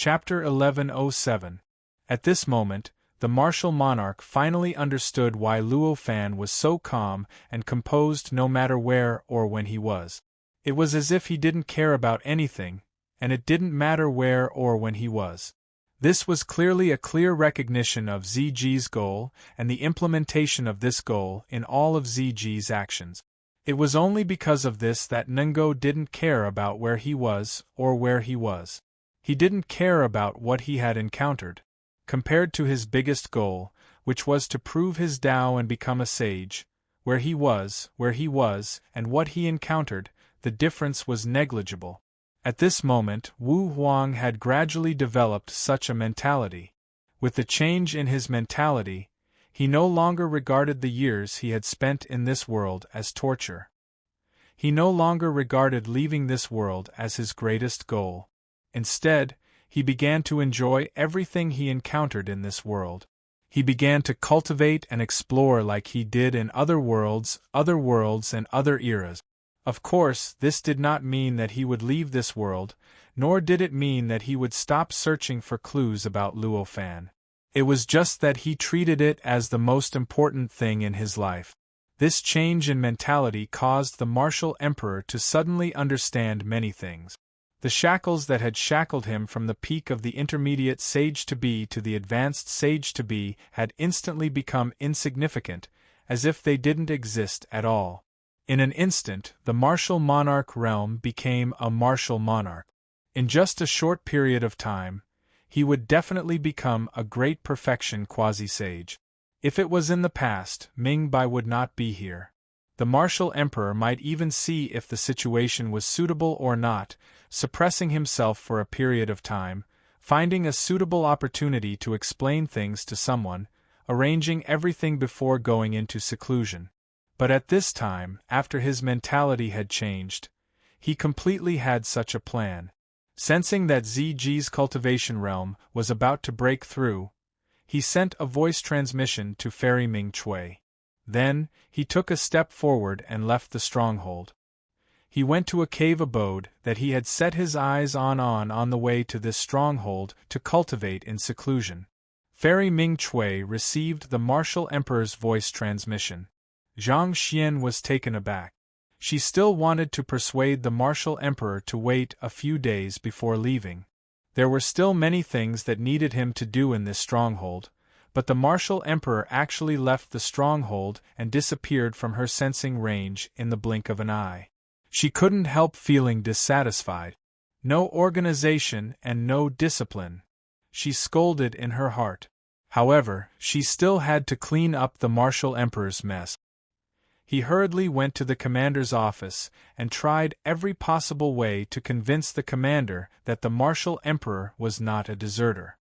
Chapter 1107. At this moment, the martial monarch finally understood why Luo Fan was so calm and composed no matter where or when he was. It was as if he didn't care about anything, and it didn't matter where or when he was. This was clearly a clear recognition of ZG's goal and the implementation of this goal in all of ZG's actions. It was only because of this that Nungo didn't care about where he was or where he was. He didn't care about what he had encountered. Compared to his biggest goal, which was to prove his Tao and become a sage, where he was, and what he encountered, the difference was negligible. At this moment, Wu Huang had gradually developed such a mentality. With the change in his mentality, he no longer regarded the years he had spent in this world as torture. He no longer regarded leaving this world as his greatest goal. Instead, he began to enjoy everything he encountered in this world. He began to cultivate and explore like he did in other worlds and other eras. Of course, this did not mean that he would leave this world, nor did it mean that he would stop searching for clues about Luo Fan. It was just that he treated it as the most important thing in his life. This change in mentality caused the martial emperor to suddenly understand many things. The shackles that had shackled him from the peak of the intermediate sage-to-be to the advanced sage-to-be had instantly become insignificant, as if they didn't exist at all. In an instant, the martial monarch realm became a martial monarch. In just a short period of time, he would definitely become a great perfection quasi-sage. If it was in the past, Ming Bai would not be here. The martial emperor might even see if the situation was suitable or not, suppressing himself for a period of time, finding a suitable opportunity to explain things to someone, arranging everything before going into seclusion. But at this time, after his mentality had changed, he completely had such a plan. Sensing that ZG's cultivation realm was about to break through, he sent a voice transmission to Fairy Ming Chui. Then, he took a step forward and left the stronghold. He went to a cave abode that he had set his eyes on the way to this stronghold to cultivate in seclusion. Fairy Ming Chui received the martial emperor's voice transmission. Zhang Xian was taken aback. She still wanted to persuade the martial emperor to wait a few days before leaving. There were still many things that needed him to do in this stronghold, but the martial emperor actually left the stronghold and disappeared from her sensing range in the blink of an eye. She couldn't help feeling dissatisfied. No organization and no discipline. She scolded in her heart. However, she still had to clean up the martial emperor's mess. He hurriedly went to the commander's office and tried every possible way to convince the commander that the martial emperor was not a deserter.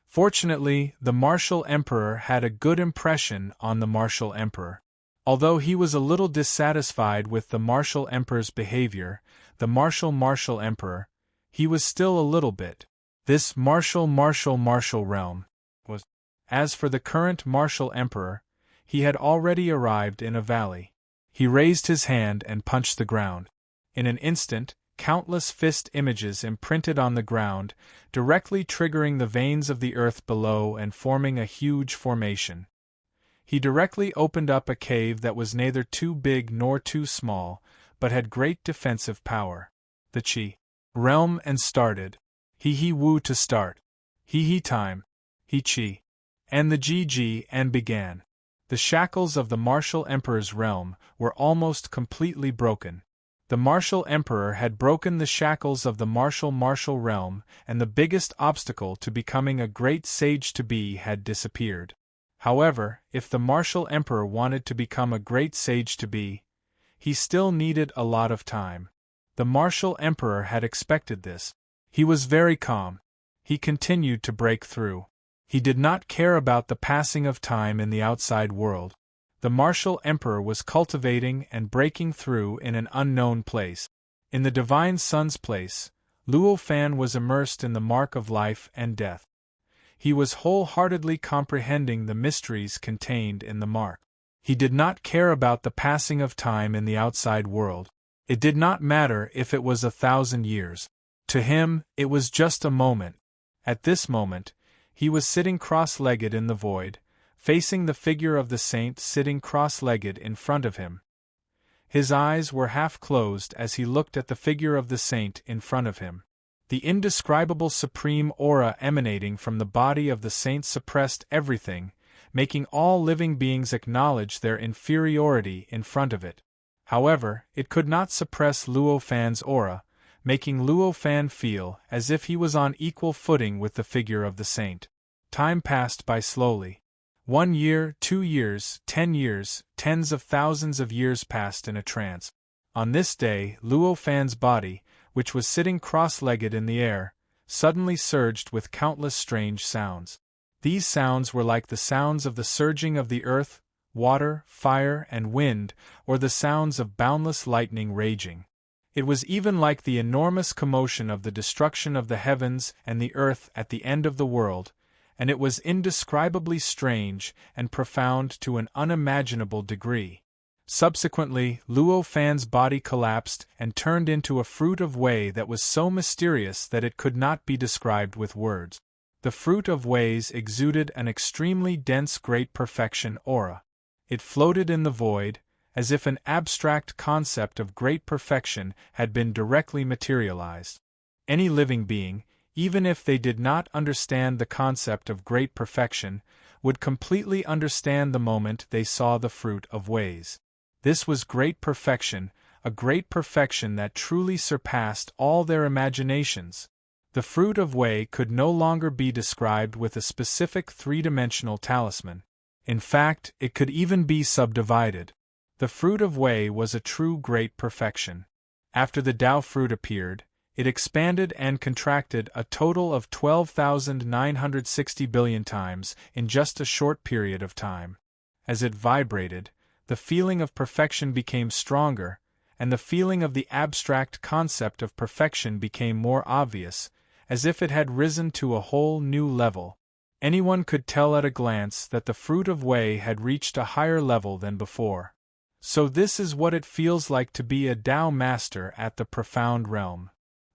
Fortunately, the martial emperor had a good impression on the martial emperor. Although he was a little dissatisfied with the martial emperor's behavior, the martial emperor, he was still a little bit. This martial realm was. As for the current martial emperor, he had already arrived in a valley. He raised his hand and punched the ground. In an instant, countless fist images imprinted on the ground, directly triggering the veins of the earth below and forming a huge formation. He directly opened up a cave that was neither too big nor too small, but had great defensive power. The Qi realm and started. He Wu to start. He time. He Qi. And the GG and began. The shackles of the martial emperor's realm were almost completely broken. The martial emperor had broken the shackles of the martial realm, and the biggest obstacle to becoming a great sage-to-be had disappeared. However, if the martial emperor wanted to become a great sage-to-be, he still needed a lot of time. The martial emperor had expected this. He was very calm. He continued to break through. He did not care about the passing of time in the outside world. The martial emperor was cultivating and breaking through in an unknown place. In the divine sun's place, Luo Fan was immersed in the mark of life and death. He was wholeheartedly comprehending the mysteries contained in the mark. He did not care about the passing of time in the outside world. It did not matter if it was 1,000 years. To him, it was just a moment. At this moment, he was sitting cross-legged in the void, facing the figure of the saint sitting cross-legged in front of him. His eyes were half closed as he looked at the figure of the saint in front of him. The indescribable supreme aura emanating from the body of the saint suppressed everything, making all living beings acknowledge their inferiority in front of it. However, it could not suppress Luo Fan's aura, making Luo Fan feel as if he was on equal footing with the figure of the saint. Time passed by slowly. 1 year, 2 years, 10 years, tens of thousands of years passed in a trance. On this day, Luo Fan's body, which was sitting cross-legged in the air, suddenly surged with countless strange sounds. These sounds were like the sounds of the surging of the earth, water, fire, and wind, or the sounds of boundless lightning raging. It was even like the enormous commotion of the destruction of the heavens and the earth at the end of the world, and it was indescribably strange and profound to an unimaginable degree. Subsequently, Luo Fan's body collapsed and turned into a fruit of Wei that was so mysterious that it could not be described with words. The fruit of Wei's exuded an extremely dense great perfection aura. It floated in the void, as if an abstract concept of great perfection had been directly materialized. Any living being, even if they did not understand the concept of great perfection, would completely understand the moment they saw the fruit of Wei's. This was great perfection, a great perfection that truly surpassed all their imaginations. The fruit of Wei could no longer be described with a specific three-dimensional talisman. In fact, it could even be subdivided. The fruit of Wei was a true great perfection. After the Tao fruit appeared, it expanded and contracted a total of 12,960 billion times in just a short period of time. As it vibrated, the feeling of perfection became stronger, and the feeling of the abstract concept of perfection became more obvious, as if it had risen to a whole new level. Anyone could tell at a glance that the fruit of Wei had reached a higher level than before. So this is what it feels like to be a Tao master at the profound realm.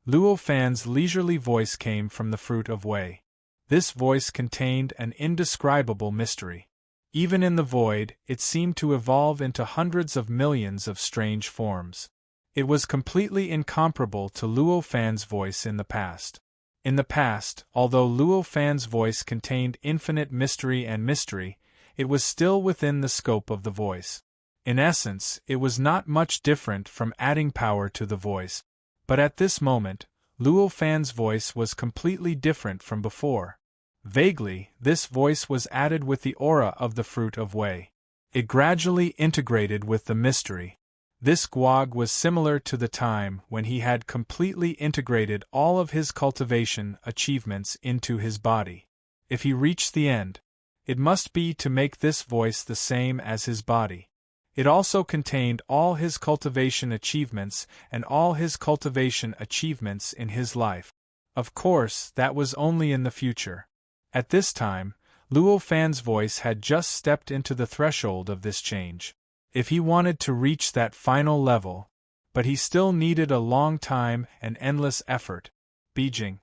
Luo Fan's leisurely voice came from the fruit of Wei. This voice contained an indescribable mystery. Even in the void, it seemed to evolve into hundreds of millions of strange forms. It was completely incomparable to Luo Fan's voice in the past. In the past, although Luo Fan's voice contained infinite mystery, it was still within the scope of the voice. In essence, it was not much different from adding power to the voice. But at this moment, Luo Fan's voice was completely different from before. Vaguely, this voice was added with the aura of the fruit of Wei. It gradually integrated with the mystery. This guag was similar to the time when he had completely integrated all of his cultivation achievements into his body. If he reached the end, it must be to make this voice the same as his body. It also contained all his cultivation achievements and all his cultivation achievements in his life. Of course, that was only in the future. At this time, Luo Fan's voice had just stepped into the threshold of this change. If he wanted to reach that final level, but he still needed a long time and endless effort. Beijing.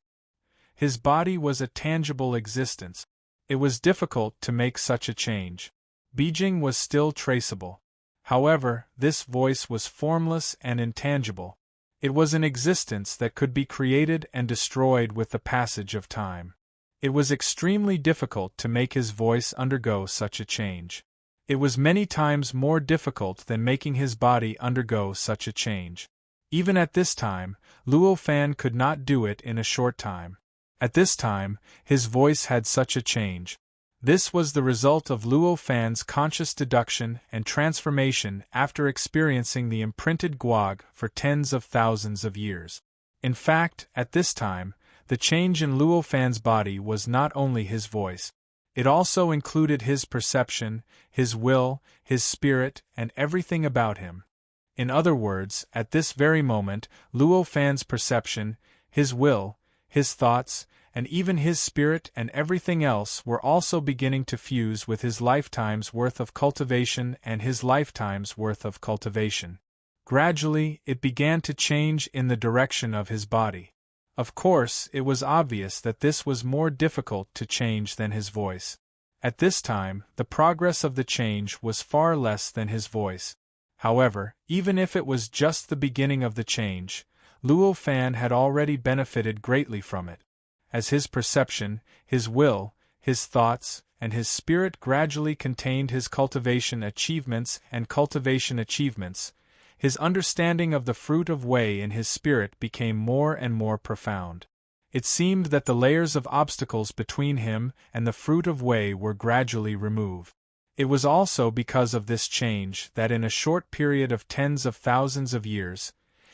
His body was a tangible existence. It was difficult to make such a change. Beijing was still traceable. However, this voice was formless and intangible. It was an existence that could be created and destroyed with the passage of time. It was extremely difficult to make his voice undergo such a change. It was many times more difficult than making his body undergo such a change. Even at this time, Luo Fan could not do it in a short time. At this time, his voice had such a change. This was the result of Luo Fan's conscious deduction and transformation after experiencing the imprinted guag for tens of thousands of years. In fact, at this time, the change in Luo Fan's body was not only his voice. It also included his perception, his will, his spirit, and everything about him. In other words, at this very moment, Luo Fan's perception, his will, his thoughts, and even his spirit and everything else were also beginning to fuse with his lifetime's worth of cultivation and his lifetime's worth of cultivation. Gradually, it began to change in the direction of his body. Of course, it was obvious that this was more difficult to change than his voice. At this time, the progress of the change was far less than his voice. However, even if it was just the beginning of the change, Luo Fan had already benefited greatly from it. As his perception, his will, his thoughts, and his spirit gradually contained his cultivation achievements, his understanding of the fruit of Wei in his spirit became more and more profound. It seemed that the layers of obstacles between him and the fruit of Wei were gradually removed. It was also because of this change that in a short period of tens of thousands of years,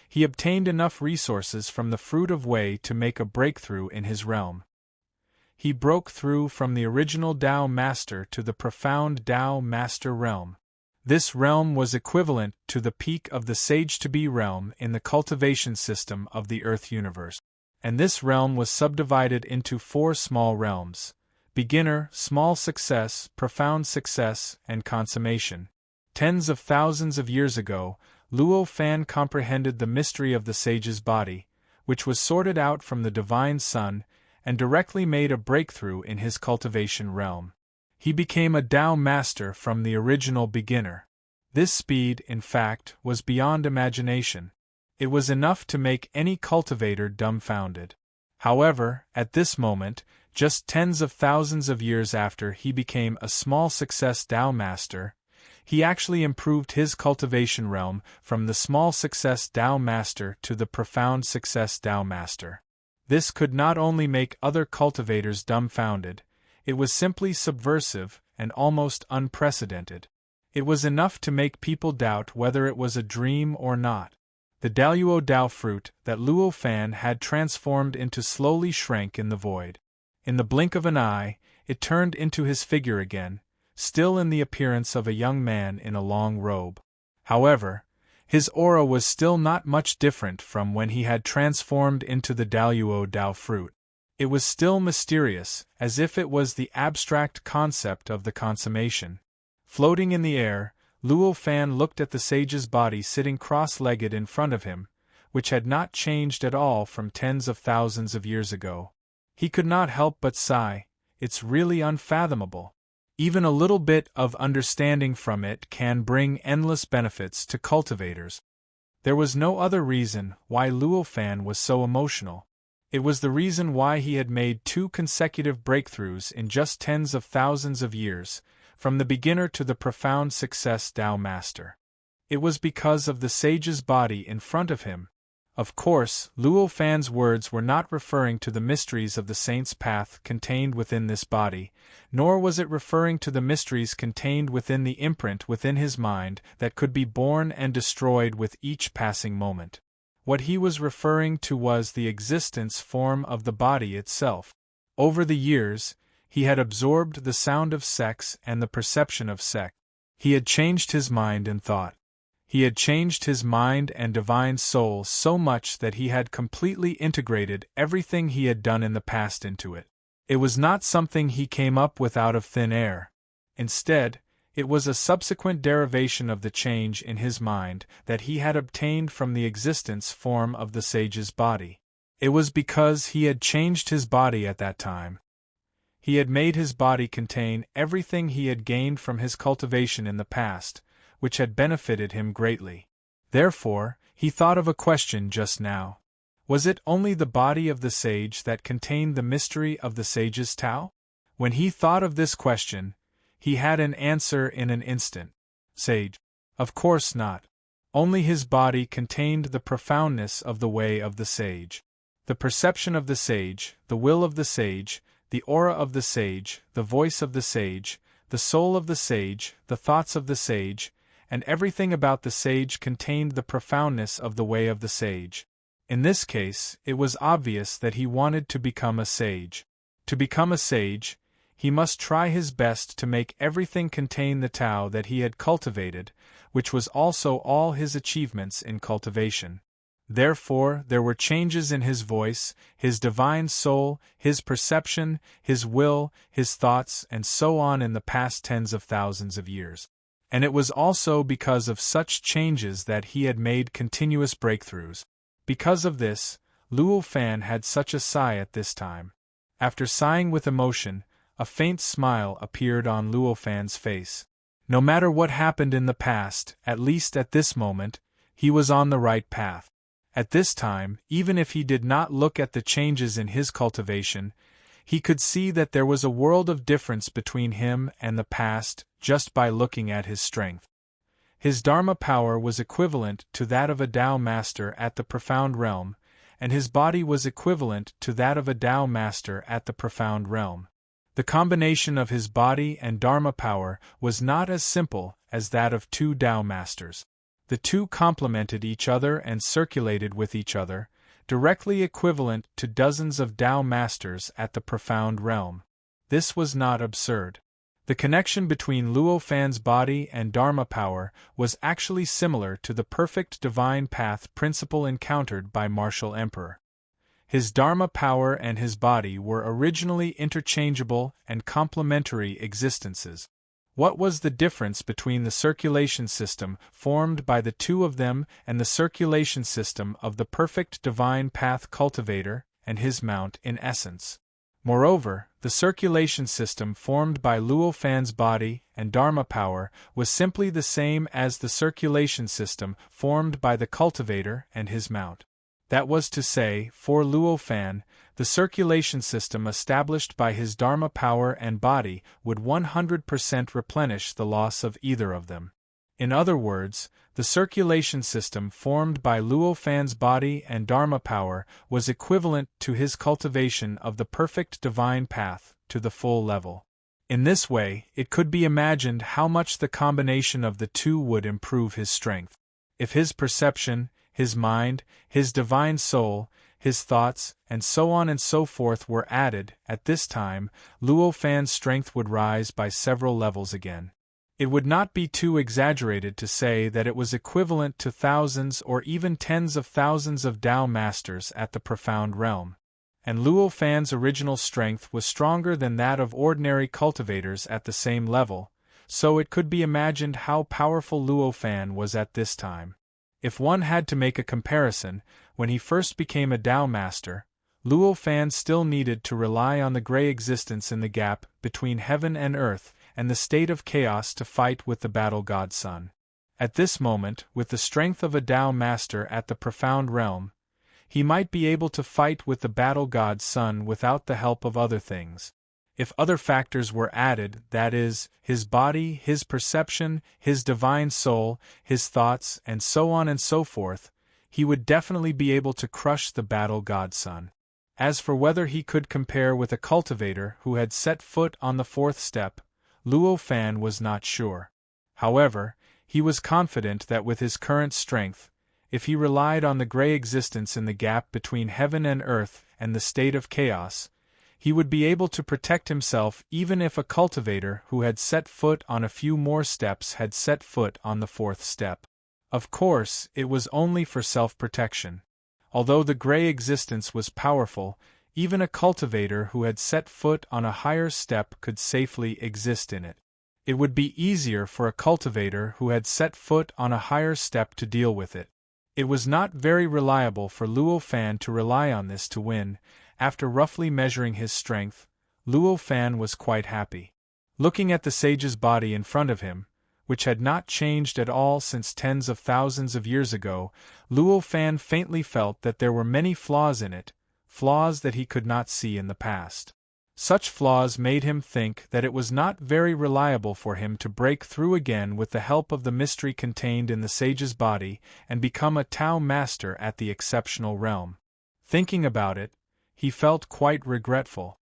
he obtained enough resources from the fruit of Wei to make a breakthrough in his realm. He broke through from the original Tao Master to the profound Tao Master realm. This realm was equivalent to the peak of the Sage-to-Be realm in the cultivation system of the Earth universe. And this realm was subdivided into 4 small realms: beginner, small success, profound success, and consummation. Tens of thousands of years ago, Luo Fan comprehended the mystery of the sage's body, which was sorted out from the divine sun, and directly made a breakthrough in his cultivation realm. He became a Tao Master from the original beginner. This speed, in fact, was beyond imagination. It was enough to make any cultivator dumbfounded. However, at this moment, just tens of thousands of years after he became a small success Tao Master, he actually improved his cultivation realm from the small success Tao Master to the profound success Tao Master. This could not only make other cultivators dumbfounded, it was simply subversive and almost unprecedented. It was enough to make people doubt whether it was a dream or not. The Daluo Dao fruit that Luo Fan had transformed into slowly shrank in the void. In the blink of an eye, it turned into his figure again, still in the appearance of a young man in a long robe. However, his aura was still not much different from when he had transformed into the Daluo Dao fruit. It was still mysterious, as if it was the abstract concept of the consummation. Floating in the air, Luo Fan looked at the sage's body sitting cross-legged in front of him, which had not changed at all from tens of thousands of years ago. He could not help but sigh, "It's really unfathomable." Even a little bit of understanding from it can bring endless benefits to cultivators. There was no other reason why Luo Fan was so emotional. It was the reason why he had made 2 consecutive breakthroughs in just tens of thousands of years, from the beginner to the profound success Tao Master. It was because of the sage's body in front of him. Of course, Luo Fan's words were not referring to the mysteries of the saint's path contained within this body, nor was it referring to the mysteries contained within the imprint within his mind that could be born and destroyed with each passing moment. What he was referring to was the existence form of the body itself. Over the years, he had absorbed the sound of sex and the perception of sex. He had changed his mind and thought. He had changed his mind and divine soul so much that he had completely integrated everything he had done in the past into it. It was not something he came up with out of thin air. Instead, it was a subsequent derivation of the change in his mind that he had obtained from the existence form of the sage's body. It was because he had changed his body at that time. He had made his body contain everything he had gained from his cultivation in the past, which had benefited him greatly. Therefore, he thought of a question just now. Was it only the body of the sage that contained the mystery of the sage's Tao? When he thought of this question, he had an answer in an instant. Sage. Of course not. Only his body contained the profoundness of the way of the sage. The perception of the sage, the will of the sage, the aura of the sage, the voice of the sage, the soul of the sage, the thoughts of the sage, and everything about the sage contained the profoundness of the way of the sage. In this case, it was obvious that he wanted to become a sage. To become a sage, he must try his best to make everything contain the Tao that he had cultivated, which was also all his achievements in cultivation. Therefore, there were changes in his voice, his divine soul, his perception, his will, his thoughts, and so on in the past tens of thousands of years. And it was also because of such changes that he had made continuous breakthroughs. Because of this, Luo Fan had such a sigh at this time. After sighing with emotion, a faint smile appeared on Luo Fan's face. No matter what happened in the past, at least at this moment, he was on the right path. At this time, even if he did not look at the changes in his cultivation, he could see that there was a world of difference between him and the past just by looking at his strength. His Dharma power was equivalent to that of a Tao master at the profound realm, and his body was equivalent to that of a Tao master at the profound realm. The combination of his body and Dharma power was not as simple as that of two Tao masters. The two complemented each other and circulated with each other, directly equivalent to dozens of Tao masters at the profound realm. This was not absurd. The connection between Luo Fan's body and Dharma power was actually similar to the perfect divine path principle encountered by Martial Emperor. His Dharma power and his body were originally interchangeable and complementary existences. What was the difference between the circulation system formed by the two of them and the circulation system of the perfect divine path cultivator and his mount in essence? Moreover, the circulation system formed by Luo Fan's body and Dharma power was simply the same as the circulation system formed by the cultivator and his mount. That was to say, for Luo Fan, the circulation system established by his Dharma power and body would 100% replenish the loss of either of them. In other words, the circulation system formed by Luo Fan's body and Dharma power was equivalent to his cultivation of the perfect divine path to the full level. In this way, it could be imagined how much the combination of the two would improve his strength. If his perception, his mind, his divine soul, his thoughts, and so on and so forth were added, at this time, Luo Fan's strength would rise by several levels again. It would not be too exaggerated to say that it was equivalent to thousands or even tens of thousands of Tao masters at the profound realm. And Luo Fan's original strength was stronger than that of ordinary cultivators at the same level, so it could be imagined how powerful Luo Fan was at this time. If one had to make a comparison, when he first became a Tao master, Luo Fan still needed to rely on the gray existence in the gap between heaven and earth and the state of chaos to fight with the battle god Sun. At this moment, with the strength of a Tao master at the profound realm, he might be able to fight with the battle god Sun without the help of other things. If other factors were added, that is, his body, his perception, his divine soul, his thoughts, and so on and so forth, he would definitely be able to crush the battle god Sun. As for whether he could compare with a cultivator who had set foot on the fourth step, Luo Fan was not sure. However, he was confident that with his current strength, if he relied on the gray existence in the gap between heaven and earth and the state of chaos, he would be able to protect himself even if a cultivator who had set foot on a few more steps had set foot on the fourth step. Of course, it was only for self-protection. Although the gray existence was powerful, even a cultivator who had set foot on a higher step could safely exist in it. It would be easier for a cultivator who had set foot on a higher step to deal with it. It was not very reliable for Luo Fan to rely on this to win. After roughly measuring his strength, Luo Fan was quite happy. Looking at the sage's body in front of him, which had not changed at all since tens of thousands of years ago, Luo Fan faintly felt that there were many flaws in it, flaws that he could not see in the past. Such flaws made him think that it was not very reliable for him to break through again with the help of the mystery contained in the sage's body and become a Tao master at the exceptional realm. Thinking about it, he felt quite regretful.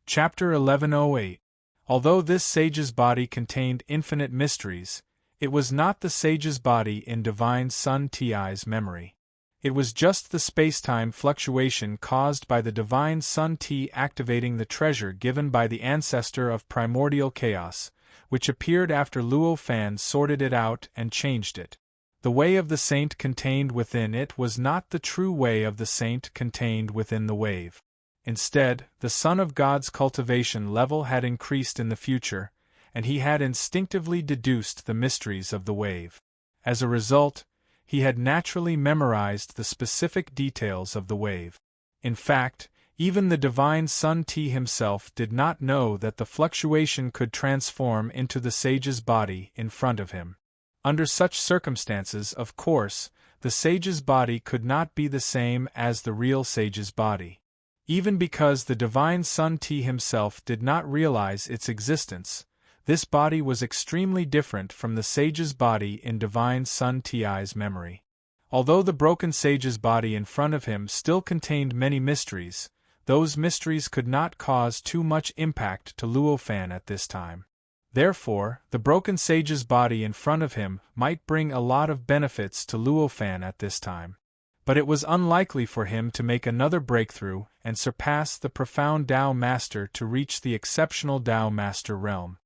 Chapter 1108. Although this sage's body contained infinite mysteries, it was not the sage's body in Divine Sun Ti's memory. It was just the space-time fluctuation caused by the Divine Sun Ti activating the treasure given by the ancestor of primordial chaos, which appeared after Luo Fan sorted it out and changed it. The way of the saint contained within it was not the true way of the saint contained within the wave. Instead, the Son of God's cultivation level had increased in the future, and he had instinctively deduced the mysteries of the wave. As a result, he had naturally memorized the specific details of the wave. In fact, even the divine Sun Ti himself did not know that the fluctuation could transform into the sage's body in front of him. Under such circumstances, of course, the sage's body could not be the same as the real sage's body. Even because the divine Sun Ti himself did not realize its existence, this body was extremely different from the sage's body in divine Sun Ti's memory. Although the broken sage's body in front of him still contained many mysteries, those mysteries could not cause too much impact to Luo Fan at this time. Therefore, the broken sage's body in front of him might bring a lot of benefits to Luo Fan at this time. But it was unlikely for him to make another breakthrough and surpass the profound Tao Master to reach the exceptional Tao Master realm.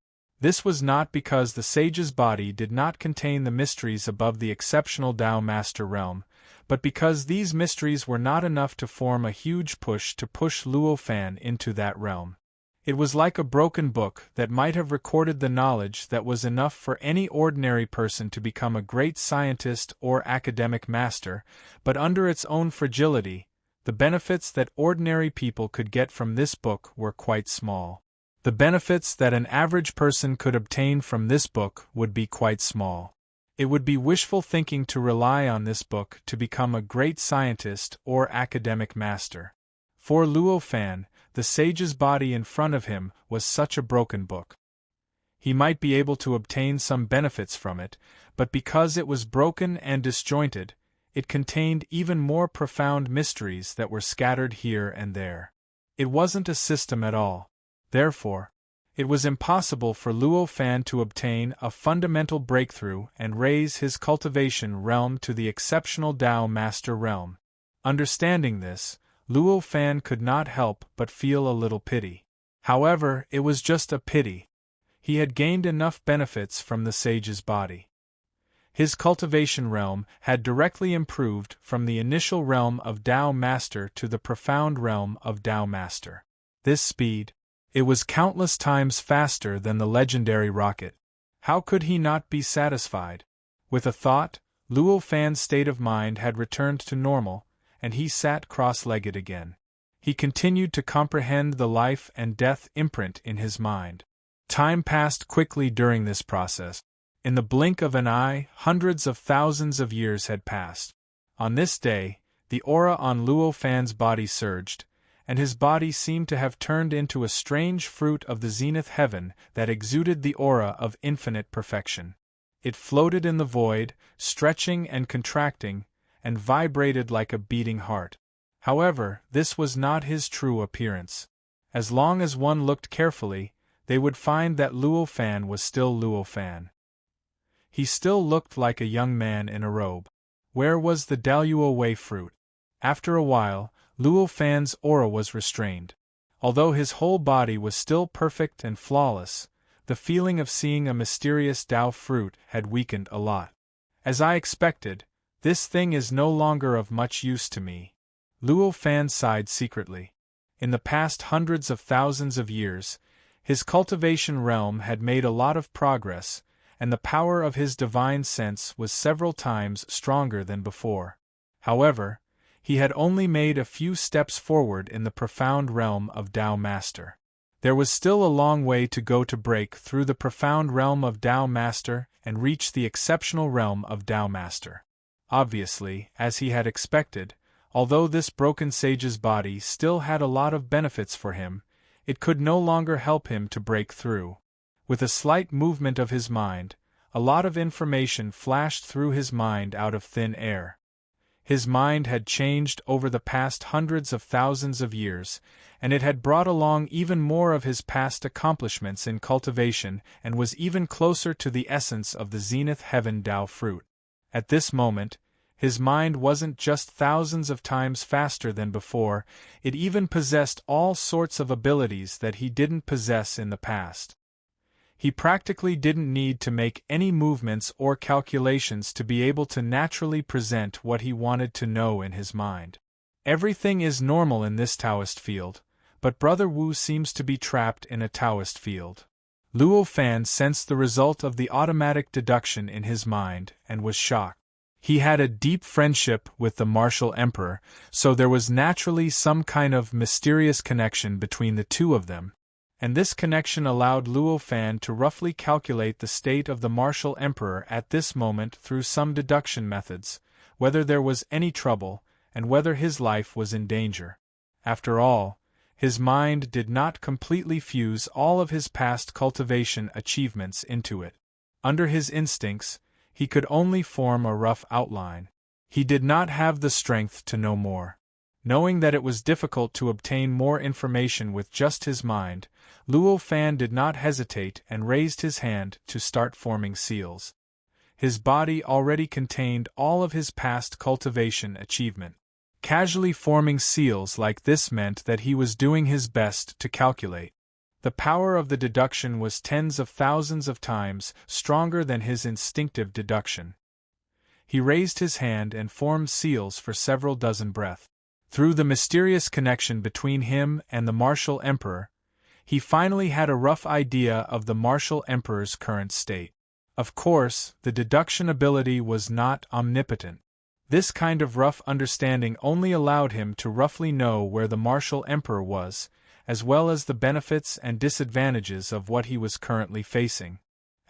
This was not because the sage's body did not contain the mysteries above the exceptional Tao Master realm, but because these mysteries were not enough to form a huge push to push Luo Fan into that realm. It was like a broken book that might have recorded the knowledge that was enough for any ordinary person to become a great scientist or academic master, but under its own fragility, the benefits that ordinary people could get from this book were quite small. The benefits that an average person could obtain from this book would be quite small. It would be wishful thinking to rely on this book to become a great scientist or academic master. For Luo Fan, the sage's body in front of him was such a broken book. He might be able to obtain some benefits from it, but because it was broken and disjointed, it contained even more profound mysteries that were scattered here and there. It wasn't a system at all. Therefore, it was impossible for Luo Fan to obtain a fundamental breakthrough and raise his cultivation realm to the exceptional Tao Master realm. Understanding this, Luo Fan could not help but feel a little pity. However, it was just a pity. He had gained enough benefits from the sage's body. His cultivation realm had directly improved from the initial realm of Tao Master to the profound realm of Tao Master. This speed, it was countless times faster than the legendary rocket. How could he not be satisfied? With a thought, Luo Fan's state of mind had returned to normal, and he sat cross-legged again. He continued to comprehend the life and death imprint in his mind. Time passed quickly during this process. In the blink of an eye, hundreds of thousands of years had passed. On this day, the aura on Luo Fan's body surged, and his body seemed to have turned into a strange fruit of the zenith heaven that exuded the aura of infinite perfection. It floated in the void, stretching and contracting, and vibrated like a beating heart. However, this was not his true appearance. As long as one looked carefully, they would find that Luo Fan was still Luo Fan. He still looked like a young man in a robe. Where was the Daluo Wei fruit? After a while, Luo Fan's aura was restrained. Although his whole body was still perfect and flawless, the feeling of seeing a mysterious Dao fruit had weakened a lot. As I expected, this thing is no longer of much use to me. Luo Fan sighed secretly. In the past hundreds of thousands of years, his cultivation realm had made a lot of progress, and the power of his divine sense was several times stronger than before. However, he had only made a few steps forward in the profound realm of Tao Master. There was still a long way to go to break through the profound realm of Tao Master and reach the exceptional realm of Tao Master. Obviously, as he had expected, although this broken sage's body still had a lot of benefits for him, it could no longer help him to break through. With a slight movement of his mind, a lot of information flashed through his mind out of thin air. His mind had changed over the past hundreds of thousands of years, and it had brought along even more of his past accomplishments in cultivation and was even closer to the essence of the zenith heaven Tao fruit. At this moment, his mind wasn't just thousands of times faster than before, it even possessed all sorts of abilities that he didn't possess in the past. He practically didn't need to make any movements or calculations to be able to naturally present what he wanted to know in his mind. Everything is normal in this Taoist field, but Brother Wu seems to be trapped in a Taoist field. Luo Fan sensed the result of the automatic deduction in his mind and was shocked. He had a deep friendship with the martial emperor, so there was naturally some kind of mysterious connection between the two of them, and this connection allowed Luo Fan to roughly calculate the state of the martial emperor at this moment through some deduction methods, whether there was any trouble, and whether his life was in danger. After all, his mind did not completely fuse all of his past cultivation achievements into it. Under his instincts, he could only form a rough outline. He did not have the strength to know more. Knowing that it was difficult to obtain more information with just his mind, Luo Fan did not hesitate and raised his hand to start forming seals. His body already contained all of his past cultivation achievement. Casually forming seals like this meant that he was doing his best to calculate. The power of the deduction was tens of thousands of times stronger than his instinctive deduction. He raised his hand and formed seals for several dozen breaths. Through the mysterious connection between him and the martial emperor, he finally had a rough idea of the martial emperor's current state. Of course, the deduction ability was not omnipotent. This kind of rough understanding only allowed him to roughly know where the martial emperor was, as well as the benefits and disadvantages of what he was currently facing.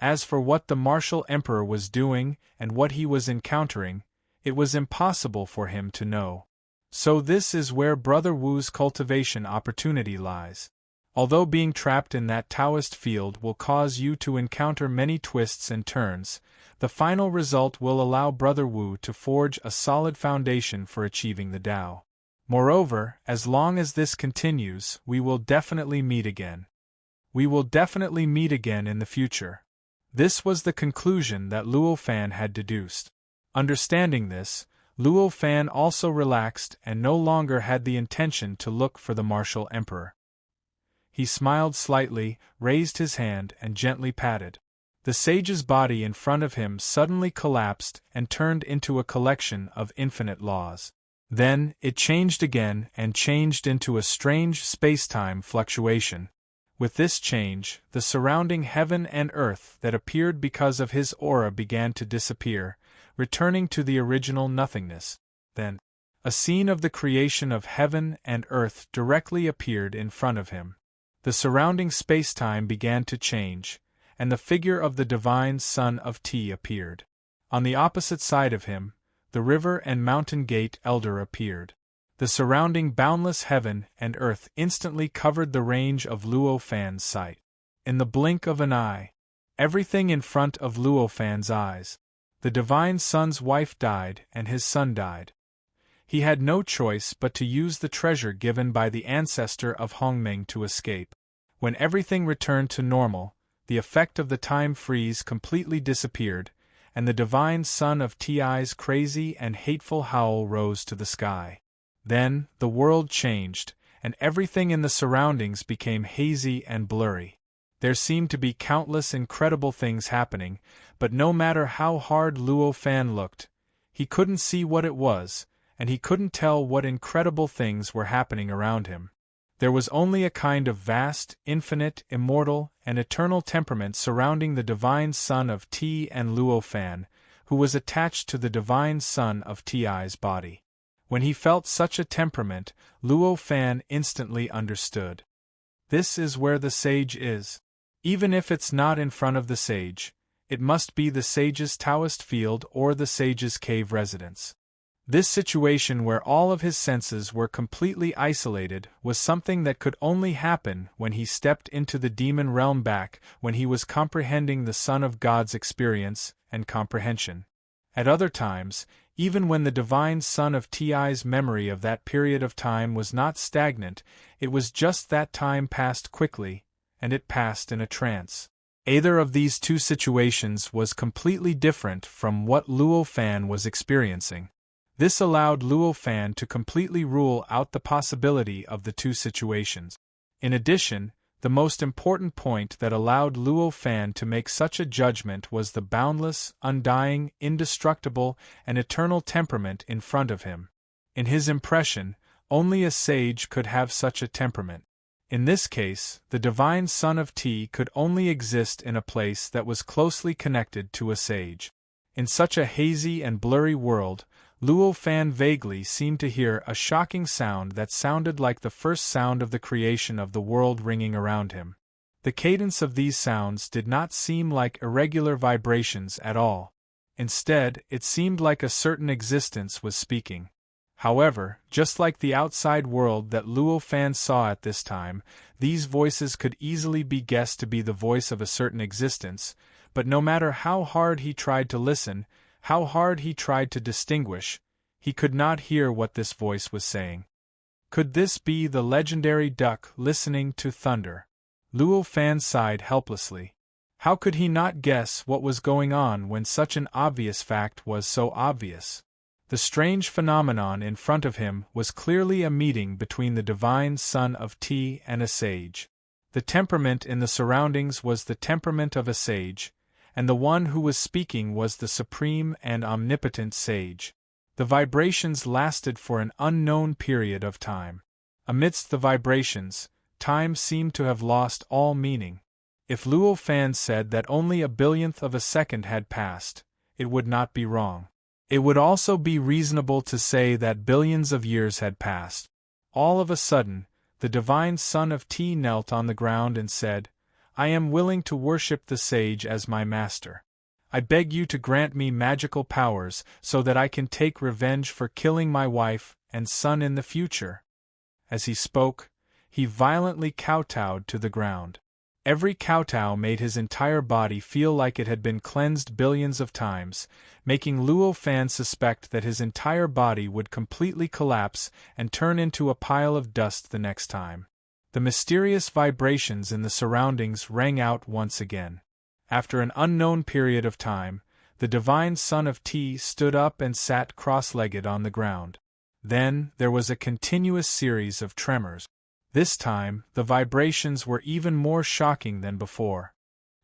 As for what the martial emperor was doing and what he was encountering, it was impossible for him to know. So this is where Brother Wu's cultivation opportunity lies. Although being trapped in that Taoist field will cause you to encounter many twists and turns, the final result will allow Brother Wu to forge a solid foundation for achieving the Tao. Moreover, as long as this continues, we will definitely meet again. We will definitely meet again in the future. This was the conclusion that Luo Fan had deduced. Understanding this, Luo Fan also relaxed and no longer had the intention to look for the martial emperor. He smiled slightly, raised his hand, and gently patted. The sage's body in front of him suddenly collapsed and turned into a collection of infinite laws. Then, it changed again and changed into a strange space-time fluctuation. With this change, the surrounding heaven and earth that appeared because of his aura began to disappear, returning to the original nothingness. Then, a scene of the creation of heaven and earth directly appeared in front of him. The surrounding space-time began to change, and the figure of the divine Son of Ti appeared. On the opposite side of him, the river and mountain gate elder appeared. The surrounding boundless heaven and earth instantly covered the range of Luo Fan's sight. In the blink of an eye, everything in front of Luo Fan's eyes. The divine Son's wife died and his son died. He had no choice but to use the treasure given by the ancestor of Hongmeng to escape. When everything returned to normal, the effect of the time freeze completely disappeared, and the divine Son of Ti's crazy and hateful howl rose to the sky. Then, the world changed, and everything in the surroundings became hazy and blurry. There seemed to be countless incredible things happening, but no matter how hard Luo Fan looked, he couldn't see what it was, and he couldn't tell what incredible things were happening around him. There was only a kind of vast, infinite, immortal, and eternal temperament surrounding the divine Son of Ti and Luo Fan, who was attached to the divine Son of Ti's body. When he felt such a temperament, Luo Fan instantly understood. This is where the sage is. Even if it's not in front of the sage, it must be the sage's Taoist field or the sage's cave residence. This situation where all of his senses were completely isolated was something that could only happen when he stepped into the demon realm back when he was comprehending the Son of God's experience and comprehension. At other times, even when the divine Son of Ti's memory of that period of time was not stagnant, it was just that time passed quickly, and it passed in a trance. Either of these two situations was completely different from what Luo Fan was experiencing. This allowed Luo Fan to completely rule out the possibility of the two situations. In addition, the most important point that allowed Luo Fan to make such a judgment was the boundless, undying, indestructible, and eternal temperament in front of him. In his impression, only a sage could have such a temperament. In this case, the divine Son of Ti could only exist in a place that was closely connected to a sage. In such a hazy and blurry world, Luo Fan vaguely seemed to hear a shocking sound that sounded like the first sound of the creation of the world ringing around him. The cadence of these sounds did not seem like irregular vibrations at all. Instead, it seemed like a certain existence was speaking. However, just like the outside world that Luo Fan saw at this time, these voices could easily be guessed to be the voice of a certain existence, but no matter how hard he tried to listen, how hard he tried to distinguish, he could not hear what this voice was saying. Could this be the legendary duck listening to thunder? Luo Fan sighed helplessly. How could he not guess what was going on when such an obvious fact was so obvious? The strange phenomenon in front of him was clearly a meeting between the divine son of Ti and a sage. The temperament in the surroundings was the temperament of a sage, and the one who was speaking was the supreme and omnipotent sage. The vibrations lasted for an unknown period of time. Amidst the vibrations, time seemed to have lost all meaning. If Luo Fan said that only a billionth of a second had passed, it would not be wrong. It would also be reasonable to say that billions of years had passed. All of a sudden, the divine son of Ti knelt on the ground and said, "I am willing to worship the sage as my master. I beg you to grant me magical powers so that I can take revenge for killing my wife and son in the future." As he spoke, he violently kowtowed to the ground. Every kowtow made his entire body feel like it had been cleansed billions of times, making Luo Fan suspect that his entire body would completely collapse and turn into a pile of dust the next time. The mysterious vibrations in the surroundings rang out once again. After an unknown period of time, the divine son of Ti stood up and sat cross-legged on the ground. Then there was a continuous series of tremors. This time, the vibrations were even more shocking than before.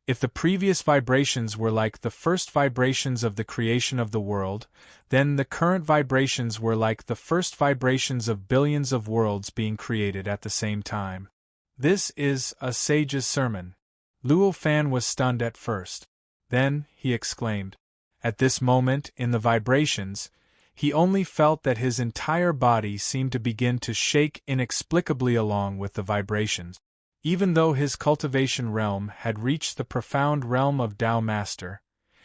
If the previous vibrations were like the first vibrations of the creation of the world, then the current vibrations were like the first vibrations of billions of worlds being created at the same time. This is a sage's sermon. Luo Fan was stunned at first. Then, he exclaimed. At this moment, in the vibrations, he only felt that his entire body seemed to begin to shake inexplicably along with the vibrations. Even though his cultivation realm had reached the profound realm of Tao Master,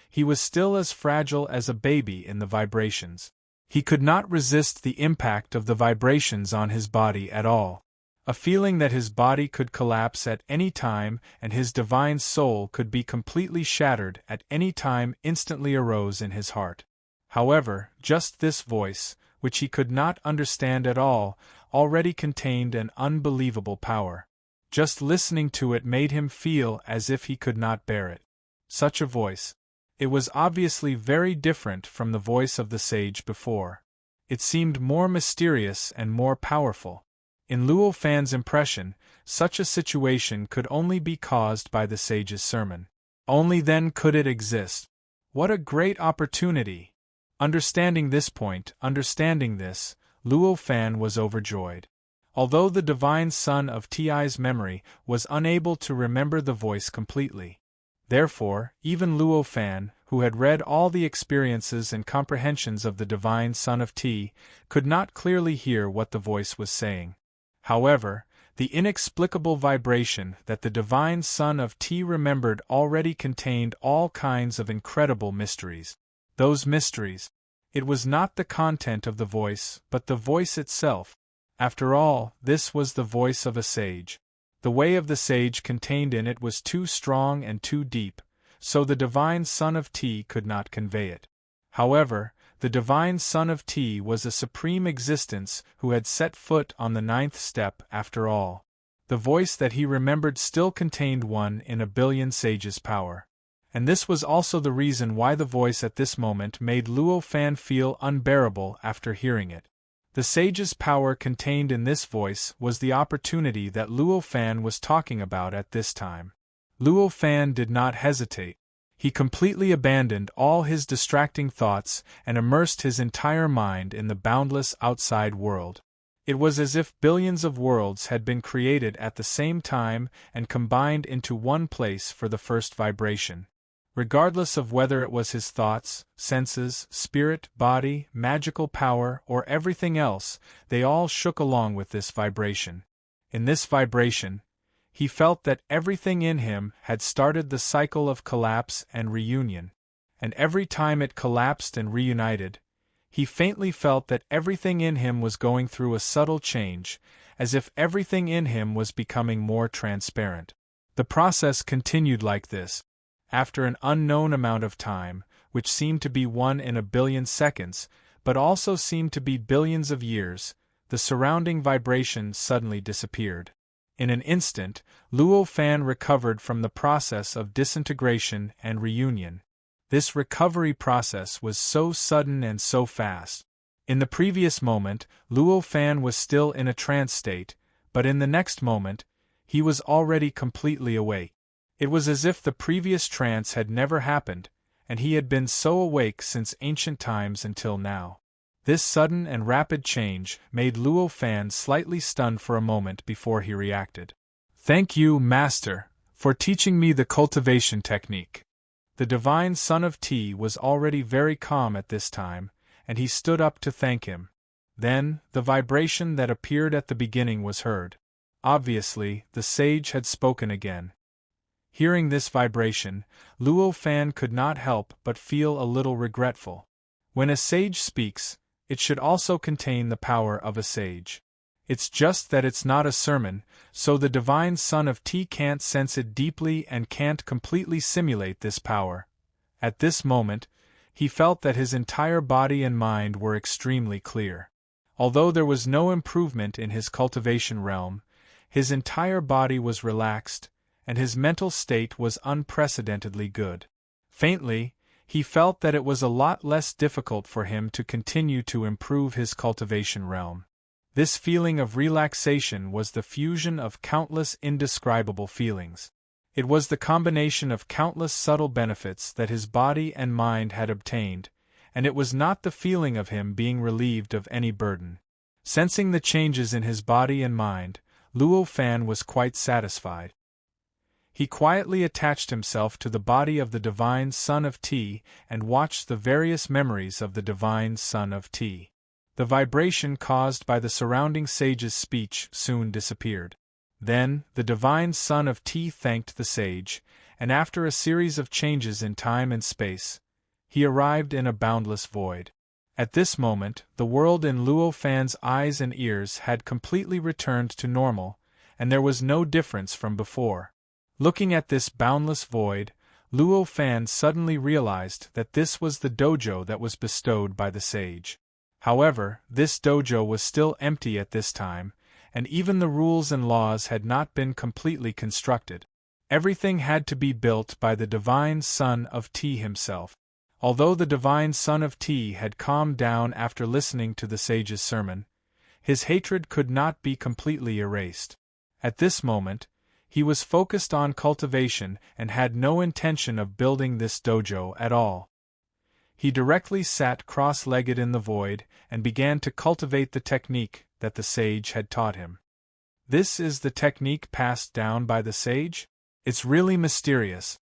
he was still as fragile as a baby in the vibrations. He could not resist the impact of the vibrations on his body at all. A feeling that his body could collapse at any time and his divine soul could be completely shattered at any time instantly arose in his heart. However, just this voice, which he could not understand at all, already contained an unbelievable power. Just listening to it made him feel as if he could not bear it. Such a voice. It was obviously very different from the voice of the sage before. It seemed more mysterious and more powerful. In Luo Fan's impression, such a situation could only be caused by the sage's sermon. Only then could it exist. What a great opportunity! Understanding this point, understanding this, Luo Fan was overjoyed. Although the divine son of Ti's memory was unable to remember the voice completely. Therefore, even Luo Fan, who had read all the experiences and comprehensions of the divine son of Ti, could not clearly hear what the voice was saying. However, the inexplicable vibration that the divine son of Ti remembered already contained all kinds of incredible mysteries. Those mysteries. It was not the content of the voice, but the voice itself. After all, this was the voice of a sage. The way of the sage contained in it was too strong and too deep, so the divine son of Ti could not convey it. However, the divine son of Ti was a supreme existence who had set foot on the 9th step after all. The voice that he remembered still contained 1 in a billion sages' power. And this was also the reason why the voice at this moment made Luo Fan feel unbearable after hearing it. The sage's power contained in this voice was the opportunity that Luo Fan was talking about at this time. Luo Fan did not hesitate. He completely abandoned all his distracting thoughts and immersed his entire mind in the boundless outside world. It was as if billions of worlds had been created at the same time and combined into one place for the first vibration. Regardless of whether it was his thoughts, senses, spirit, body, magical power, or everything else, they all shook along with this vibration. In this vibration, he felt that everything in him had started the cycle of collapse and reunion, and every time it collapsed and reunited, he faintly felt that everything in him was going through a subtle change, as if everything in him was becoming more transparent. The process continued like this. After an unknown amount of time, which seemed to be 1 in a billion seconds, but also seemed to be billions of years, the surrounding vibration suddenly disappeared. In an instant, Luo Fan recovered from the process of disintegration and reunion. This recovery process was so sudden and so fast. In the previous moment, Luo Fan was still in a trance state, but in the next moment, he was already completely awake. It was as if the previous trance had never happened, and he had been so awake since ancient times until now. This sudden and rapid change made Luo Fan slightly stunned for a moment before he reacted. "Thank you, Master, for teaching me the cultivation technique." The divine Son of Ti was already very calm at this time, and he stood up to thank him. Then, the vibration that appeared at the beginning was heard. Obviously, the sage had spoken again. Hearing this vibration, Luo Fan could not help but feel a little regretful. When a sage speaks, it should also contain the power of a sage. It's just that it's not a sermon, so the divine Son of Ti can't sense it deeply and can't completely simulate this power. At this moment, he felt that his entire body and mind were extremely clear. Although there was no improvement in his cultivation realm, his entire body was relaxed, and his mental state was unprecedentedly good. Faintly, he felt that it was a lot less difficult for him to continue to improve his cultivation realm. This feeling of relaxation was the fusion of countless indescribable feelings. It was the combination of countless subtle benefits that his body and mind had obtained, and it was not the feeling of him being relieved of any burden. Sensing the changes in his body and mind, Luo Fan was quite satisfied. He quietly attached himself to the body of the divine Son of Ti and watched the various memories of the divine Son of Ti. The vibration caused by the surrounding sage's speech soon disappeared. Then, the divine Son of Ti thanked the sage, and after a series of changes in time and space, he arrived in a boundless void. At this moment, the world in Luo Fan's eyes and ears had completely returned to normal, and there was no difference from before. Looking at this boundless void, Luo Fan suddenly realized that this was the dojo that was bestowed by the sage. However, this dojo was still empty at this time, and even the rules and laws had not been completely constructed. Everything had to be built by the divine Son of Ti himself. Although the divine Son of Ti had calmed down after listening to the sage's sermon, his hatred could not be completely erased. At this moment, he was focused on cultivation and had no intention of building this dojo at all. He directly sat cross-legged in the void and began to cultivate the technique that the sage had taught him. This is the technique passed down by the sage? It's really mysterious.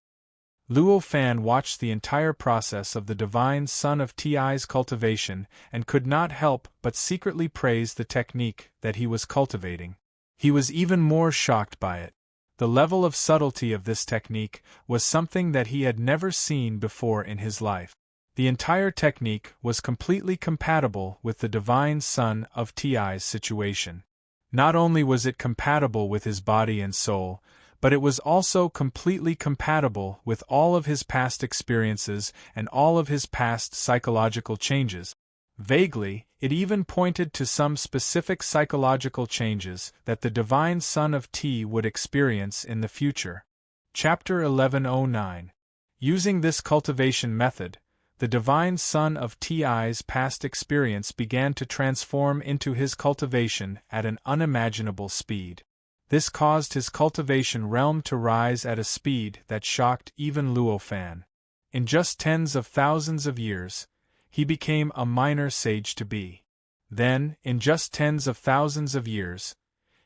Luo Fan watched the entire process of the divine Son of Ti's cultivation and could not help but secretly praise the technique that he was cultivating. He was even more shocked by it. The level of subtlety of this technique was something that he had never seen before in his life. The entire technique was completely compatible with the divine Son of Ti's situation. Not only was it compatible with his body and soul, but it was also completely compatible with all of his past experiences and all of his past psychological changes. Vaguely, it even pointed to some specific psychological changes that the divine Son of Ti would experience in the future. Chapter 1109. Using this cultivation method, the divine Son of Ti's past experience began to transform into his cultivation at an unimaginable speed. This caused his cultivation realm to rise at a speed that shocked even Luo Fan. In just tens of thousands of years, he became a minor sage-to-be. Then, in just tens of thousands of years,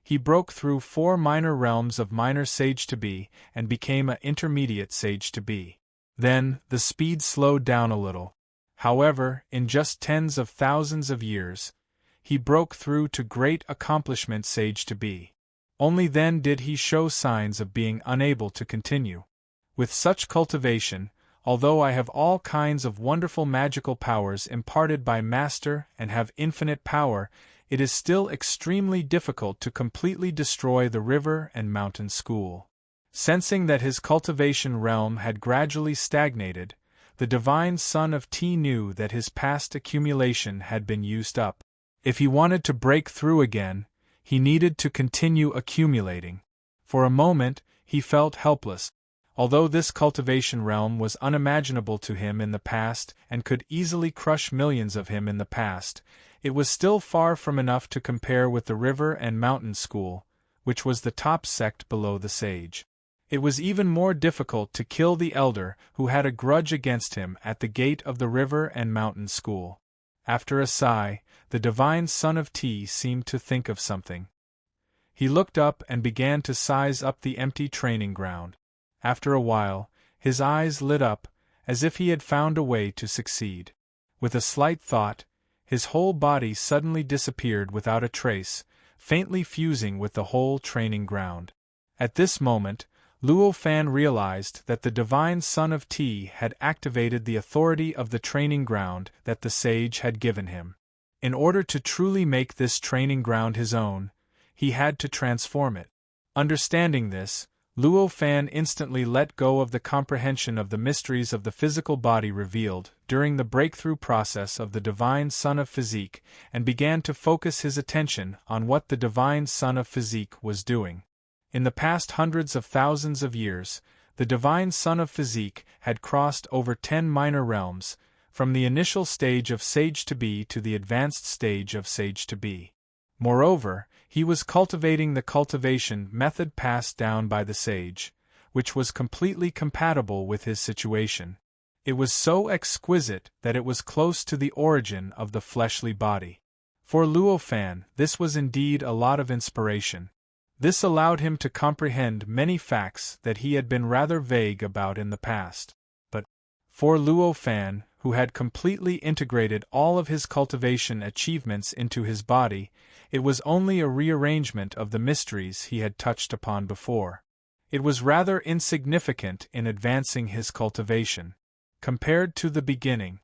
he broke through 4 minor realms of minor sage-to-be and became an intermediate sage-to-be. Then, the speed slowed down a little. However, in just tens of thousands of years, he broke through to great accomplishment sage to be. Only then did he show signs of being unable to continue. With such cultivation, although I have all kinds of wonderful magical powers imparted by Master and have infinite power, it is still extremely difficult to completely destroy the river and mountain school. Sensing that his cultivation realm had gradually stagnated, the divine son of Ti knew that his past accumulation had been used up. If he wanted to break through again, he needed to continue accumulating. For a moment, he felt helpless. Although this cultivation realm was unimaginable to him in the past and could easily crush millions of him in the past, it was still far from enough to compare with the river and mountain school, which was the top sect below the sage. It was even more difficult to kill the elder who had a grudge against him at the gate of the river and mountain school. After a sigh, the divine son of Ti seemed to think of something. He looked up and began to size up the empty training ground. After a while, his eyes lit up, as if he had found a way to succeed. With a slight thought, his whole body suddenly disappeared without a trace, faintly fusing with the whole training ground. At this moment, Luo Fan realized that the divine son of Ti had activated the authority of the training ground that the sage had given him. In order to truly make this training ground his own, he had to transform it. Understanding this, Luo Fan instantly let go of the comprehension of the mysteries of the physical body revealed during the breakthrough process of the divine son of physique and began to focus his attention on what the divine son of physique was doing. In the past hundreds of thousands of years, the divine son of physique had crossed over 10 minor realms, from the initial stage of sage to be to the advanced stage of sage to be. Moreover, he was cultivating the cultivation method passed down by the sage, which was completely compatible with his situation. It was so exquisite that it was close to the origin of the fleshly body. For Luo Fan, this was indeed a lot of inspiration. This allowed him to comprehend many facts that he had been rather vague about in the past. But, for Luo Fan, who had completely integrated all of his cultivation achievements into his body, it was only a rearrangement of the mysteries he had touched upon before. It was rather insignificant in advancing his cultivation. Compared to the beginning,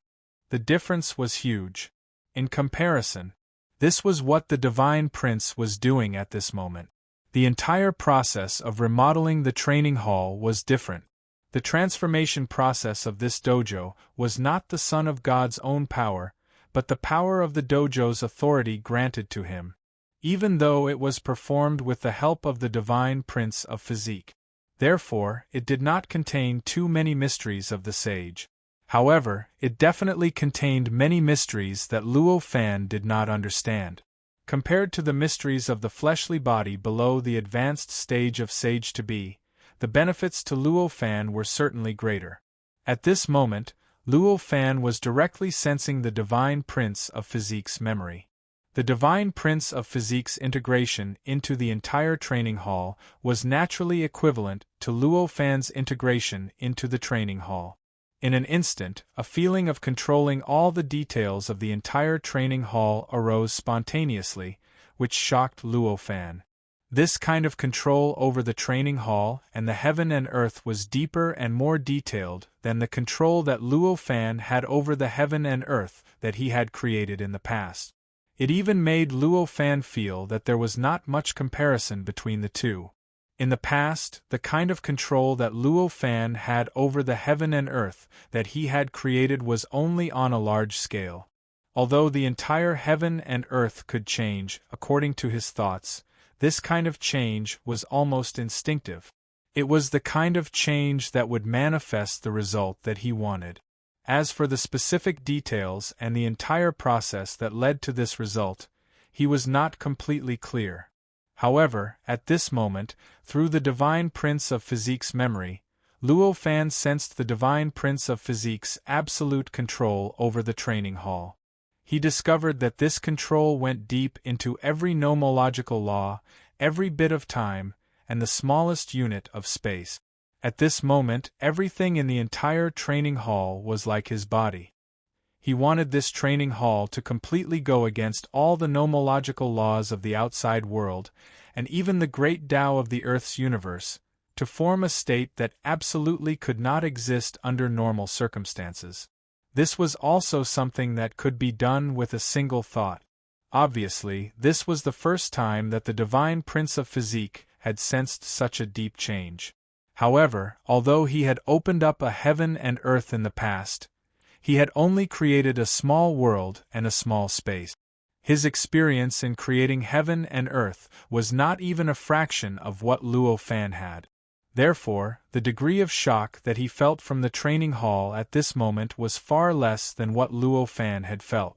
the difference was huge. In comparison, this was what the Divine Prince was doing at this moment. The entire process of remodeling the training hall was different. The transformation process of this dojo was not the Son of God's own power, but the power of the dojo's authority granted to him, even though it was performed with the help of the Divine Prince of Physique. Therefore, it did not contain too many mysteries of the sage. However, it definitely contained many mysteries that Luo Fan did not understand. Compared to the mysteries of the fleshly body below the advanced stage of sage to be, the benefits to Luo Fan were certainly greater. At this moment, Luo Fan was directly sensing the Divine Prince of Physique's memory. The Divine Prince of Physique's integration into the entire training hall was naturally equivalent to Luo Fan's integration into the training hall. In an instant, a feeling of controlling all the details of the entire training hall arose spontaneously, which shocked Luo Fan. This kind of control over the training hall and the heaven and earth was deeper and more detailed than the control that Luo Fan had over the heaven and earth that he had created in the past. It even made Luo Fan feel that there was not much comparison between the two. In the past, the kind of control that Luo Fan had over the heaven and earth that he had created was only on a large scale. Although the entire heaven and earth could change, according to his thoughts, this kind of change was almost instinctive. It was the kind of change that would manifest the result that he wanted. As for the specific details and the entire process that led to this result, he was not completely clear. However, at this moment, through the Divine Prince of Physique's memory, Luo Fan sensed the Divine Prince of Physique's absolute control over the training hall. He discovered that this control went deep into every nomological law, every bit of time, and the smallest unit of space. At this moment, everything in the entire training hall was like his body. He wanted this training hall to completely go against all the nomological laws of the outside world, and even the great Tao of the Earth's universe, to form a state that absolutely could not exist under normal circumstances. This was also something that could be done with a single thought. Obviously, this was the first time that the Divine Prince of Physique had sensed such a deep change. However, although he had opened up a heaven and earth in the past, he had only created a small world and a small space. His experience in creating heaven and earth was not even a fraction of what Luo Fan had. Therefore, the degree of shock that he felt from the training hall at this moment was far less than what Luo Fan had felt.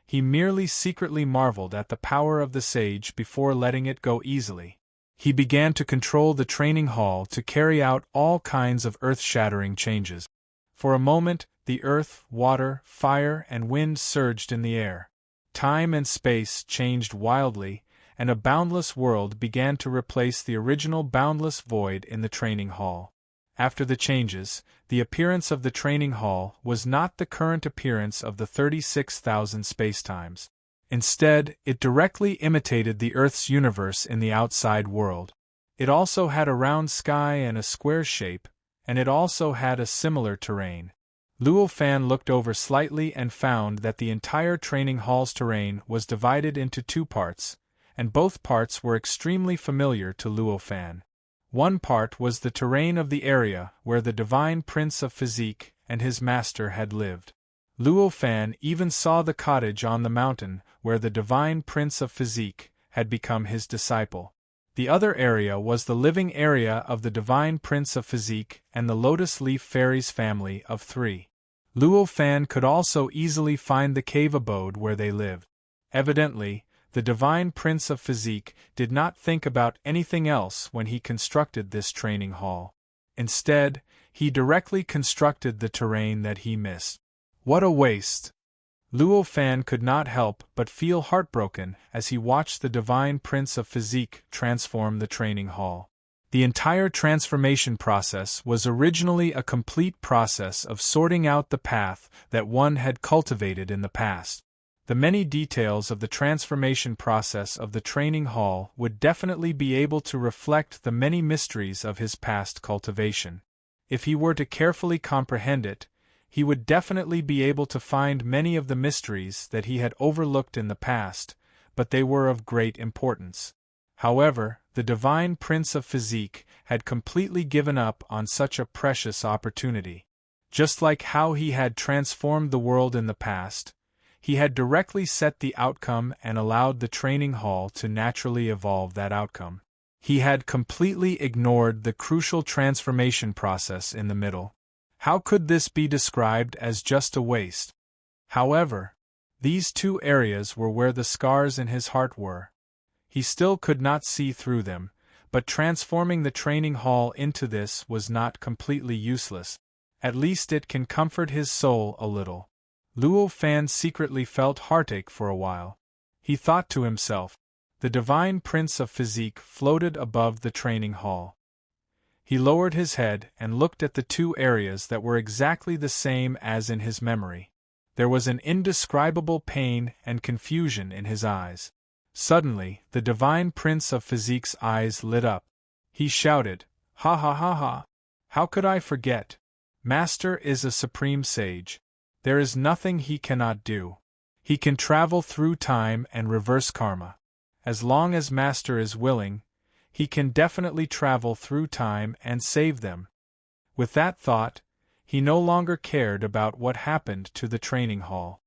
He merely secretly marveled at the power of the sage before letting it go easily. He began to control the training hall to carry out all kinds of earth-shattering changes. For a moment, the earth, water, fire, and wind surged in the air. Time and space changed wildly, and a boundless world began to replace the original boundless void in the training hall. After the changes, the appearance of the training hall was not the current appearance of the 36,000 spacetimes. Instead, it directly imitated the Earth's universe in the outside world. It also had a round sky and a square shape, and it also had a similar terrain. Luo Fan looked over slightly and found that the entire training hall's terrain was divided into two parts, and both parts were extremely familiar to Luo Fan. One part was the terrain of the area where the Divine Prince of Physique and his master had lived. Luo Fan even saw the cottage on the mountain where the Divine Prince of Physique had become his disciple. The other area was the living area of the Divine Prince of Physique and the Lotus Leaf Fairies family of 3. Luo Fan could also easily find the cave abode where they lived. Evidently, the Divine Prince of Physique did not think about anything else when he constructed this training hall. Instead, he directly constructed the terrain that he missed. What a waste! Luo Fan could not help but feel heartbroken as he watched the Divine Prince of Physique transform the training hall. The entire transformation process was originally a complete process of sorting out the path that one had cultivated in the past. The many details of the transformation process of the training hall would definitely be able to reflect the many mysteries of his past cultivation. If he were to carefully comprehend it, he would definitely be able to find many of the mysteries that he had overlooked in the past, but they were of great importance. However, the Divine Prince of Physique had completely given up on such a precious opportunity. Just like how he had transformed the world in the past, he had directly set the outcome and allowed the training hall to naturally evolve that outcome. He had completely ignored the crucial transformation process in the middle. How could this be described as just a waste? However, these two areas were where the scars in his heart were. He still could not see through them, but transforming the training hall into this was not completely useless. At least it can comfort his soul a little. Luo Fan secretly felt heartache for a while. He thought to himself, the Divine Prince of Physique floated above the training hall. He lowered his head and looked at the two areas that were exactly the same as in his memory. There was an indescribable pain and confusion in his eyes. Suddenly, the Divine Prince of Physique's eyes lit up. He shouted, "Ha ha ha ha! How could I forget? Master is a supreme sage. There is nothing he cannot do. He can travel through time and reverse karma. As long as Master is willing, he can definitely travel through time and save them." With that thought, he no longer cared about what happened to the training hall.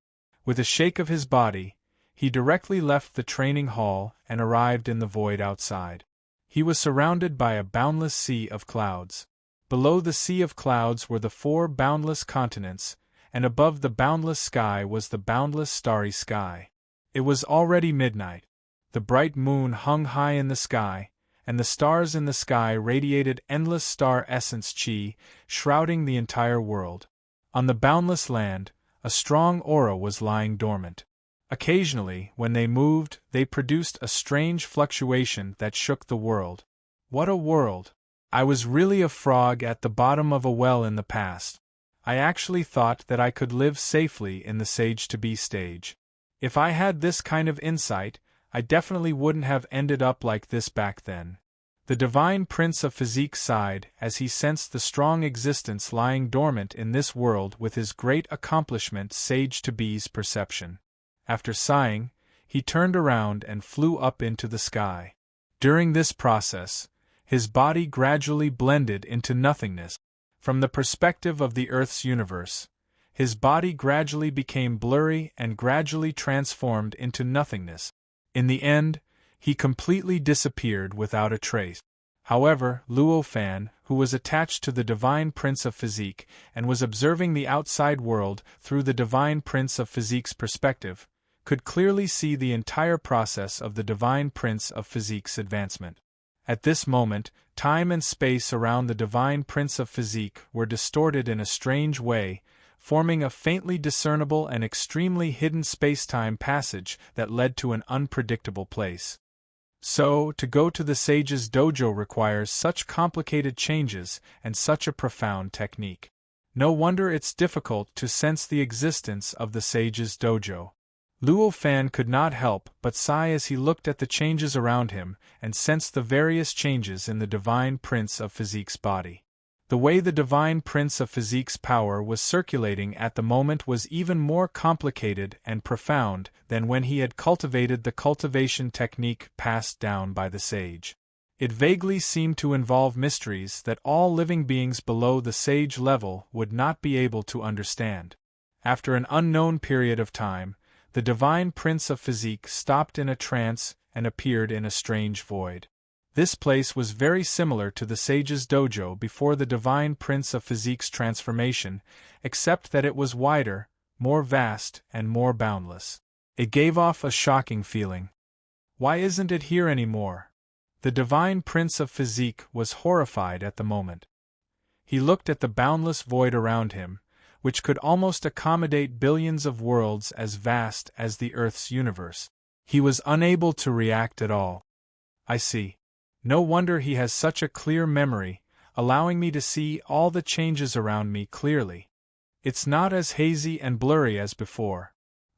With a shake of his body, he directly left the training hall and arrived in the void outside. He was surrounded by a boundless sea of clouds. Below the sea of clouds were the 4 boundless continents, and above the boundless sky was the boundless starry sky. It was already midnight. The bright moon hung high in the sky, and the stars in the sky radiated endless star essence chi, shrouding the entire world. On the boundless land, a strong aura was lying dormant. Occasionally, when they moved, they produced a strange fluctuation that shook the world. What a world! I was really a frog at the bottom of a well in the past. I actually thought that I could live safely in the sage-to-be stage. If I had this kind of insight, I definitely wouldn't have ended up like this back then. The divine prince of physique sighed as he sensed the strong existence lying dormant in this world with his great accomplishment sage-to-be's perception. After sighing, he turned around and flew up into the sky. During this process, his body gradually blended into nothingness. From the perspective of the Earth's universe, his body gradually became blurry and gradually transformed into nothingness. In the end, he completely disappeared without a trace. However, Luo Fan, who was attached to the Divine Prince of Physique and was observing the outside world through the Divine Prince of Physique's perspective, could clearly see the entire process of the Divine Prince of Physique's advancement. At this moment, time and space around the Divine Prince of Physique were distorted in a strange way, forming a faintly discernible and extremely hidden space-time passage that led to an unpredictable place. So, to go to the sage's dojo requires such complicated changes and such a profound technique. No wonder it's difficult to sense the existence of the sage's dojo. Luo Fan could not help but sigh as he looked at the changes around him and sensed the various changes in the Divine Prince of Physique's body. The way the Divine Prince of Physique's power was circulating at the moment was even more complicated and profound than when he had cultivated the cultivation technique passed down by the sage. It vaguely seemed to involve mysteries that all living beings below the sage level would not be able to understand. After an unknown period of time, the Divine Prince of Physique stopped in a trance and appeared in a strange void. This place was very similar to the sage's dojo before the Divine Prince of Physique's transformation, except that it was wider, more vast, and more boundless. It gave off a shocking feeling. Why isn't it here anymore? The Divine Prince of Physique was horrified at the moment. He looked at the boundless void around him, which could almost accommodate billions of worlds as vast as the Earth's universe. He was unable to react at all. I see. No wonder he has such a clear memory, allowing me to see all the changes around me clearly. It's not as hazy and blurry as before.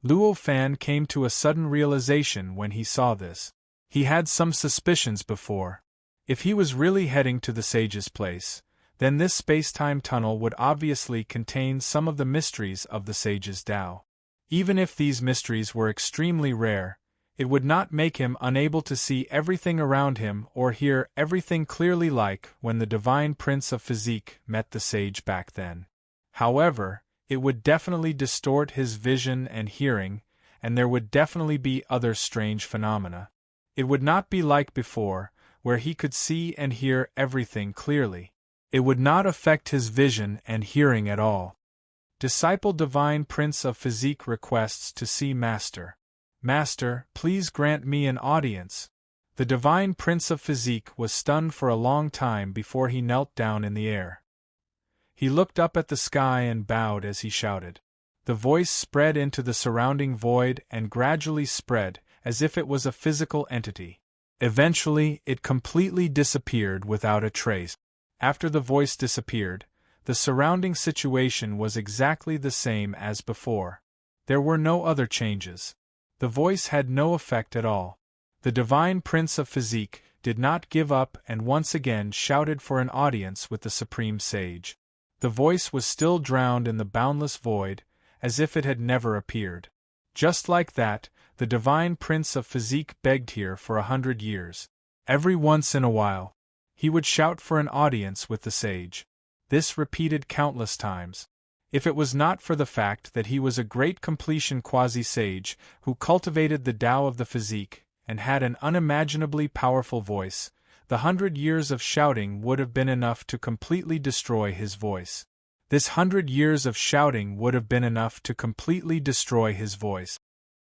Luo Fan came to a sudden realization when he saw this. He had some suspicions before. If he was really heading to the sage's place, then this space-time tunnel would obviously contain some of the mysteries of the sage's Tao. Even if these mysteries were extremely rare, it would not make him unable to see everything around him or hear everything clearly like when the Divine Prince of Physique met the sage back then. However, it would definitely distort his vision and hearing, and there would definitely be other strange phenomena. It would not be like before, where he could see and hear everything clearly. It would not affect his vision and hearing at all. Disciple Divine Prince of Physique requests to see Master. Master, please grant me an audience. The Divine Prince of Physique was stunned for a long time before he knelt down in the air. He looked up at the sky and bowed as he shouted. The voice spread into the surrounding void and gradually spread, as if it was a physical entity. Eventually, it completely disappeared without a trace. After the voice disappeared, the surrounding situation was exactly the same as before. There were no other changes. The voice had no effect at all. The Divine Prince of Physique did not give up and once again shouted for an audience with the Supreme Sage. The voice was still drowned in the boundless void, as if it had never appeared. Just like that, the Divine Prince of Physique begged here for 100 years. Every once in a while, he would shout for an audience with the sage. This repeated countless times. If it was not for the fact that he was a great completion quasi-sage who cultivated the Tao of the Physique and had an unimaginably powerful voice, the 100 years of shouting would have been enough to completely destroy his voice. This 100 years of shouting would have been enough to completely destroy his voice.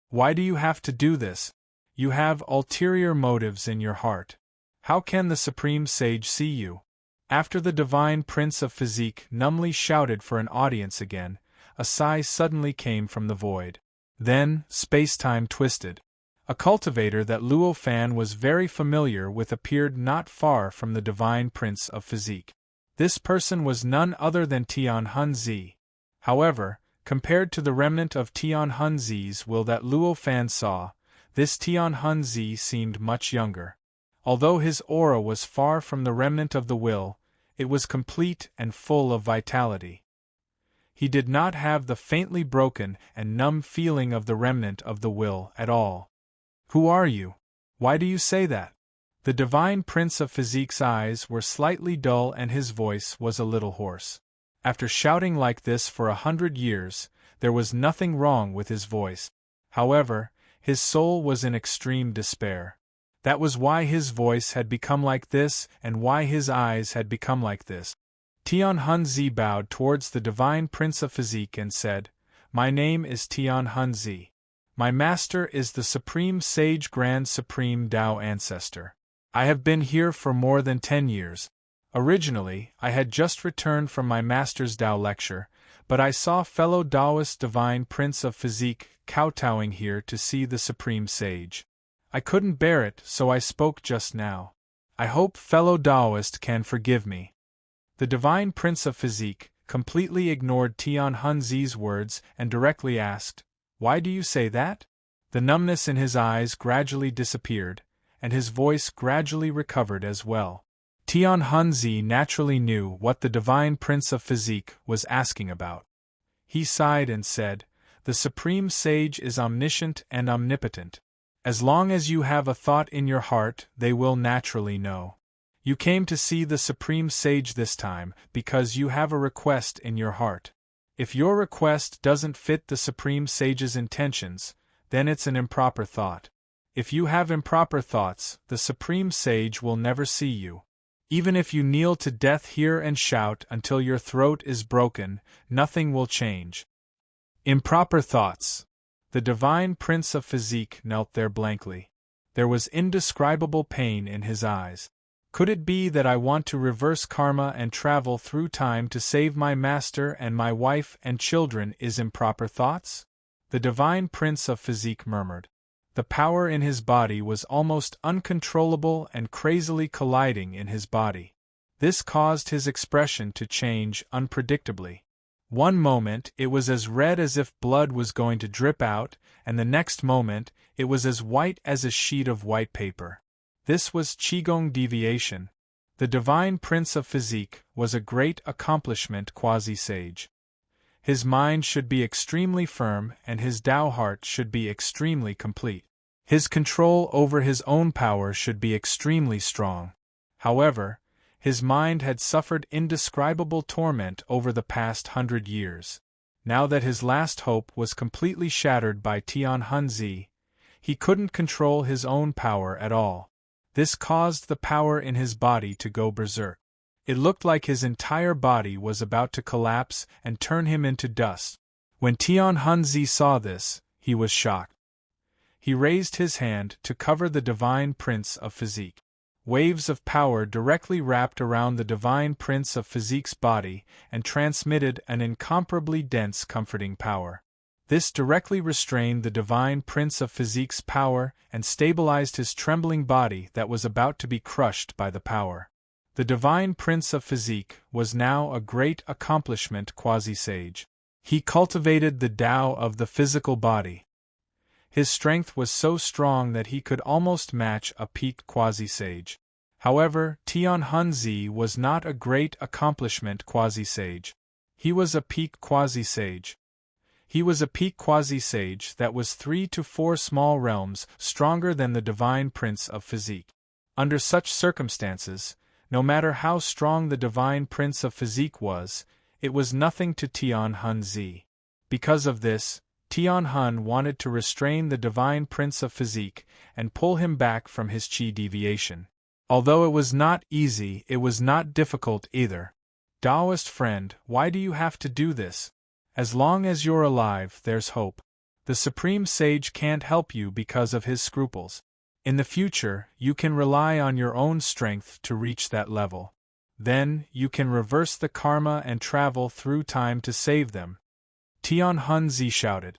Why do you have to do this? You have ulterior motives in your heart. How can the Supreme Sage see you? After the Divine Prince of Physique numbly shouted for an audience again, a sigh suddenly came from the void. Then, space-time twisted. A cultivator that Luo Fan was very familiar with appeared not far from the divine prince of physique. This person was none other than Tian Hunzi. However, compared to the remnant of Tian Hunzi's will that Luo Fan saw, this Tian Hunzi seemed much younger. Although his aura was far from the remnant of the will, it was complete and full of vitality. He did not have the faintly broken and numb feeling of the remnant of the will at all. Who are you? Why do you say that? The divine prince of physique's eyes were slightly dull and his voice was a little hoarse. After shouting like this for 100 years, there was nothing wrong with his voice. However, his soul was in extreme despair. That was why his voice had become like this and why his eyes had become like this. Tian Hunzi bowed towards the divine prince of physique and said, "My name is Tian Hunzi. My master is the Supreme Sage Grand Supreme Tao Ancestor. I have been here for more than 10 years. Originally, I had just returned from my master's Tao lecture, but I saw fellow Taoist divine prince of physique kowtowing here to see the Supreme Sage. I couldn't bear it, so I spoke just now. I hope fellow Taoist can forgive me." The divine prince of physique completely ignored Tian Hunzi's words and directly asked, "Why do you say that?" The numbness in his eyes gradually disappeared, and his voice gradually recovered as well. Tian Hunzi naturally knew what the divine prince of physique was asking about. He sighed and said, "The Supreme Sage is omniscient and omnipotent. As long as you have a thought in your heart, they will naturally know. You came to see the Supreme Sage this time because you have a request in your heart. If your request doesn't fit the Supreme Sage's intentions, then it's an improper thought. If you have improper thoughts, the Supreme Sage will never see you. Even if you kneel to death here and shout until your throat is broken, nothing will change." Improper thoughts. The divine prince of physique knelt there blankly. There was indescribable pain in his eyes. Could it be that I want to reverse karma and travel through time to save my master and my wife and children is improper thoughts? The divine prince of physique murmured. The power in his body was almost uncontrollable and crazily colliding in his body. This caused his expression to change unpredictably. One moment it was as red as if blood was going to drip out, and the next moment it was as white as a sheet of white paper. This was Qigong deviation. The divine prince of physique was a great accomplishment quasi-sage. His mind should be extremely firm and his Tao heart should be extremely complete. His control over his own power should be extremely strong. However, his mind had suffered indescribable torment over the past 100 years. Now that his last hope was completely shattered by Tian Hunzi, he couldn't control his own power at all. This caused the power in his body to go berserk. It looked like his entire body was about to collapse and turn him into dust. When Tian Hunzi saw this, he was shocked. He raised his hand to cover the divine prince of physique. Waves of power directly wrapped around the divine prince of physique's body and transmitted an incomparably dense comforting power. This directly restrained the divine prince of physique's power and stabilized his trembling body that was about to be crushed by the power. The divine prince of physique was now a great accomplishment quasi-sage. He cultivated the Tao of the physical body. His strength was so strong that he could almost match a peak quasi-sage. However, Tian Hunzi was not a great accomplishment quasi-sage. He was a peak quasi-sage. He was a peak quasi-sage that was 3 to 4 small realms stronger than the divine prince of physique. Under such circumstances, no matter how strong the divine prince of physique was, it was nothing to Tian Hunzi. Because of this, Tian Hun wanted to restrain the divine prince of physique and pull him back from his qi deviation. Although it was not easy, it was not difficult either. Taoist friend, why do you have to do this? As long as you're alive, there's hope. The Supreme Sage can't help you because of his scruples. In the future, you can rely on your own strength to reach that level. Then, you can reverse the karma and travel through time to save them. Tian Hunzi shouted.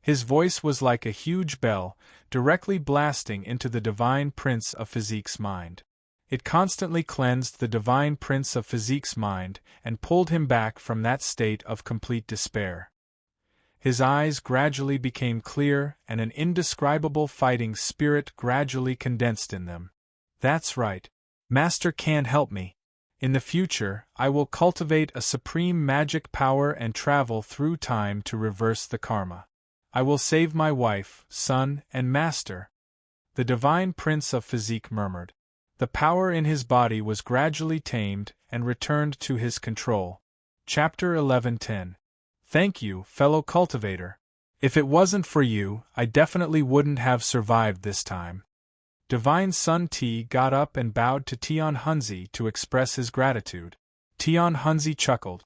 His voice was like a huge bell, directly blasting into the Divine Prince of Physique's mind. It constantly cleansed the Divine Prince of Physique's mind and pulled him back from that state of complete despair. His eyes gradually became clear and an indescribable fighting spirit gradually condensed in them. That's right. Master can't help me. In the future, I will cultivate a supreme magic power and travel through time to reverse the karma. I will save my wife, son, and master. The Divine Prince of Physique murmured. The power in his body was gradually tamed and returned to his control. Chapter 11:10. Thank you, fellow cultivator. If it wasn't for you, I definitely wouldn't have survived this time. Divine Sun Ti got up and bowed to Tian Hunzi to express his gratitude. Tian Hunzi chuckled.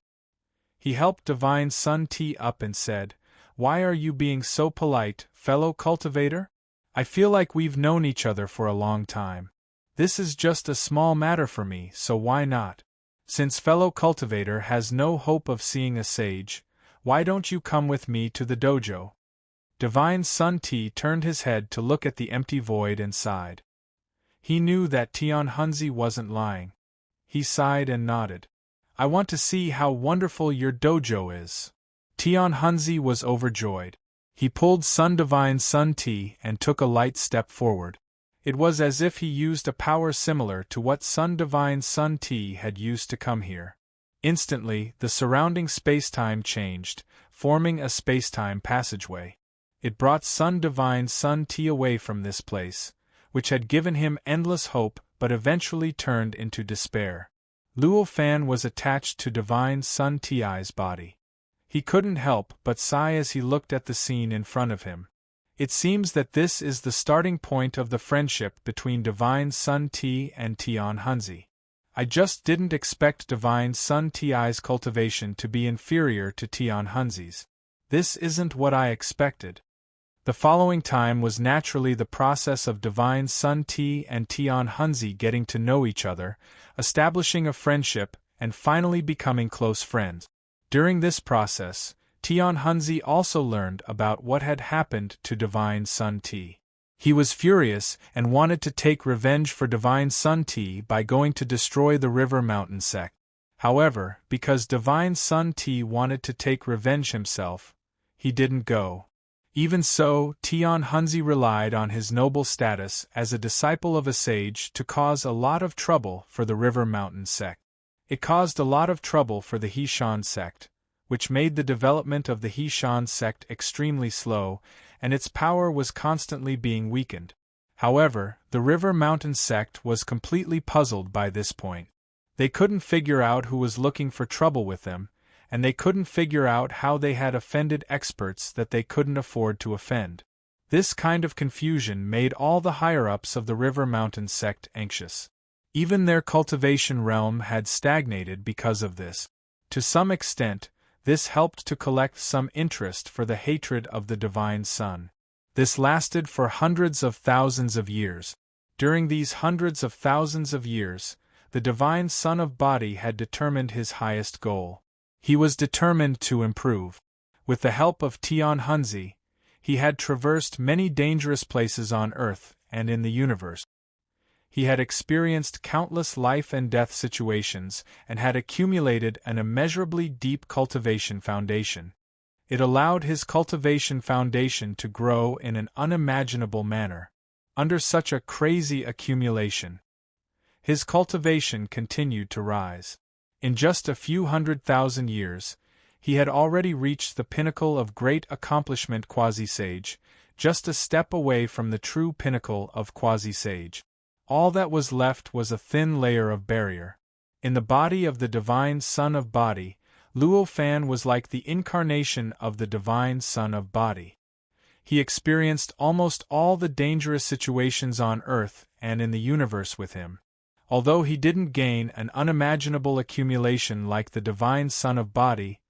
He helped Divine Sun Ti up and said, "Why are you being so polite, fellow cultivator? I feel like we've known each other for a long time. This is just a small matter for me, so why not? Since fellow cultivator has no hope of seeing a sage, why don't you come with me to the dojo?" Divine Sun Ti turned his head to look at the empty void and sighed. He knew that Tian Hunzi wasn't lying. He sighed and nodded. "I want to see how wonderful your dojo is." Tian Hunzi was overjoyed. He pulled Sun Divine Sun Ti and took a light step forward. It was as if he used a power similar to what Sun Divine Sun Ti had used to come here. Instantly, the surrounding spacetime changed, forming a spacetime passageway. It brought Sun Divine Sun Ti away from this place, which had given him endless hope but eventually turned into despair. Luo Fan was attached to Divine Sun Ti's body. He couldn't help but sigh as he looked at the scene in front of him. It seems that this is the starting point of the friendship between Divine Sun Ti and Tian Hunzi. I just didn't expect Divine Sun Ti's cultivation to be inferior to Tian Hunzi's. This isn't what I expected. The following time was naturally the process of Divine Sun Ti and Tian Hunzi getting to know each other, establishing a friendship, and finally becoming close friends. During this process, Tian Hunzi also learned about what had happened to Divine Sun Ti. He was furious and wanted to take revenge for Divine Sun Ti by going to destroy the River Mountain sect. However, because Divine Sun Ti wanted to take revenge himself, he didn't go. Even so, Tian Hunzi relied on his noble status as a disciple of a sage to cause a lot of trouble for the River Mountain sect. It caused a lot of trouble for the He-Shan sect, which made the development of the He-Shan sect extremely slow, and its power was constantly being weakened. However, the River Mountain sect was completely puzzled by this point. They couldn't figure out who was looking for trouble with them, and they couldn't figure out how they had offended experts that they couldn't afford to offend. This kind of confusion made all the higher-ups of the River Mountain sect anxious. Even their cultivation realm had stagnated because of this. To some extent, this helped to collect some interest for the hatred of the Divine Sun. This lasted for hundreds of thousands of years. During these hundreds of thousands of years, the Divine Son of Body had determined his highest goal. He was determined to improve. With the help of Tian Hunzi, he had traversed many dangerous places on Earth and in the universe. He had experienced countless life and death situations and had accumulated an immeasurably deep cultivation foundation. It allowed his cultivation foundation to grow in an unimaginable manner. Under such a crazy accumulation, his cultivation continued to rise. In just a few 100,000 years, he had already reached the pinnacle of great accomplishment quasi-sage, just a step away from the true pinnacle of quasi-sage. All that was left was a thin layer of barrier. In the body of the Divine Son of Body, Luo Fan was like the incarnation of the Divine Son of Body. He experienced almost all the dangerous situations on Earth and in the universe with him. Although he didn't gain an unimaginable accumulation like the Divine Son of Body,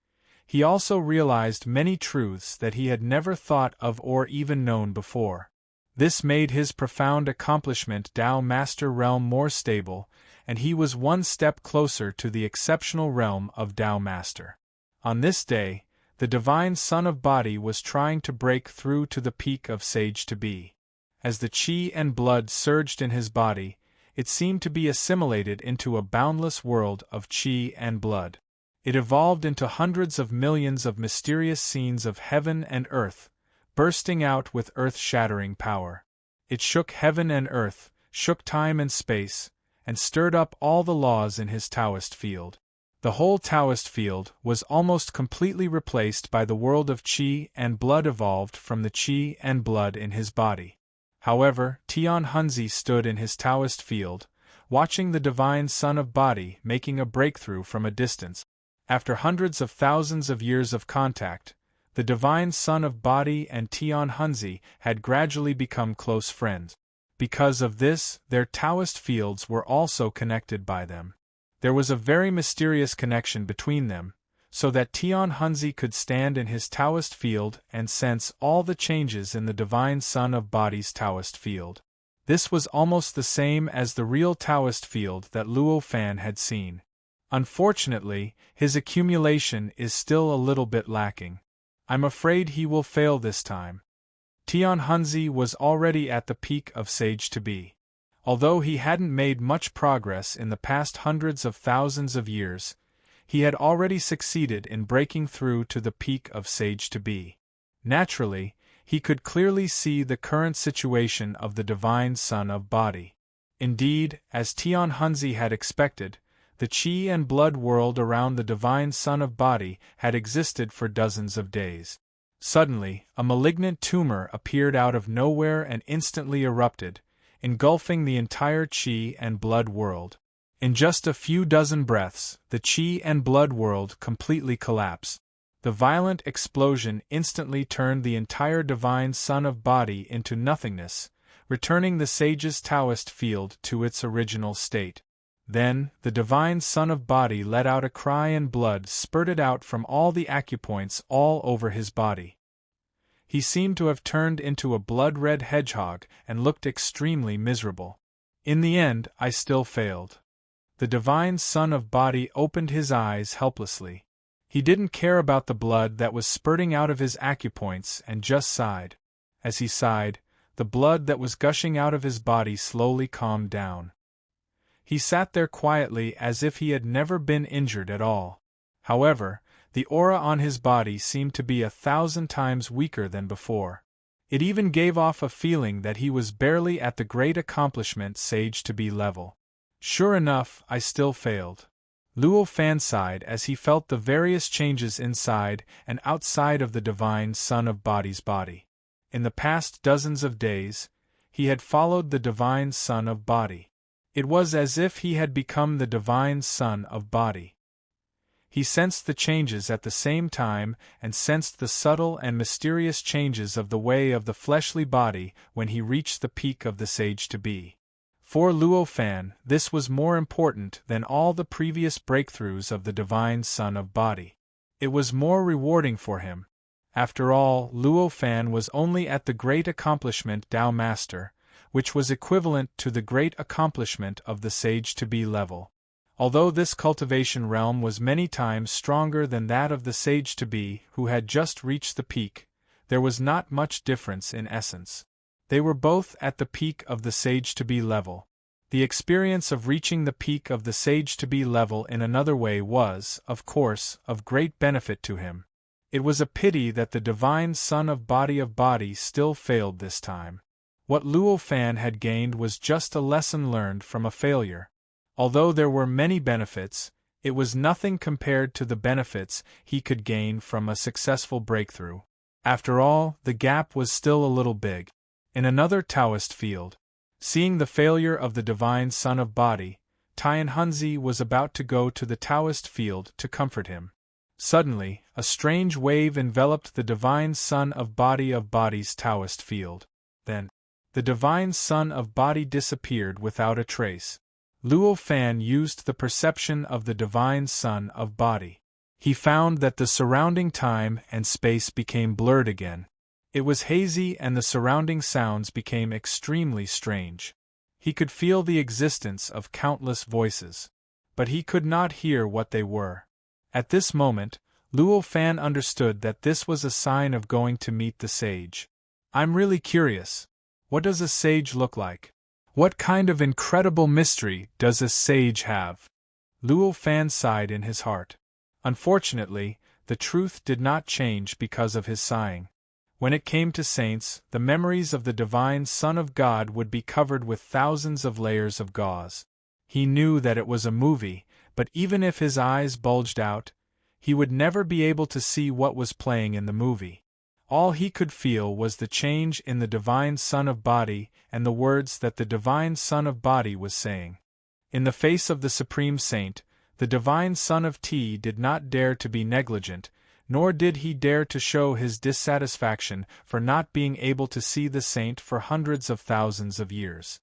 he also realized many truths that he had never thought of or even known before. This made his profound accomplishment Tao Master realm more stable, and he was one step closer to the exceptional realm of Tao Master. On this day, the divine son of body was trying to break through to the peak of sage to be. As the chi and blood surged in his body, it seemed to be assimilated into a boundless world of chi and blood. It evolved into hundreds of millions of mysterious scenes of heaven and earth, bursting out with earth-shattering power. It shook heaven and earth, shook time and space, and stirred up all the laws in his Taoist field. The whole Taoist field was almost completely replaced by the world of chi and blood evolved from the chi and blood in his body. However, Tian Hunzi stood in his Taoist field, watching the divine son of body making a breakthrough from a distance. After hundreds of thousands of years of contact, the divine son of body and Tian Hunzi had gradually become close friends. Because of this, their Taoist fields were also connected by them. There was a very mysterious connection between them, so that Tian Hunzi could stand in his Taoist field and sense all the changes in the divine son of body's Taoist field. This was almost the same as the real Taoist field that Luo Fan had seen. Unfortunately, his accumulation is still a little bit lacking. I'm afraid he will fail this time. Tian Hunzi was already at the peak of sage to be. Although he hadn't made much progress in the past hundreds of thousands of years, he had already succeeded in breaking through to the peak of sage to be. Naturally, he could clearly see the current situation of the divine son of body. Indeed, as Tian Hunzi had expected, the chi and blood world around the divine son of body had existed for dozens of days. Suddenly, a malignant tumor appeared out of nowhere and instantly erupted, engulfing the entire chi and blood world. In just a few dozen breaths, the chi and blood world completely collapsed. The violent explosion instantly turned the entire divine son of body into nothingness, returning the sage's Taoist field to its original state. Then, the divine son of body let out a cry and blood spurted out from all the acupoints all over his body. He seemed to have turned into a blood-red hedgehog and looked extremely miserable. In the end, I still failed. The divine son of body opened his eyes helplessly. He didn't care about the blood that was spurting out of his acupoints and just sighed. As he sighed, the blood that was gushing out of his body slowly calmed down. He sat there quietly as if he had never been injured at all. However, the aura on his body seemed to be 1,000 times weaker than before. It even gave off a feeling that he was barely at the great accomplishment sage to be level. Sure enough, I still failed. Luo Fan sighed as he felt the various changes inside and outside of the divine son of body's body. In the past dozens of days, he had followed the divine son of body. It was as if he had become the divine son of body. He sensed the changes at the same time and sensed the subtle and mysterious changes of the way of the fleshly body when he reached the peak of the sage to be. For Luo Fan, this was more important than all the previous breakthroughs of the divine son of body. It was more rewarding for him. After all, Luo Fan was only at the great accomplishment Dao Master, which was equivalent to the great accomplishment of the sage to be level. Although this cultivation realm was many times stronger than that of the sage to be who had just reached the peak, there was not much difference in essence. They were both at the peak of the sage to be level. The experience of reaching the peak of the sage to be level in another way was, of course, of great benefit to him. It was a pity that the divine son of body still failed this time. What Luo Fan had gained was just a lesson learned from a failure. Although there were many benefits, it was nothing compared to the benefits he could gain from a successful breakthrough. After all, the gap was still a little big. In another Taoist field, seeing the failure of the divine son of body, Tian Hunzi was about to go to the Taoist field to comfort him. Suddenly, a strange wave enveloped the divine son of body's Taoist field. Then, the divine son of body disappeared without a trace. Luo Fan used the perception of the divine son of body. He found that the surrounding time and space became blurred again. It was hazy and the surrounding sounds became extremely strange. He could feel the existence of countless voices, but he could not hear what they were. At this moment, Luo Fan understood that this was a sign of going to meet the sage. I'm really curious. What does a sage look like? What kind of incredible mystery does a sage have? Luo Fan sighed in his heart. Unfortunately, the truth did not change because of his sighing. When it came to saints, the memories of the divine Son of God would be covered with thousands of layers of gauze. He knew that it was a movie, but even if his eyes bulged out, he would never be able to see what was playing in the movie. All he could feel was the change in the divine Son of Body and the words that the divine Son of Body was saying. In the face of the Supreme Saint, the divine Son of T did not dare to be negligent, nor did he dare to show his dissatisfaction for not being able to see the saint for hundreds of thousands of years.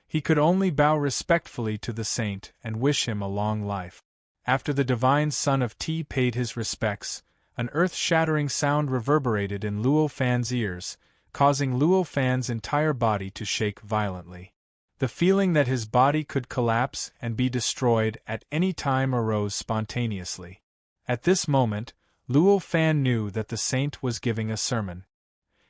He could only bow respectfully to the saint and wish him a long life. After the divine Son of T paid his respects, an earth-shattering sound reverberated in Luo Fan's ears, causing Luo Fan's entire body to shake violently. The feeling that his body could collapse and be destroyed at any time arose spontaneously. At this moment, Luo Fan knew that the saint was giving a sermon.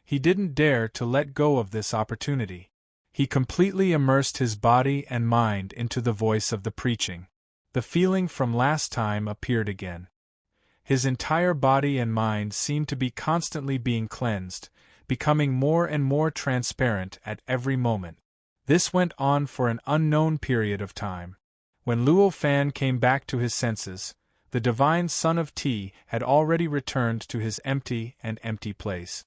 He didn't dare to let go of this opportunity. He completely immersed his body and mind into the voice of the preaching. The feeling from last time appeared again. His entire body and mind seemed to be constantly being cleansed, becoming more and more transparent at every moment. This went on for an unknown period of time. When Luo Fan came back to his senses, the divine Son of T had already returned to his empty place.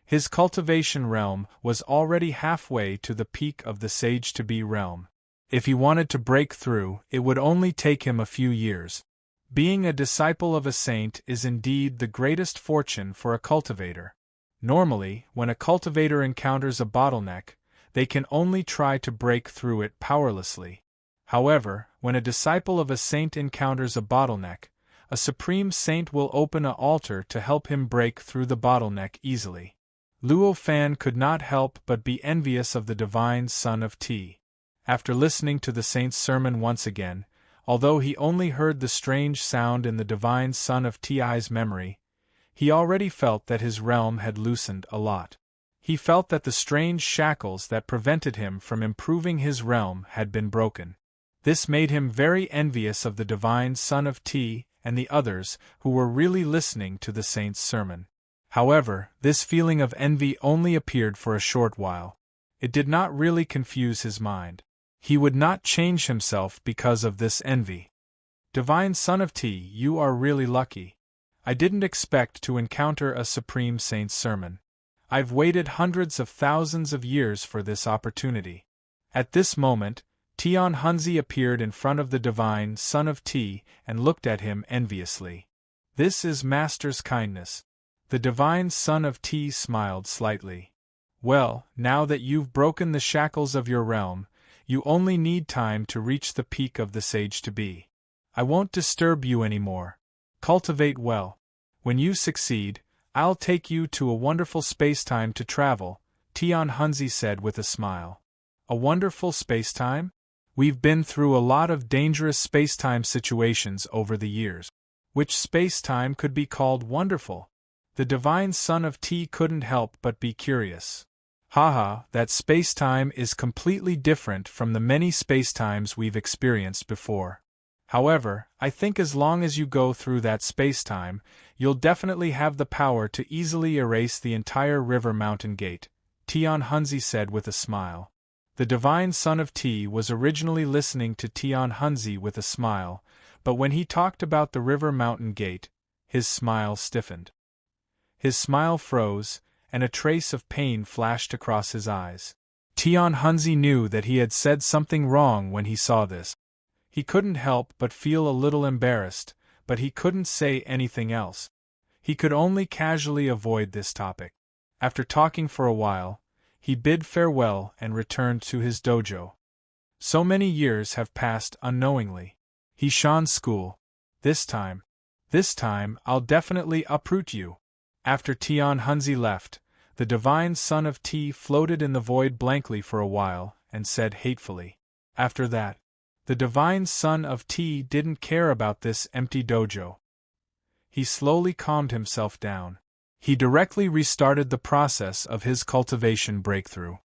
His cultivation realm was already halfway to the peak of the Sage-to-Be realm. If he wanted to break through, it would only take him a few years. Being a disciple of a saint is indeed the greatest fortune for a cultivator. Normally, when a cultivator encounters a bottleneck, they can only try to break through it powerlessly. However, when a disciple of a saint encounters a bottleneck, a supreme saint will open an altar to help him break through the bottleneck easily. Luo Fan could not help but be envious of the divine Son of T. After listening to the saint's sermon once again, although he only heard the strange sound in the divine Son of Ti's memory, he already felt that his realm had loosened a lot. He felt that the strange shackles that prevented him from improving his realm had been broken. This made him very envious of the divine Son of T and the others who were really listening to the saint's sermon. However, this feeling of envy only appeared for a short while. It did not really confuse his mind. He would not change himself because of this envy. Divine Son of T, you are really lucky. I didn't expect to encounter a Supreme Saint's sermon. I've waited hundreds of thousands of years for this opportunity. At this moment, Tian Hunzi appeared in front of the divine Son of T and looked at him enviously. This is Master's kindness. The divine Son of T smiled slightly. Well, now that you've broken the shackles of your realm, you only need time to reach the peak of the Sage-to-Be. I won't disturb you anymore. Cultivate well. When you succeed, I'll take you to a wonderful space-time to travel, Tian Hunzi said with a smile. A wonderful space-time? We've been through a lot of dangerous space-time situations over the years. Which space-time could be called wonderful? The divine Son of T couldn't help but be curious. Haha, that space-time is completely different from the many space-times we've experienced before. However, I think as long as you go through that space-time, you'll definitely have the power to easily erase the entire River Mountain Gate, Tian Hunzi said with a smile. The divine Son of T was originally listening to Tian Hunzi with a smile, but when he talked about the River Mountain Gate, his smile stiffened. His smile froze, and a trace of pain flashed across his eyes. Tian Hunzi knew that he had said something wrong when he saw this. He couldn't help but feel a little embarrassed, but he couldn't say anything else. He could only casually avoid this topic. After talking for a while, he bid farewell and returned to his dojo. So many years have passed unknowingly. Hishan School. This time I'll definitely uproot you. After Tian Hunzi left, the divine Son of T floated in the void blankly for a while and said hatefully. After that, the divine Son of T didn't care about this empty dojo. he slowly calmed himself down. He directly restarted the process of his cultivation breakthrough.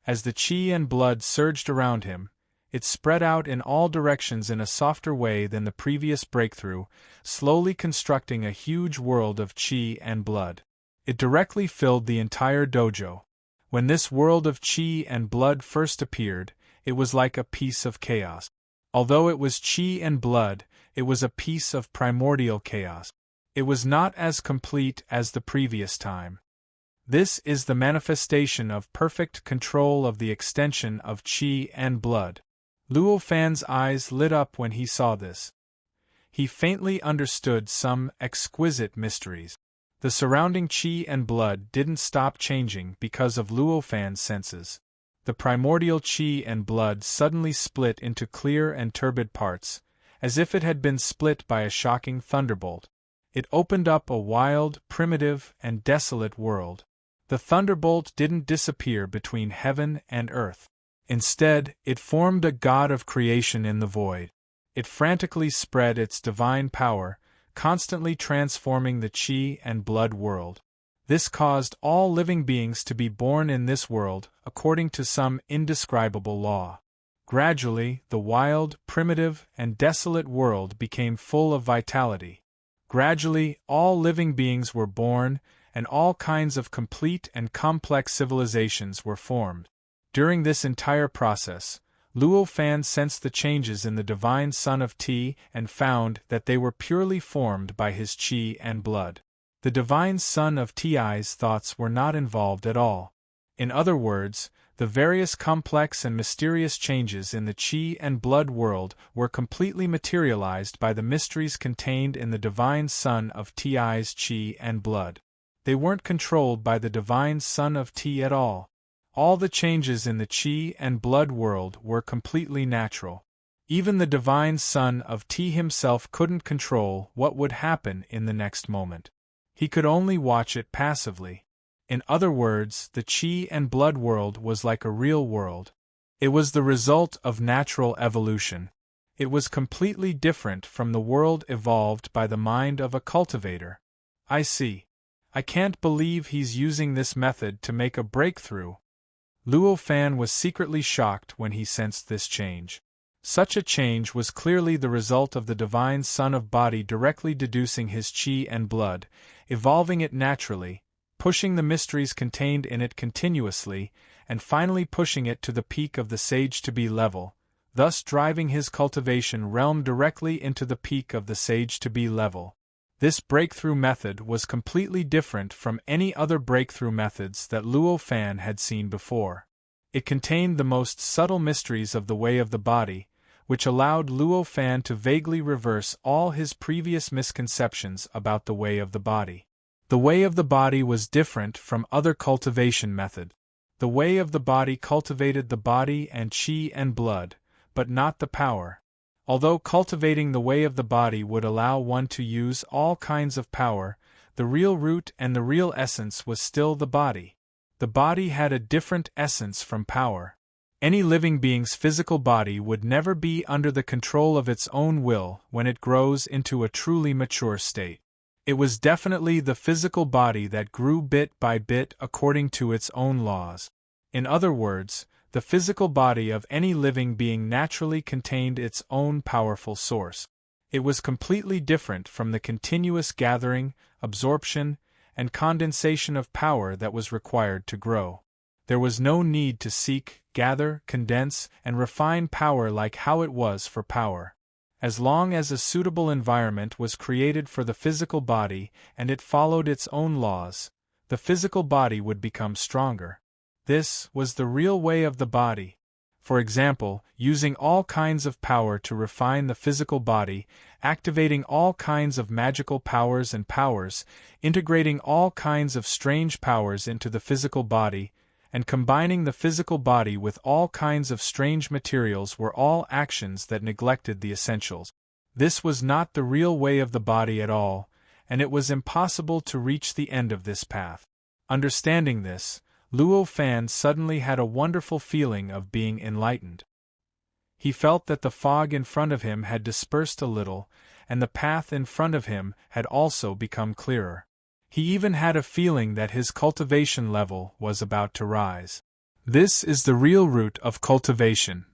As the qi and blood surged around him, it spread out in all directions in a softer way than the previous breakthrough, slowly constructing a huge world of qi and blood. It directly filled the entire dojo. When this world of qi and blood first appeared, it was like a piece of chaos. Although it was qi and blood, it was a piece of primordial chaos. It was not as complete as the previous time. This is the manifestation of perfect control of the extension of qi and blood. Luo Fan's eyes lit up when he saw this. He faintly understood some exquisite mysteries. The surrounding qi and blood didn't stop changing because of Luo Fan's senses. The primordial qi and blood suddenly split into clear and turbid parts, as if it had been split by a shocking thunderbolt. It opened up a wild, primitive, and desolate world. The thunderbolt didn't disappear between heaven and earth. Instead, it formed a god of creation in the void. It frantically spread its divine power, constantly transforming the qi and blood world. This caused all living beings to be born in this world, according to some indescribable law. Gradually, the wild, primitive, and desolate world became full of vitality. Gradually, all living beings were born, and all kinds of complete and complex civilizations were formed. During this entire process, Luo Fan sensed the changes in the divine son of Ti and found that they were purely formed by his qi and blood. The divine son of Ti's thoughts were not involved at all. In other words, the various complex and mysterious changes in the qi and blood world were completely materialized by the mysteries contained in the divine son of Ti's qi and blood. They weren't controlled by the divine son of Ti at all. All the changes in the qi and blood world were completely natural. Even the divine son of Ti himself couldn't control what would happen in the next moment. He could only watch it passively. In other words, the qi and blood world was like a real world. It was the result of natural evolution. It was completely different from the world evolved by the mind of a cultivator. I see. I can't believe he's using this method to make a breakthrough. Luo Fan was secretly shocked when he sensed this change. Such a change was clearly the result of the divine son of body directly deducing his qi and blood, evolving it naturally, pushing the mysteries contained in it continuously, and finally pushing it to the peak of the sage-to-be level, thus driving his cultivation realm directly into the peak of the sage-to-be level. This breakthrough method was completely different from any other breakthrough methods that Luo Fan had seen before. It contained the most subtle mysteries of the way of the body, which allowed Luo Fan to vaguely reverse all his previous misconceptions about the way of the body. The way of the body was different from other cultivation methods. The way of the body cultivated the body and qi and blood, but not the power. Although cultivating the way of the body would allow one to use all kinds of power, the real root and the real essence was still the body. The body had a different essence from power. Any living being's physical body would never be under the control of its own will when it grows into a truly mature state. It was definitely the physical body that grew bit by bit according to its own laws. In other words, the physical body of any living being naturally contained its own powerful source. It was completely different from the continuous gathering, absorption, and condensation of power that was required to grow. There was no need to seek, gather, condense, and refine power like how it was for power. As long as a suitable environment was created for the physical body and it followed its own laws, the physical body would become stronger. This was the real way of the body. For example, using all kinds of power to refine the physical body, activating all kinds of magical powers and powers, integrating all kinds of strange powers into the physical body, and combining the physical body with all kinds of strange materials were all actions that neglected the essentials. This was not the real way of the body at all, and it was impossible to reach the end of this path. Understanding this, Luo Fan suddenly had a wonderful feeling of being enlightened. He felt that the fog in front of him had dispersed a little, and the path in front of him had also become clearer. He even had a feeling that his cultivation level was about to rise. This is the real root of cultivation.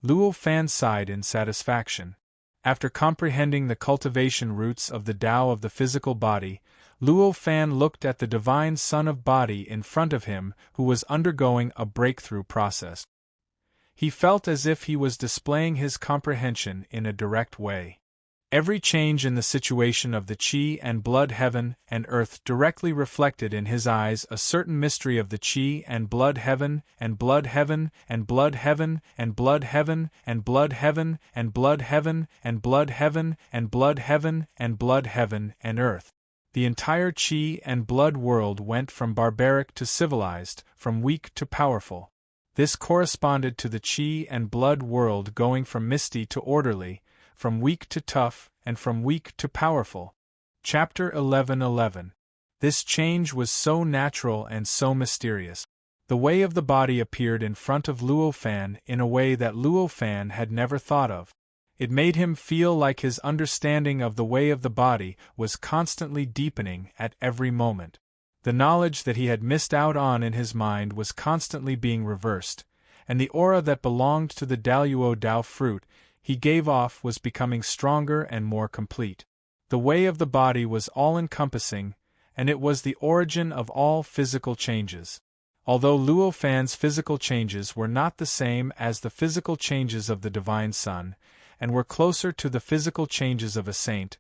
Luo Fan sighed in satisfaction. After comprehending the cultivation roots of the Tao of the physical body, Luo Fan looked at the divine Son of Body in front of him, who was undergoing a breakthrough process. He felt as if he was displaying his comprehension in a direct way. Every change in the situation of the Qi and blood heaven and earth directly reflected in his eyes a certain mystery of the Qi and blood heaven and blood heaven and blood heaven and blood heaven and blood heaven and blood heaven and blood heaven and blood heaven and blood heaven and earth. The entire Qi and blood world went from barbaric to civilized, from weak to powerful. This corresponded to the Qi and blood world going from misty to orderly, from weak to tough, and from weak to powerful. Chapter 11:11. This change was so natural and so mysterious. The way of the body appeared in front of Luo Fan in a way that Luo Fan had never thought of. It made him feel like his understanding of the way of the body was constantly deepening at every moment. The knowledge that he had missed out on in his mind was constantly being reversed, and the aura that belonged to the Daluo Dao fruit he gave off was becoming stronger and more complete. The way of the body was all-encompassing, and it was the origin of all physical changes. Although Luo Fan's physical changes were not the same as the physical changes of the Divine Son, and were closer to the physical changes of a saint,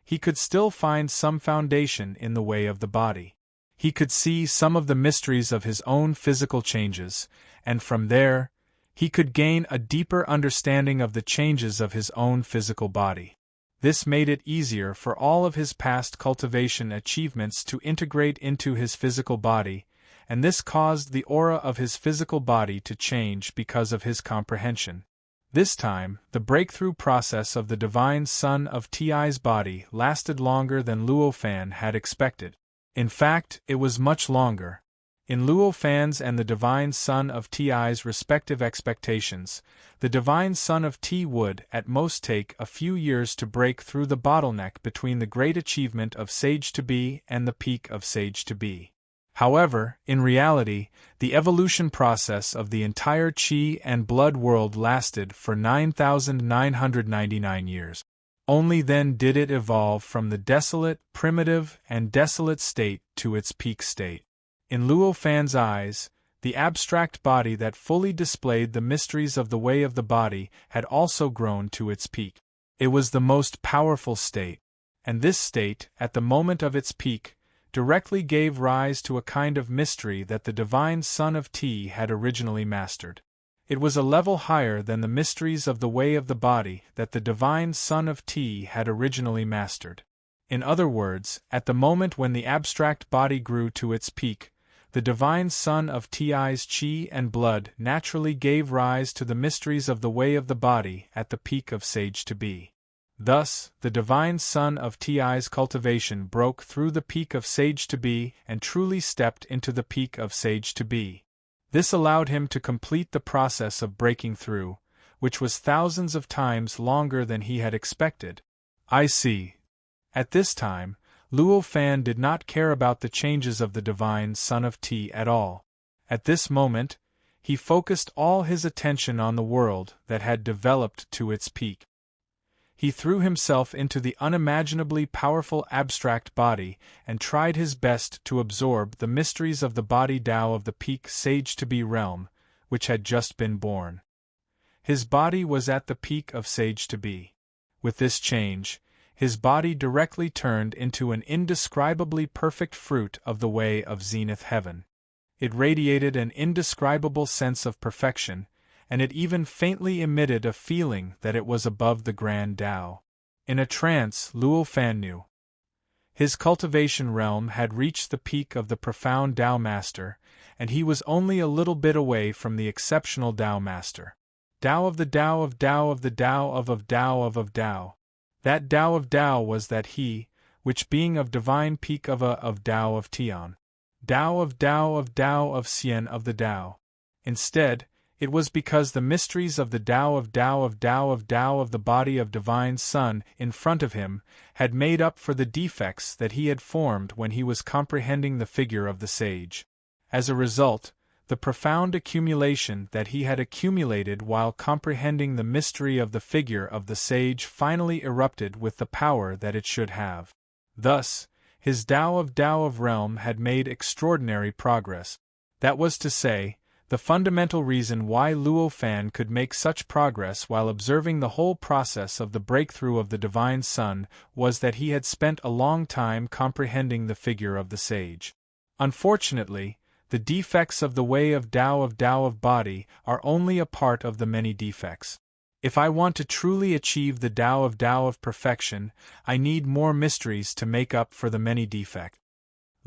he could still find some foundation in the way of the body. He could see some of the mysteries of his own physical changes, and from there, he could gain a deeper understanding of the changes of his own physical body. This made it easier for all of his past cultivation achievements to integrate into his physical body, and this caused the aura of his physical body to change because of his comprehension. This time, the breakthrough process of the Divine Son of Ti's body lasted longer than Luo Fan had expected. In fact, it was much longer. In Luo Fan's and the Divine Son of Ti's respective expectations, the Divine Son of Ti would at most take a few years to break through the bottleneck between the great achievement of Sage to Be and the peak of Sage to Be. However, in reality, the evolution process of the entire Qi and blood world lasted for 9,999 years. Only then did it evolve from the desolate, primitive, and desolate state to its peak state. In Luo Fan's eyes, the abstract body that fully displayed the mysteries of the way of the body had also grown to its peak. It was the most powerful state, and this state, at the moment of its peak, directly gave rise to a kind of mystery that the Divine Son of Ti had originally mastered. It was a level higher than the mysteries of the way of the body that the Divine Son of Ti had originally mastered. In other words, at the moment when the abstract body grew to its peak, the Divine Son of Ti's Qi and blood naturally gave rise to the mysteries of the way of the body at the peak of Sage to Be. Thus, the Divine Son of Ti's cultivation broke through the peak of Sage to Be and truly stepped into the peak of Sage to Be. This allowed him to complete the process of breaking through, which was thousands of times longer than he had expected. I see. At this time, Luo Fan did not care about the changes of the Divine Son of Ti at all. At this moment, he focused all his attention on the world that had developed to its peak. He threw himself into the unimaginably powerful abstract body and tried his best to absorb the mysteries of the body Tao of the peak Sage to Be realm, which had just been born. His body was at the peak of Sage to Be. With this change, his body directly turned into an indescribably perfect fruit of the way of Zenith Heaven. It radiated an indescribable sense of perfection, and it even faintly emitted a feeling that it was above the Grand Tao. In a trance, Luo Fan knew. His cultivation realm had reached the peak of the profound Tao Master, and he was only a little bit away from the exceptional Tao Master. Tao of the Tao of Tao of the Tao of Tao of Tao. That Tao of Tao was that he, which being of divine peak of Tao of Tian. Tao of Tao of Tao of Xian of the Tao. Instead, It was because the mysteries of the Tao of Tao of Tao of Tao of the body of Divine Sun in front of him had made up for the defects that he had formed when he was comprehending the figure of the sage. As a result, the profound accumulation that he had accumulated while comprehending the mystery of the figure of the sage finally erupted with the power that it should have. Thus, his Tao of realm had made extraordinary progress. That was to say, the fundamental reason why Luo Fan could make such progress while observing the whole process of the breakthrough of the Divine Sun was that he had spent a long time comprehending the figure of the sage. Unfortunately, the defects of the way of Tao of body are only a part of the many defects. If I want to truly achieve the Tao of perfection, I need more mysteries to make up for the many defects.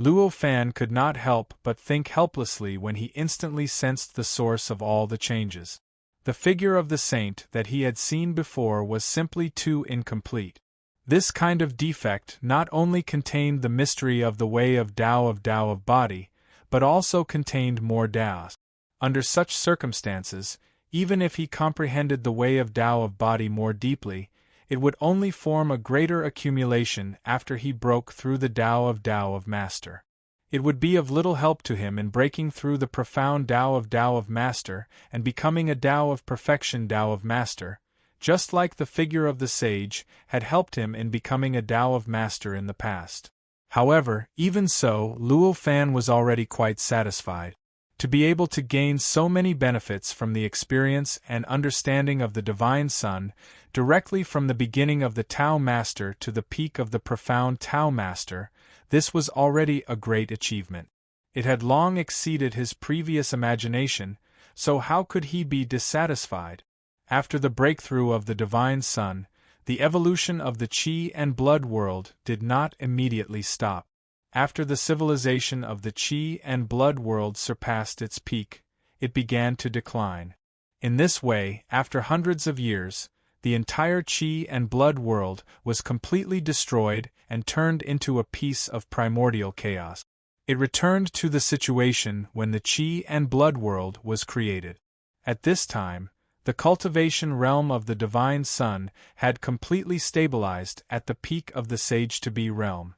Luo Fan could not help but think helplessly when he instantly sensed the source of all the changes. The figure of the saint that he had seen before was simply too incomplete. This kind of defect not only contained the mystery of the way of Tao of body, but also contained more Taos. Under such circumstances, even if he comprehended the way of Tao of body more deeply, it would only form a greater accumulation after he broke through the Tao of master. It would be of little help to him in breaking through the profound Tao of master and becoming a Tao of perfection Tao of master, just like the figure of the sage had helped him in becoming a Tao of master in the past. However, even so, Luo Fan was already quite satisfied. To be able to gain so many benefits from the experience and understanding of the Divine Sun, directly from the beginning of the Tao Master to the peak of the profound Tao Master, this was already a great achievement. It had long exceeded his previous imagination, so how could he be dissatisfied? After the breakthrough of the Divine Sun, the evolution of the Qi and blood world did not immediately stop. After the civilization of the Qi and blood world surpassed its peak, it began to decline. In this way, after hundreds of years, the entire Qi and blood world was completely destroyed and turned into a piece of primordial chaos. It returned to the situation when the Qi and blood world was created. At this time, the cultivation realm of the Divine Sun had completely stabilized at the peak of the Sage-to-be realm.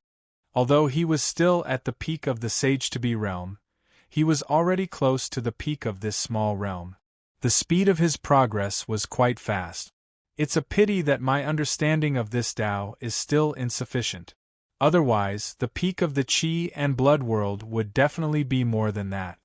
Although he was still at the peak of the Sage-to-be realm, he was already close to the peak of this small realm. The speed of his progress was quite fast. It's a pity that my understanding of this Tao is still insufficient. Otherwise, the peak of the Qi and blood world would definitely be more than that.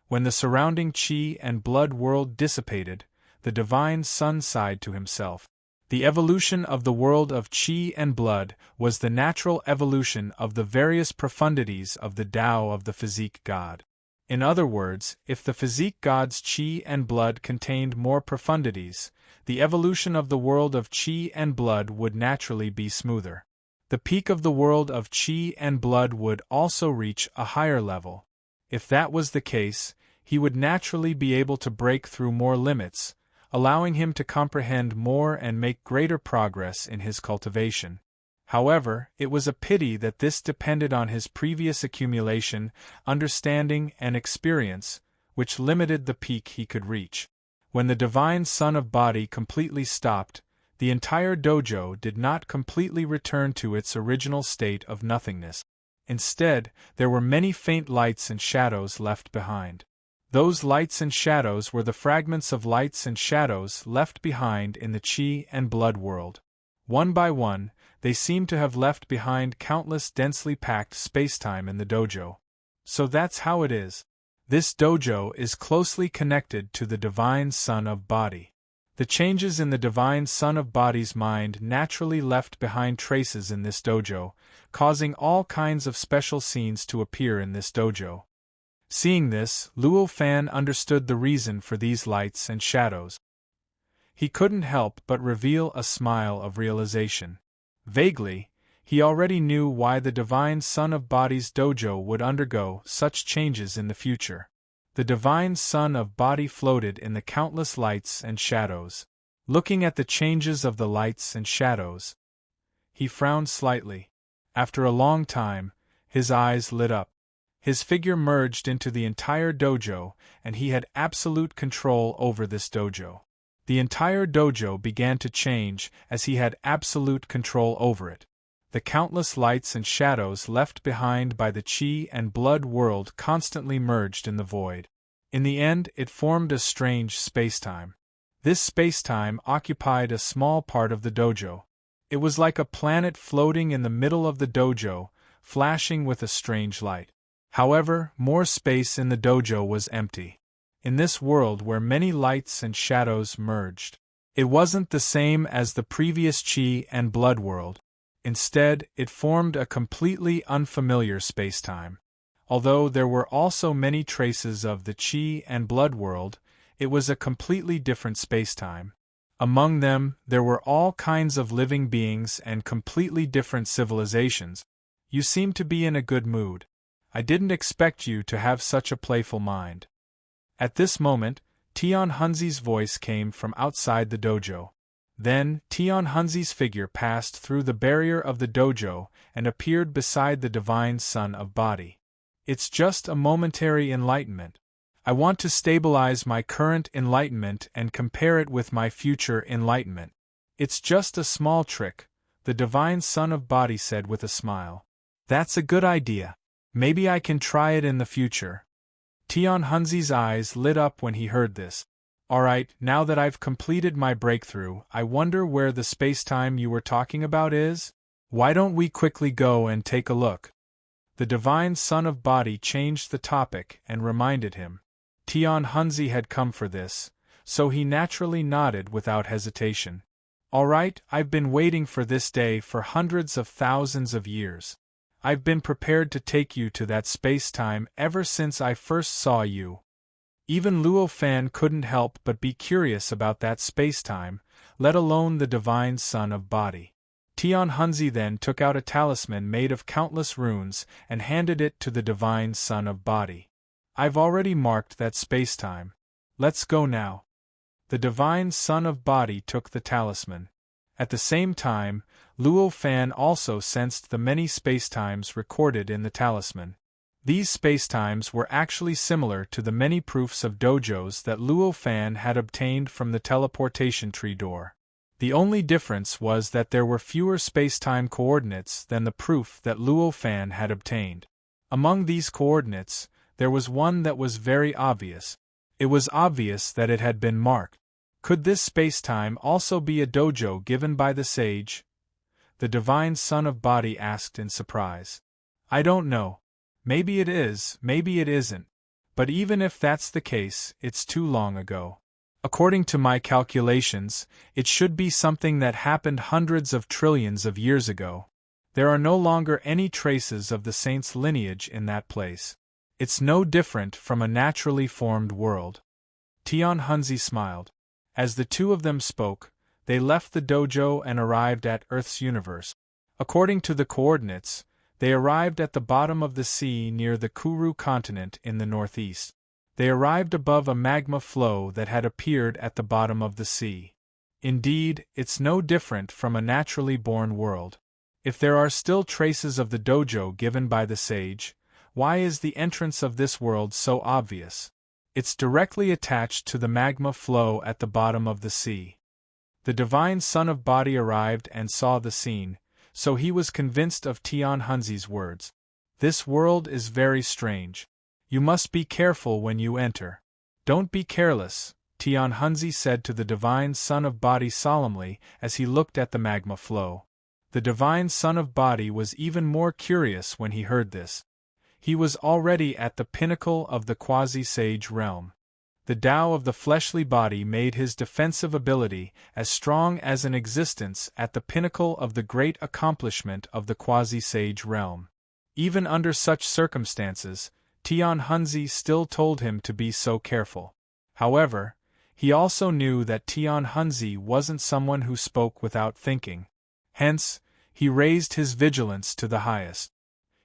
When the surrounding Qi and blood world dissipated, the Divine Sun sighed to himself. The evolution of the world of Qi and blood was the natural evolution of the various profundities of the Tao of the physique god. In other words, if the physique god's Qi and blood contained more profundities, the evolution of the world of Qi and blood would naturally be smoother. The peak of the world of Qi and blood would also reach a higher level. If that was the case, he would naturally be able to break through more limits, allowing him to comprehend more and make greater progress in his cultivation. However, it was a pity that this depended on his previous accumulation, understanding, and experience, which limited the peak he could reach. When the Divine Sun of Body completely stopped, the entire dojo did not completely return to its original state of nothingness. Instead, there were many faint lights and shadows left behind. Those lights and shadows were the fragments of lights and shadows left behind in the Qi and blood world. One by one, they seemed to have left behind countless densely packed spacetime in the dojo. So that's how it is. This dojo is closely connected to the Divine Sun of Body. The changes in the Divine Sun of Body's mind naturally left behind traces in this dojo, causing all kinds of special scenes to appear in this dojo. Seeing this, Luo Fan understood the reason for these lights and shadows. He couldn't help but reveal a smile of realization. Vaguely, he already knew why the Divine Sun of Body's dojo would undergo such changes in the future. The Divine Sun of Body floated in the countless lights and shadows. Looking at the changes of the lights and shadows, he frowned slightly. After a long time, his eyes lit up. His figure merged into the entire dojo, and he had absolute control over this dojo. The entire dojo began to change as he had absolute control over it. The countless lights and shadows left behind by the chi and blood world constantly merged in the void. In the end, it formed a strange spacetime. This spacetime occupied a small part of the dojo. It was like a planet floating in the middle of the dojo, flashing with a strange light. However, more space in the dojo was empty. In this world where many lights and shadows merged, it wasn't the same as the previous chi and blood world. Instead, it formed a completely unfamiliar spacetime. Although there were also many traces of the chi and blood world, it was a completely different spacetime. Among them, there were all kinds of living beings and completely different civilizations. You seem to be in a good mood. I didn't expect you to have such a playful mind. At this moment, Tian Hunzi's voice came from outside the dojo. Then, Tian Hunzi's figure passed through the barrier of the dojo and appeared beside the divine son of body. It's just a momentary enlightenment. I want to stabilize my current enlightenment and compare it with my future enlightenment. It's just a small trick, the divine son of body said with a smile. That's a good idea. Maybe I can try it in the future. Tian Hunzi's eyes lit up when he heard this. Alright, now that I've completed my breakthrough, I wonder where the spacetime you were talking about is? Why don't we quickly go and take a look? The divine son of body changed the topic and reminded him. Tian Hunzi had come for this, so he naturally nodded without hesitation. Alright, I've been waiting for this day for hundreds of thousands of years. I've been prepared to take you to that space-time ever since I first saw you. Even Luo Fan couldn't help but be curious about that space-time, let alone the divine son of body. Tian Hunzi then took out a talisman made of countless runes and handed it to the divine son of body. I've already marked that space-time. Let's go now. The divine son of body took the talisman. At the same time, Luo Fan also sensed the many spacetimes recorded in the talisman. These spacetimes were actually similar to the many proofs of dojos that Luo Fan had obtained from the teleportation tree door. The only difference was that there were fewer spacetime coordinates than the proof that Luo Fan had obtained. Among these coordinates, there was one that was very obvious. It was obvious that it had been marked. Could this spacetime also be a dojo given by the sage? The divine son of body asked in surprise. I don't know. Maybe it is, maybe it isn't. But even if that's the case, it's too long ago. According to my calculations, it should be something that happened hundreds of trillions of years ago. There are no longer any traces of the saint's lineage in that place. It's no different from a naturally formed world. Tian Hunzi smiled. As the two of them spoke, they left the dojo and arrived at Earth's universe. According to the coordinates, they arrived at the bottom of the sea near the Kuru continent in the northeast. They arrived above a magma flow that had appeared at the bottom of the sea. Indeed, it's no different from a naturally born world. If there are still traces of the dojo given by the sage, why is the entrance of this world so obvious? It's directly attached to the magma flow at the bottom of the sea. The divine son of body arrived and saw the scene, so he was convinced of Tian Hunzi's words. This world is very strange. You must be careful when you enter. Don't be careless, Tian Hunzi said to the divine son of body solemnly as he looked at the magma flow. The divine son of body was even more curious when he heard this. He was already at the pinnacle of the quasi-sage realm. The Tao of the fleshly body made his defensive ability as strong as an existence at the pinnacle of the great accomplishment of the quasi-sage realm. Even under such circumstances, Tian Hunzi still told him to be so careful. However, he also knew that Tian Hunzi wasn't someone who spoke without thinking. Hence, he raised his vigilance to the highest.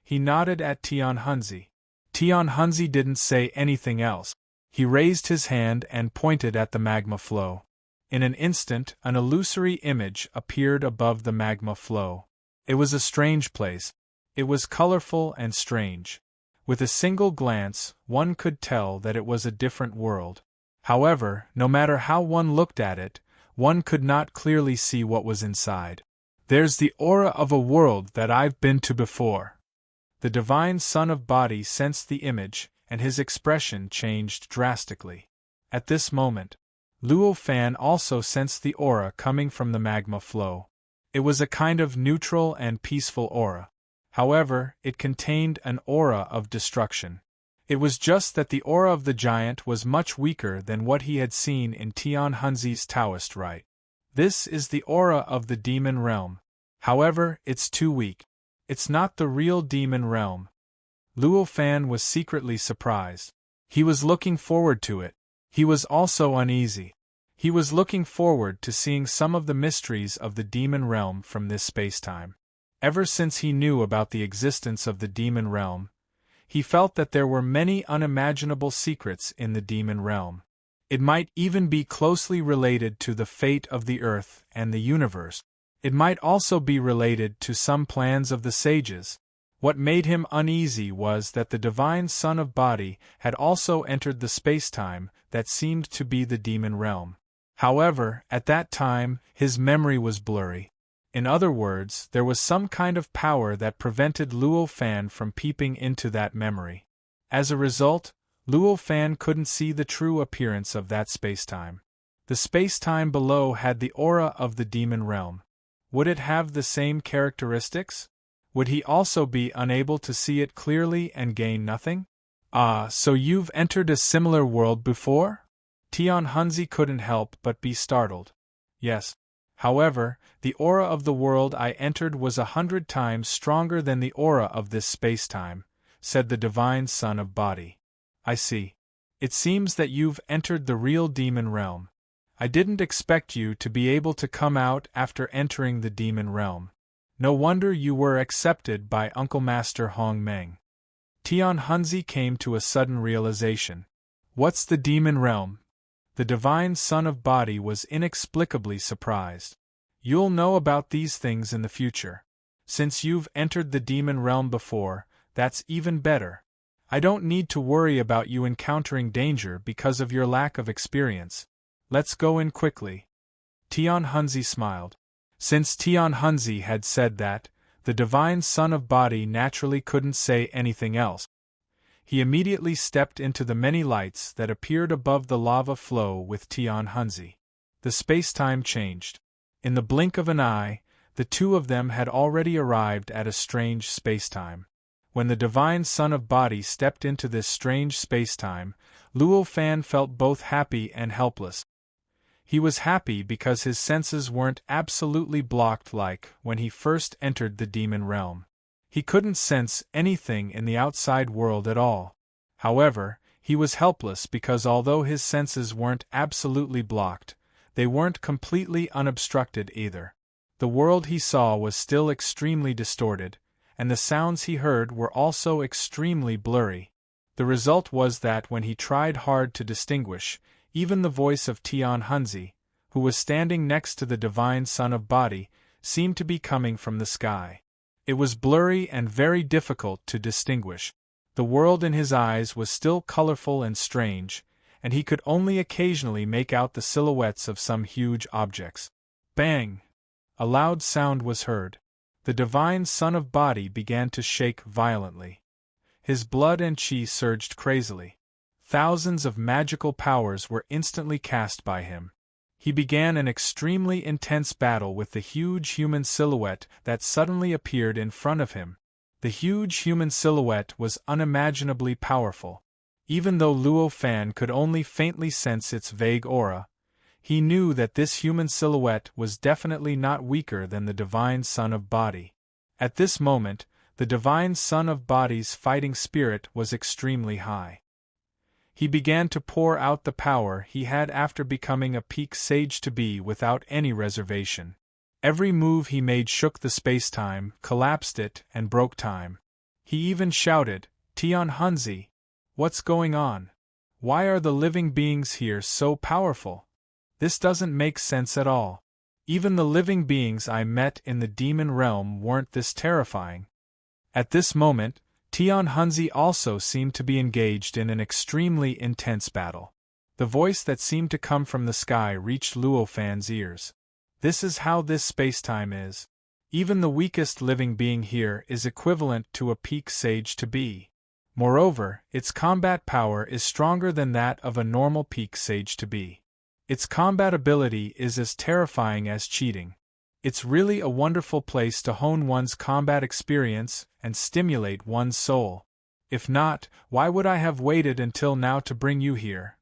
He nodded at Tian Hunzi. Tian Hunzi didn't say anything else. He raised his hand and pointed at the magma flow. In an instant, an illusory image appeared above the magma flow. It was a strange place. It was colorful and strange. With a single glance, one could tell that it was a different world. However, no matter how one looked at it, one could not clearly see what was inside. "There's the aura of a world that I've been to before." The divine son of body sensed the image, and his expression changed drastically. At this moment, Luo Fan also sensed the aura coming from the magma flow. It was a kind of neutral and peaceful aura. However, it contained an aura of destruction. It was just that the aura of the giant was much weaker than what he had seen in Tian Hunzi's Taoist rite. "This is the aura of the demon realm. However, it's too weak. It's not the real demon realm." Luo Fan was secretly surprised. He was looking forward to it. He was also uneasy. He was looking forward to seeing some of the mysteries of the demon realm from this spacetime. Ever since he knew about the existence of the demon realm, he felt that there were many unimaginable secrets in the demon realm. It might even be closely related to the fate of the earth and the universe. It might also be related to some plans of the sages. What made him uneasy was that the divine son of body had also entered the spacetime that seemed to be the demon realm. However, at that time, his memory was blurry. In other words, there was some kind of power that prevented Luo Fan from peeping into that memory. As a result, Luo Fan couldn't see the true appearance of that spacetime. The spacetime below had the aura of the demon realm. Would it have the same characteristics? Would he also be unable to see it clearly and gain nothing? "Ah, so you've entered a similar world before?" Tian Hunzi couldn't help but be startled. "Yes. However, the aura of the world I entered was 100 times stronger than the aura of this spacetime," said the divine son of body. "I see. It seems that you've entered the real demon realm. I didn't expect you to be able to come out after entering the demon realm. No wonder you were accepted by Uncle Master Hong Meng." Tian Hunzi came to a sudden realization. "What's the demon realm?" The divine son of body was inexplicably surprised. "You'll know about these things in the future. Since you've entered the demon realm before, that's even better. I don't need to worry about you encountering danger because of your lack of experience. Let's go in quickly." Tian Hunzi smiled. Since Tian Hunzi had said that, the divine son of body naturally couldn't say anything else. He immediately stepped into the many lights that appeared above the lava flow with Tian Hunzi. The spacetime changed. In the blink of an eye, the two of them had already arrived at a strange spacetime. When the divine son of body stepped into this strange spacetime, Luo Fan felt both happy and helpless. He was happy because his senses weren't absolutely blocked like when he first entered the demon realm. He couldn't sense anything in the outside world at all. However, he was helpless because although his senses weren't absolutely blocked, they weren't completely unobstructed either. The world he saw was still extremely distorted, and the sounds he heard were also extremely blurry. The result was that when he tried hard to distinguish, even the voice of Tian Hunzi, who was standing next to the divine son of body, seemed to be coming from the sky. It was blurry and very difficult to distinguish. The world in his eyes was still colorful and strange, and he could only occasionally make out the silhouettes of some huge objects. Bang! A loud sound was heard. The divine son of body began to shake violently. His blood and chi surged crazily. Thousands of magical powers were instantly cast by him. He began an extremely intense battle with the huge human silhouette that suddenly appeared in front of him. The huge human silhouette was unimaginably powerful. Even though Luo Fan could only faintly sense its vague aura, he knew that this human silhouette was definitely not weaker than the divine son of body. At this moment, the divine son of body's fighting spirit was extremely high. He began to pour out the power he had after becoming a peak sage to be without any reservation. Every move he made shook the spacetime, collapsed it, and broke time. He even shouted, "Tian Hunzi! What's going on? Why are the living beings here so powerful? This doesn't make sense at all. Even the living beings I met in the demon realm weren't this terrifying." At this moment, Tian Hunzi also seemed to be engaged in an extremely intense battle. The voice that seemed to come from the sky reached Luo Fan's ears. This is how this spacetime is. Even the weakest living being here is equivalent to a peak sage to be. Moreover, its combat power is stronger than that of a normal peak sage to be. Its combat ability is as terrifying as cheating. It's really a wonderful place to hone one's combat experience and stimulate one's soul. If not, why would I have waited until now to bring you here?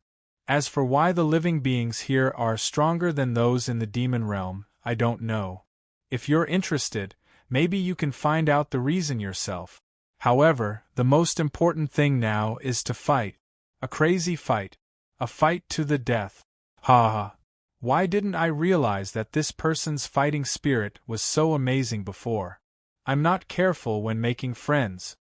As for why the living beings here are stronger than those in the demon realm, I don't know. If you're interested, maybe you can find out the reason yourself. However, the most important thing now is to fight. A crazy fight. A fight to the death. Ha ha. Why didn't I realize that this person's fighting spirit was so amazing before? I'm not careful when making friends.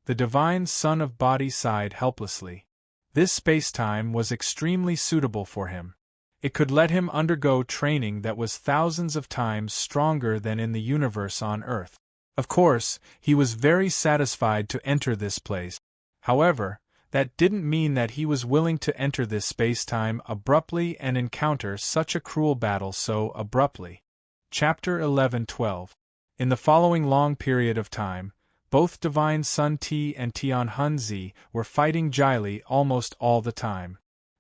The divine son of body sighed helplessly. This spacetime was extremely suitable for him. It could let him undergo training that was thousands of times stronger than in the universe on Earth. Of course, he was very satisfied to enter this place. However, that didn't mean that he was willing to enter this spacetime abruptly and encounter such a cruel battle so abruptly. Chapter 11-12. In the following long period of time, both Divine Sun Ti and Tian Hunzi were fighting Jili almost all the time.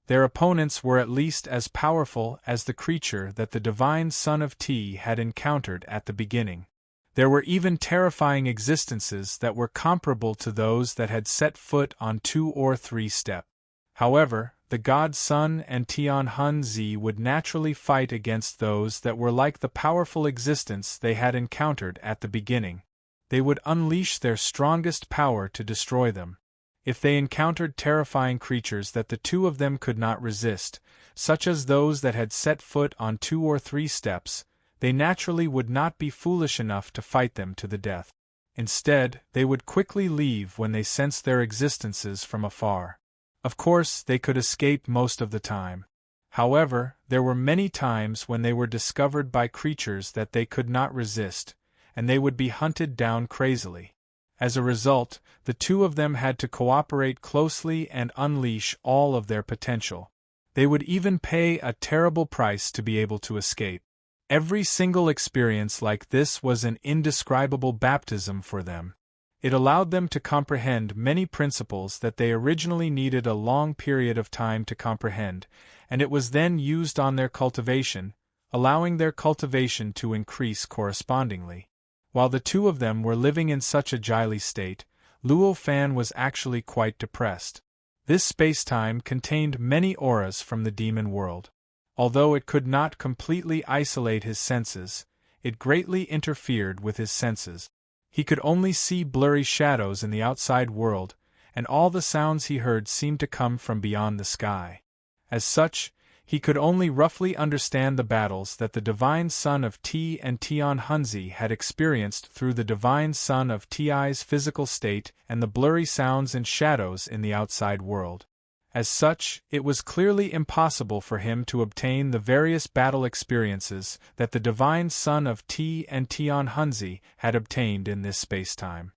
Their opponents were at least as powerful as the creature that the Divine Son of Ti had encountered at the beginning. There were even terrifying existences that were comparable to those that had set foot on 2 or 3 steps. However, the God Sun and Tian Hunzi would naturally fight against those that were like the powerful existence they had encountered at the beginning. They would unleash their strongest power to destroy them. If they encountered terrifying creatures that the two of them could not resist, such as those that had set foot on 2 or 3 steps, they naturally would not be foolish enough to fight them to the death. Instead, they would quickly leave when they sensed their existences from afar. Of course, they could escape most of the time. However, there were many times when they were discovered by creatures that they could not resist, and they would be hunted down crazily. As a result, the two of them had to cooperate closely and unleash all of their potential. They would even pay a terrible price to be able to escape. Every single experience like this was an indescribable baptism for them. It allowed them to comprehend many principles that they originally needed a long period of time to comprehend, and it was then used on their cultivation, allowing their cultivation to increase correspondingly. While the two of them were living in such a Jili state, Luo Fan was actually quite depressed. This spacetime contained many auras from the demon world. Although it could not completely isolate his senses, it greatly interfered with his senses. He could only see blurry shadows in the outside world, and all the sounds he heard seemed to come from beyond the sky. As such, he could only roughly understand the battles that the Divine Son of Ti and Tian Hunzi had experienced through the Divine Son of Ti's physical state and the blurry sounds and shadows in the outside world. As such, it was clearly impossible for him to obtain the various battle experiences that the Divine Son of Ti and Tian Hunzi had obtained in this spacetime.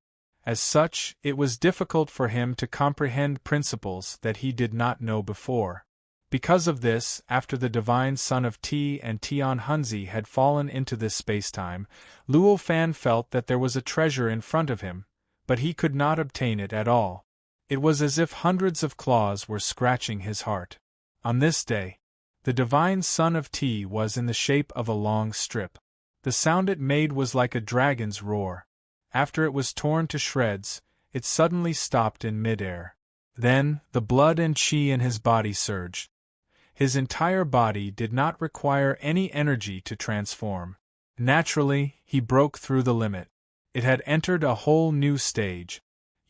As such, it was difficult for him to comprehend principles that he did not know before. Because of this, after the Divine Son of Ti and Tian Hunzi had fallen into this spacetime, Luo Fan felt that there was a treasure in front of him, but he could not obtain it at all. It was as if hundreds of claws were scratching his heart. On this day, the Divine Son of Ti was in the shape of a long strip. The sound it made was like a dragon's roar. After it was torn to shreds, it suddenly stopped in midair. Then, the blood and qi in his body surged. His entire body did not require any energy to transform. Naturally, he broke through the limit. It had entered a whole new stage.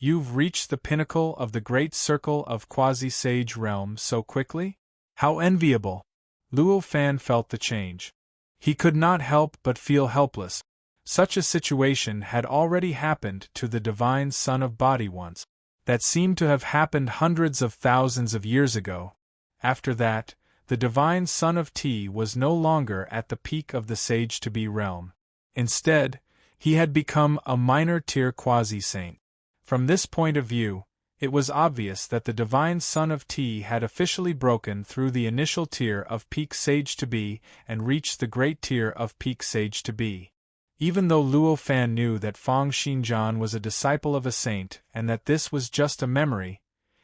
You've reached the pinnacle of the great circle of quasi-sage realm so quickly? How enviable! Luo Fan felt the change. He could not help but feel helpless. Such a situation had already happened to the Divine Son of Body once. That seemed to have happened hundreds of thousands of years ago. After that, the Divine Son of Ti was no longer at the peak of the Sage-to-be realm. Instead, he had become a minor-tier quasi-saint. From this point of view, it was obvious that the divine son of Ti had officially broken through the initial tier of peak sage to be and reached the great tier of peak sage to be. Even though Luo Fan knew that Feng Xinjian was a disciple of a saint and that this was just a memory,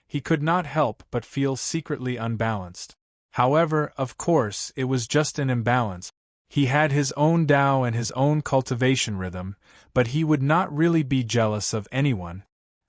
he could not help but feel secretly unbalanced. However, of course, it was just an imbalance. He had his own Tao and his own cultivation rhythm, but he would not really be jealous of anyone.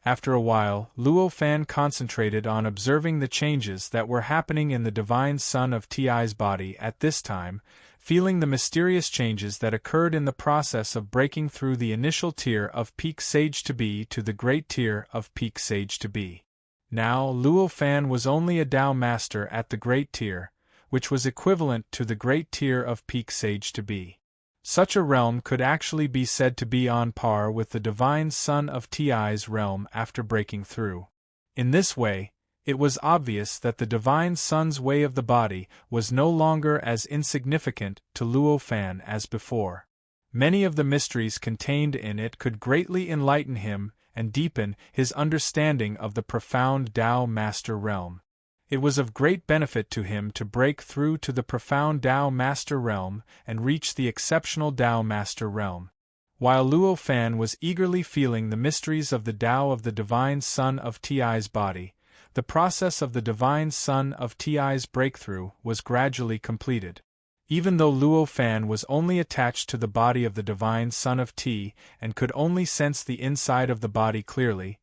After a while, Luo Fan concentrated on observing the changes that were happening in the divine son of Ti's body at this time, feeling the mysterious changes that occurred in the process of breaking through the initial tier of peak sage to be to the great tier of peak sage to be. Now, Luo Fan was only a Tao master at the great tier, which was equivalent to the great tier of peak sage to be. Such a realm could actually be said to be on par with the divine son of Ti's realm after breaking through. In this way, it was obvious that the divine son's way of the body was no longer as insignificant to Luo Fan as before. Many of the mysteries contained in it could greatly enlighten him and deepen his understanding of the profound Tao Master realm. It was of great benefit to him to break through to the profound Tao Master realm and reach the exceptional Tao Master realm. While Luo Fan was eagerly feeling the mysteries of the Tao of the divine son of Ti's body, the process of the divine son of Ti's breakthrough was gradually completed. Even though Luo Fan was only attached to the body of the divine son of Ti and could only sense the inside of the body clearly,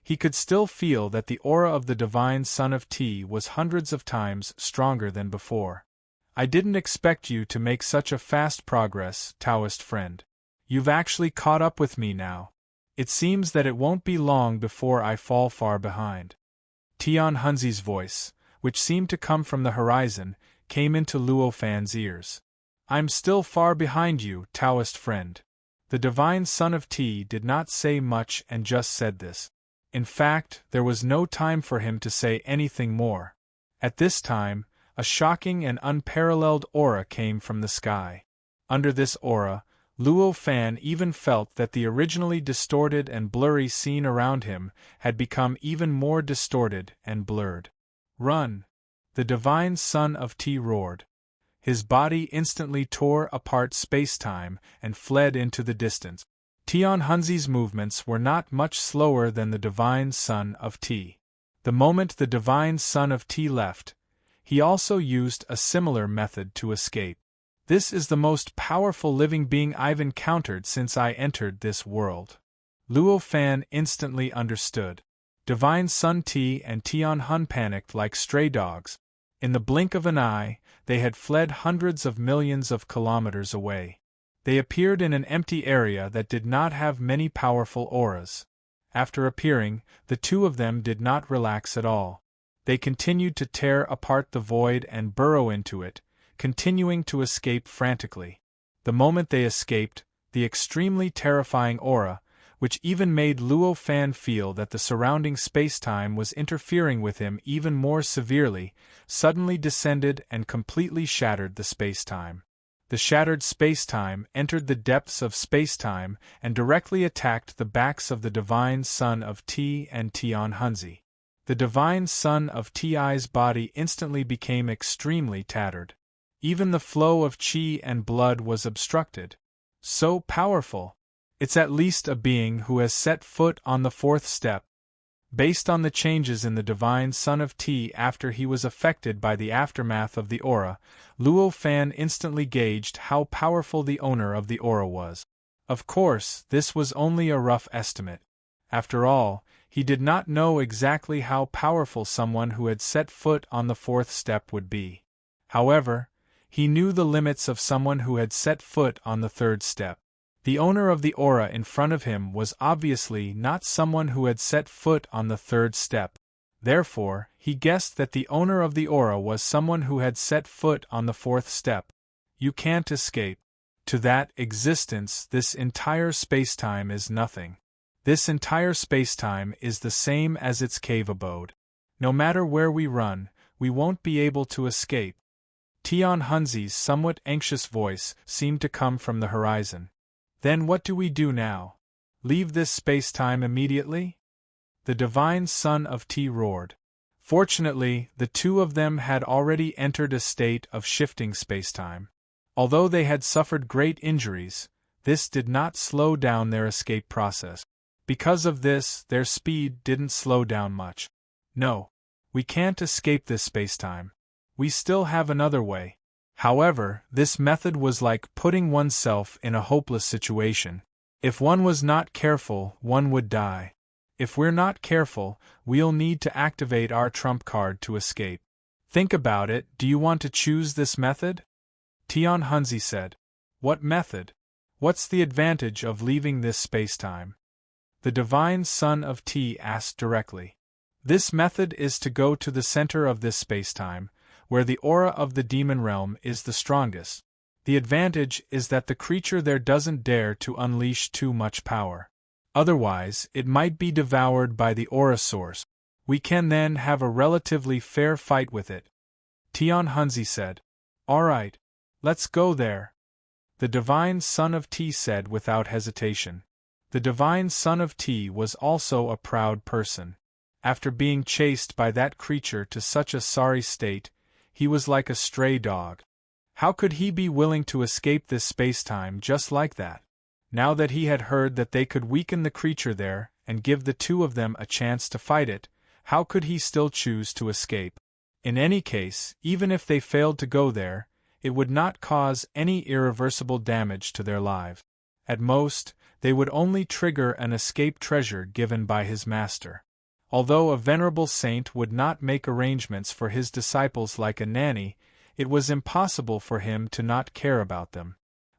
he could still feel that the aura of the divine son of Ti was hundreds of times stronger than before. I didn't expect you to make such a fast progress, Taoist friend. You've actually caught up with me now. It seems that it won't be long before I fall far behind. Tian Hunzi's voice, which seemed to come from the horizon, came into Luo Fan's ears. I'm still far behind you, Taoist friend. The divine son of Ti did not say much and just said this. In fact, there was no time for him to say anything more. At this time, a shocking and unparalleled aura came from the sky. Under this aura, Luo Fan even felt that the originally distorted and blurry scene around him had become even more distorted and blurred. Run! The divine son of Ti roared. His body instantly tore apart space-time and fled into the distance. Tian Hunzi's movements were not much slower than the divine son of Ti. The moment the divine son of Ti left, he also used a similar method to escape. This is the most powerful living being I've encountered since I entered this world. Luo Fan instantly understood. Divine Son Ti and Tian Hun panicked like stray dogs. In the blink of an eye, they had fled hundreds of millions of kilometers away. They appeared in an empty area that did not have many powerful auras. After appearing, the two of them did not relax at all. They continued to tear apart the void and burrow into it, continuing to escape frantically. The moment they escaped, the extremely terrifying aura, which even made Luo Fan feel that the surrounding space-time was interfering with him even more severely, suddenly descended and completely shattered the space-time. The shattered space-time entered the depths of space-time and directly attacked the backs of the divine son of Ti and Tian Hunzi. The divine son of Ti's body instantly became extremely tattered. Even the flow of qi and blood was obstructed. So powerful! It's at least a being who has set foot on the fourth step. Based on the changes in the divine son of Ti after he was affected by the aftermath of the aura, Luo Fan instantly gauged how powerful the owner of the aura was. Of course, this was only a rough estimate. After all, he did not know exactly how powerful someone who had set foot on the fourth step would be. However, he knew the limits of someone who had set foot on the third step. The owner of the aura in front of him was obviously not someone who had set foot on the third step. Therefore, he guessed that the owner of the aura was someone who had set foot on the fourth step. You can't escape. To that existence, this entire spacetime is nothing. This entire spacetime is the same as its cave abode. No matter where we run, we won't be able to escape. Tian Hunzi's somewhat anxious voice seemed to come from the horizon. Then what do we do now? Leave this space-time immediately? the divine son of Ti roared. Fortunately, the two of them had already entered a state of shifting spacetime. Although they had suffered great injuries, this did not slow down their escape process. Because of this, their speed didn't slow down much. No, we can't escape this spacetime. We still have another way. However, this method was like putting oneself in a hopeless situation. If one was not careful, one would die. If we're not careful, we'll need to activate our trump card to escape. Think about it, do you want to choose this method? Tian Hunzi said. What method? What's the advantage of leaving this spacetime? The divine son of Ti asked directly. This method is to go to the center of this spacetime, where the aura of the demon realm is the strongest. The advantage is that the creature there doesn't dare to unleash too much power. Otherwise, it might be devoured by the aura source. We can then have a relatively fair fight with it. Tian Hunzi said. Alright, let's go there. The divine son of Ti said without hesitation. The divine son of Ti was also a proud person. After being chased by that creature to such a sorry state, he was like a stray dog. How could he be willing to escape this spacetime just like that? Now that he had heard that they could weaken the creature there and give the two of them a chance to fight it, how could he still choose to escape? In any case, even if they failed to go there, it would not cause any irreversible damage to their lives. At most, they would only trigger an escape treasure given by his master. Although a venerable saint would not make arrangements for his disciples like a nanny, it was impossible for him to not care about them.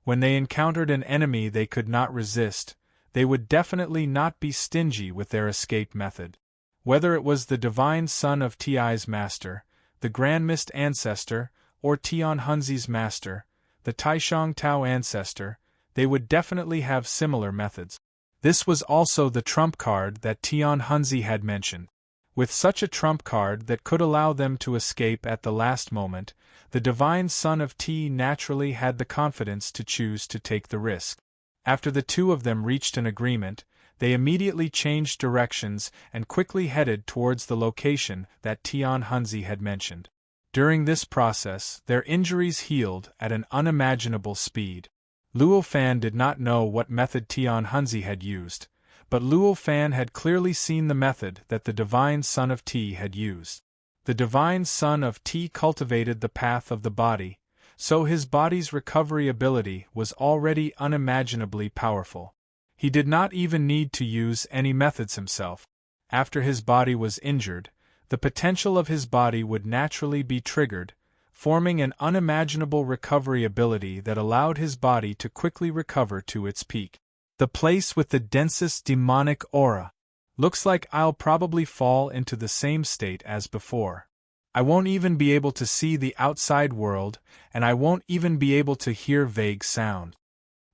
When they encountered an enemy they could not resist, they would definitely not be stingy with their escape method. Whether it was the divine son of Ti's master, the Grand Mist ancestor, or Tian Hunzi's master, the Taishang Tao ancestor, they would definitely have similar methods. This was also the trump card that Tian Hunzi had mentioned. With such a trump card that could allow them to escape at the last moment, the divine son of Ti naturally had the confidence to choose to take the risk. After the two of them reached an agreement, they immediately changed directions and quickly headed towards the location that Tian Hunzi had mentioned. During this process, their injuries healed at an unimaginable speed. Luo Fan did not know what method Tian Hunzi had used, but Luo Fan had clearly seen the method that the divine son of Ti had used. The divine son of Ti cultivated the path of the body, so his body's recovery ability was already unimaginably powerful. He did not even need to use any methods himself. After his body was injured, the potential of his body would naturally be triggered, forming an unimaginable recovery ability that allowed his body to quickly recover to its peak. The place with the densest demonic aura. Looks like I'll probably fall into the same state as before. I won't even be able to see the outside world, and I won't even be able to hear vague sound.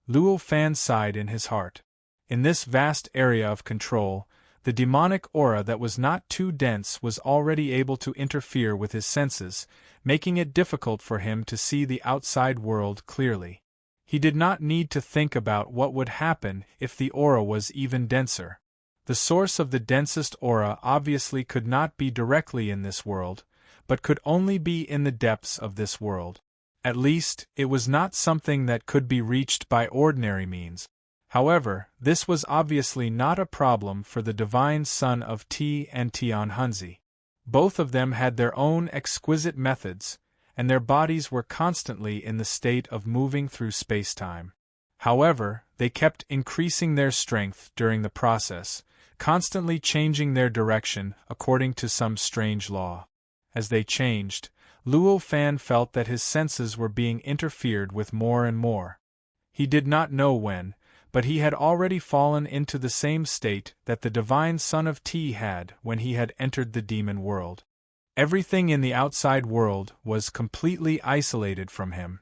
Luo Fan sighed in his heart. In this vast area of control, the demonic aura that was not too dense was already able to interfere with his senses, making it difficult for him to see the outside world clearly. He did not need to think about what would happen if the aura was even denser. The source of the densest aura obviously could not be directly in this world, but could only be in the depths of this world. At least, it was not something that could be reached by ordinary means. However, this was obviously not a problem for the divine son of Ti and Tian Hunzi. Both of them had their own exquisite methods, and their bodies were constantly in the state of moving through space-time. However, they kept increasing their strength during the process, constantly changing their direction according to some strange law. As they changed, Luo Fan felt that his senses were being interfered with more and more. He did not know when, but he had already fallen into the same state that the divine son of Ti had when he had entered the demon world. Everything in the outside world was completely isolated from him.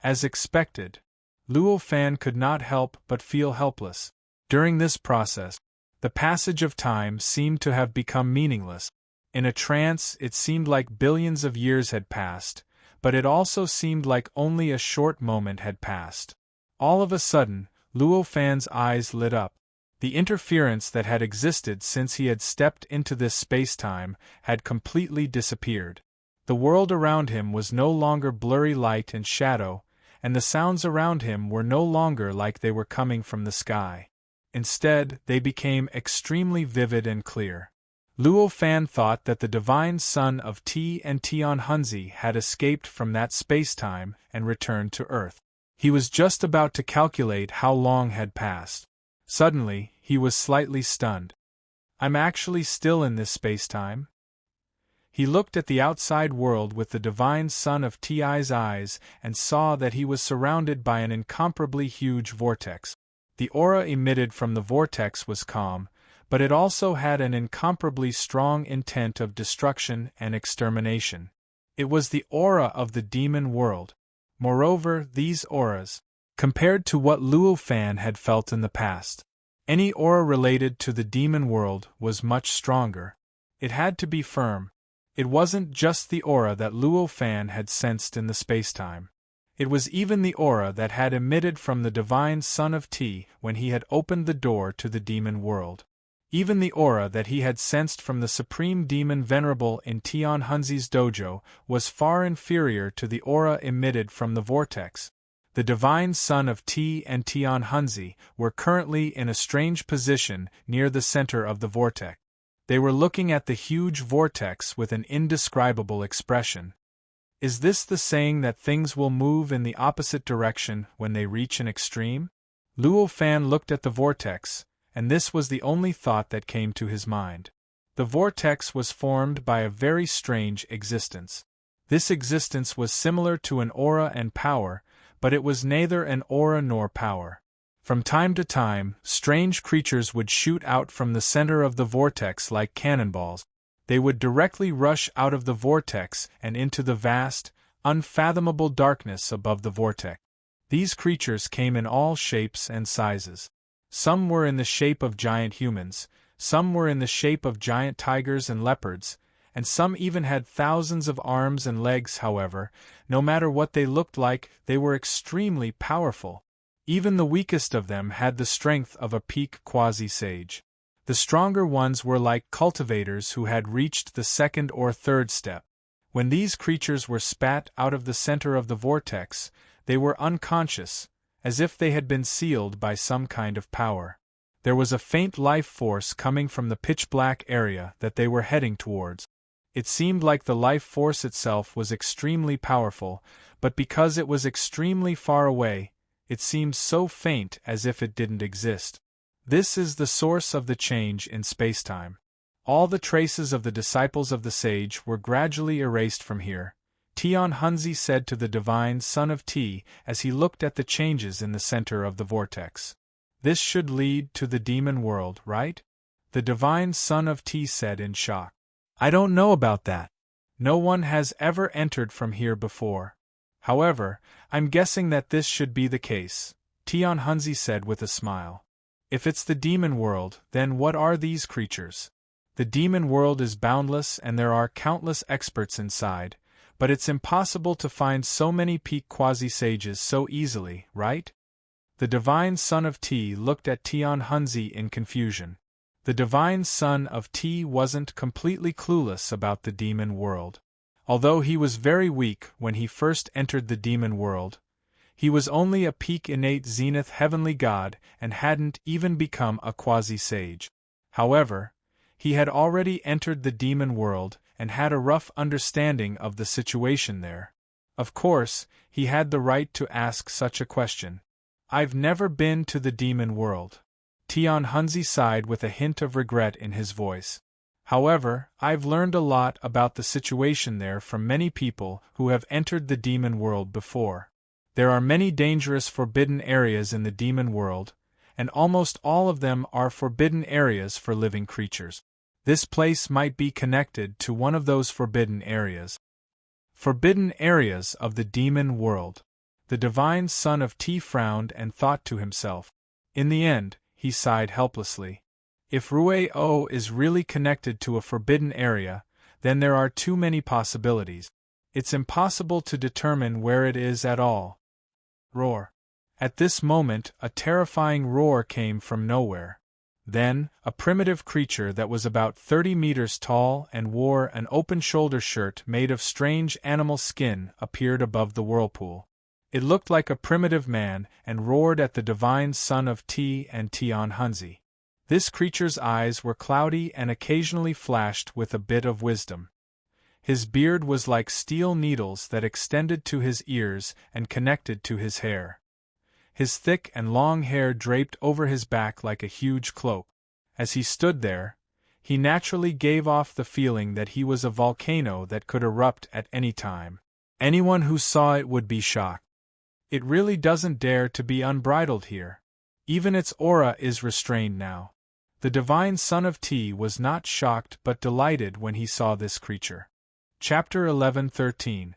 As expected, Luo Fan could not help but feel helpless. During this process, the passage of time seemed to have become meaningless. In a trance, it seemed like billions of years had passed, but it also seemed like only a short moment had passed. All of a sudden, Luo Fan's eyes lit up. The interference that had existed since he had stepped into this space-time had completely disappeared. The world around him was no longer blurry light and shadow, and the sounds around him were no longer like they were coming from the sky. Instead, they became extremely vivid and clear. Luo Fan thought that the divine son of Ti and Tian Hunzi had escaped from that space-time and returned to Earth. He was just about to calculate how long had passed. Suddenly, he was slightly stunned. I'm actually still in this space-time? He looked at the outside world with the divine son of Ti's eyes and saw that he was surrounded by an incomparably huge vortex. The aura emitted from the vortex was calm, but it also had an incomparably strong intent of destruction and extermination. It was the aura of the demon world. Moreover, these auras, compared to what Luo Fan had felt in the past, any aura related to the demon world was much stronger. It had to be firm. It wasn't just the aura that Luo Fan had sensed in the spacetime. It was even the aura that had emitted from the divine son of Ti when he had opened the door to the demon world. Even the aura that he had sensed from the supreme demon venerable in Tian Hunzi's dojo was far inferior to the aura emitted from the vortex. The divine son of Ti and Tian Hunzi were currently in a strange position near the center of the vortex. They were looking at the huge vortex with an indescribable expression. Is this the saying that things will move in the opposite direction when they reach an extreme? Luo Fan looked at the vortex, and this was the only thought that came to his mind. The vortex was formed by a very strange existence. This existence was similar to an aura and power, but it was neither an aura nor power. From time to time, strange creatures would shoot out from the center of the vortex like cannonballs. They would directly rush out of the vortex and into the vast, unfathomable darkness above the vortex. These creatures came in all shapes and sizes. Some were in the shape of giant humans, some were in the shape of giant tigers and leopards, and some even had thousands of arms and legs. However, no matter what they looked like, they were extremely powerful. Even the weakest of them had the strength of a peak quasi-sage. The stronger ones were like cultivators who had reached the second or third step. When these creatures were spat out of the center of the vortex, they were unconscious, as if they had been sealed by some kind of power. There was a faint life force coming from the pitch-black area that they were heading towards. It seemed like the life force itself was extremely powerful, but because it was extremely far away, it seemed so faint as if it didn't exist. This is the source of the change in spacetime. All the traces of the disciples of the sage were gradually erased from here, Tian Hunzi said to the divine son of Ti as he looked at the changes in the center of the vortex. This should lead to the demon world, right? The divine son of Ti said in shock. I don't know about that. No one has ever entered from here before. However, I'm guessing that this should be the case, Tian Hunzi said with a smile. If it's the demon world, then what are these creatures? The demon world is boundless and there are countless experts inside, but it's impossible to find so many peak quasi-sages so easily, right? The divine son of Ti looked at Tian Hunzi in confusion. The divine son of Ti wasn't completely clueless about the demon world. Although he was very weak when he first entered the demon world, he was only a peak innate zenith heavenly god and hadn't even become a quasi-sage. However, he had already entered the demon world and had a rough understanding of the situation there. Of course, he had the right to ask such a question. I've never been to the demon world. Tian Hunzi sighed with a hint of regret in his voice. However, I've learned a lot about the situation there from many people who have entered the demon world before. There are many dangerous forbidden areas in the demon world, and almost all of them are forbidden areas for living creatures. This place might be connected to one of those forbidden areas. Forbidden areas of the demon world. The divine son of Ti frowned and thought to himself. In the end, he sighed helplessly. If Ruo is really connected to a forbidden area, then there are too many possibilities. It's impossible to determine where it is at all. Roar. At this moment, a terrifying roar came from nowhere. Then, a primitive creature that was about 30 meters tall and wore an open-shoulder shirt made of strange animal skin appeared above the whirlpool. It looked like a primitive man and roared at the divine son of Ti and Tian Hunzi. This creature's eyes were cloudy and occasionally flashed with a bit of wisdom. His beard was like steel needles that extended to his ears and connected to his hair. His thick and long hair draped over his back like a huge cloak. As he stood there, he naturally gave off the feeling that he was a volcano that could erupt at any time. Anyone who saw it would be shocked. It really doesn't dare to be unbridled here. Even its aura is restrained now. The divine son of Ti was not shocked but delighted when he saw this creature. Chapter 11:13.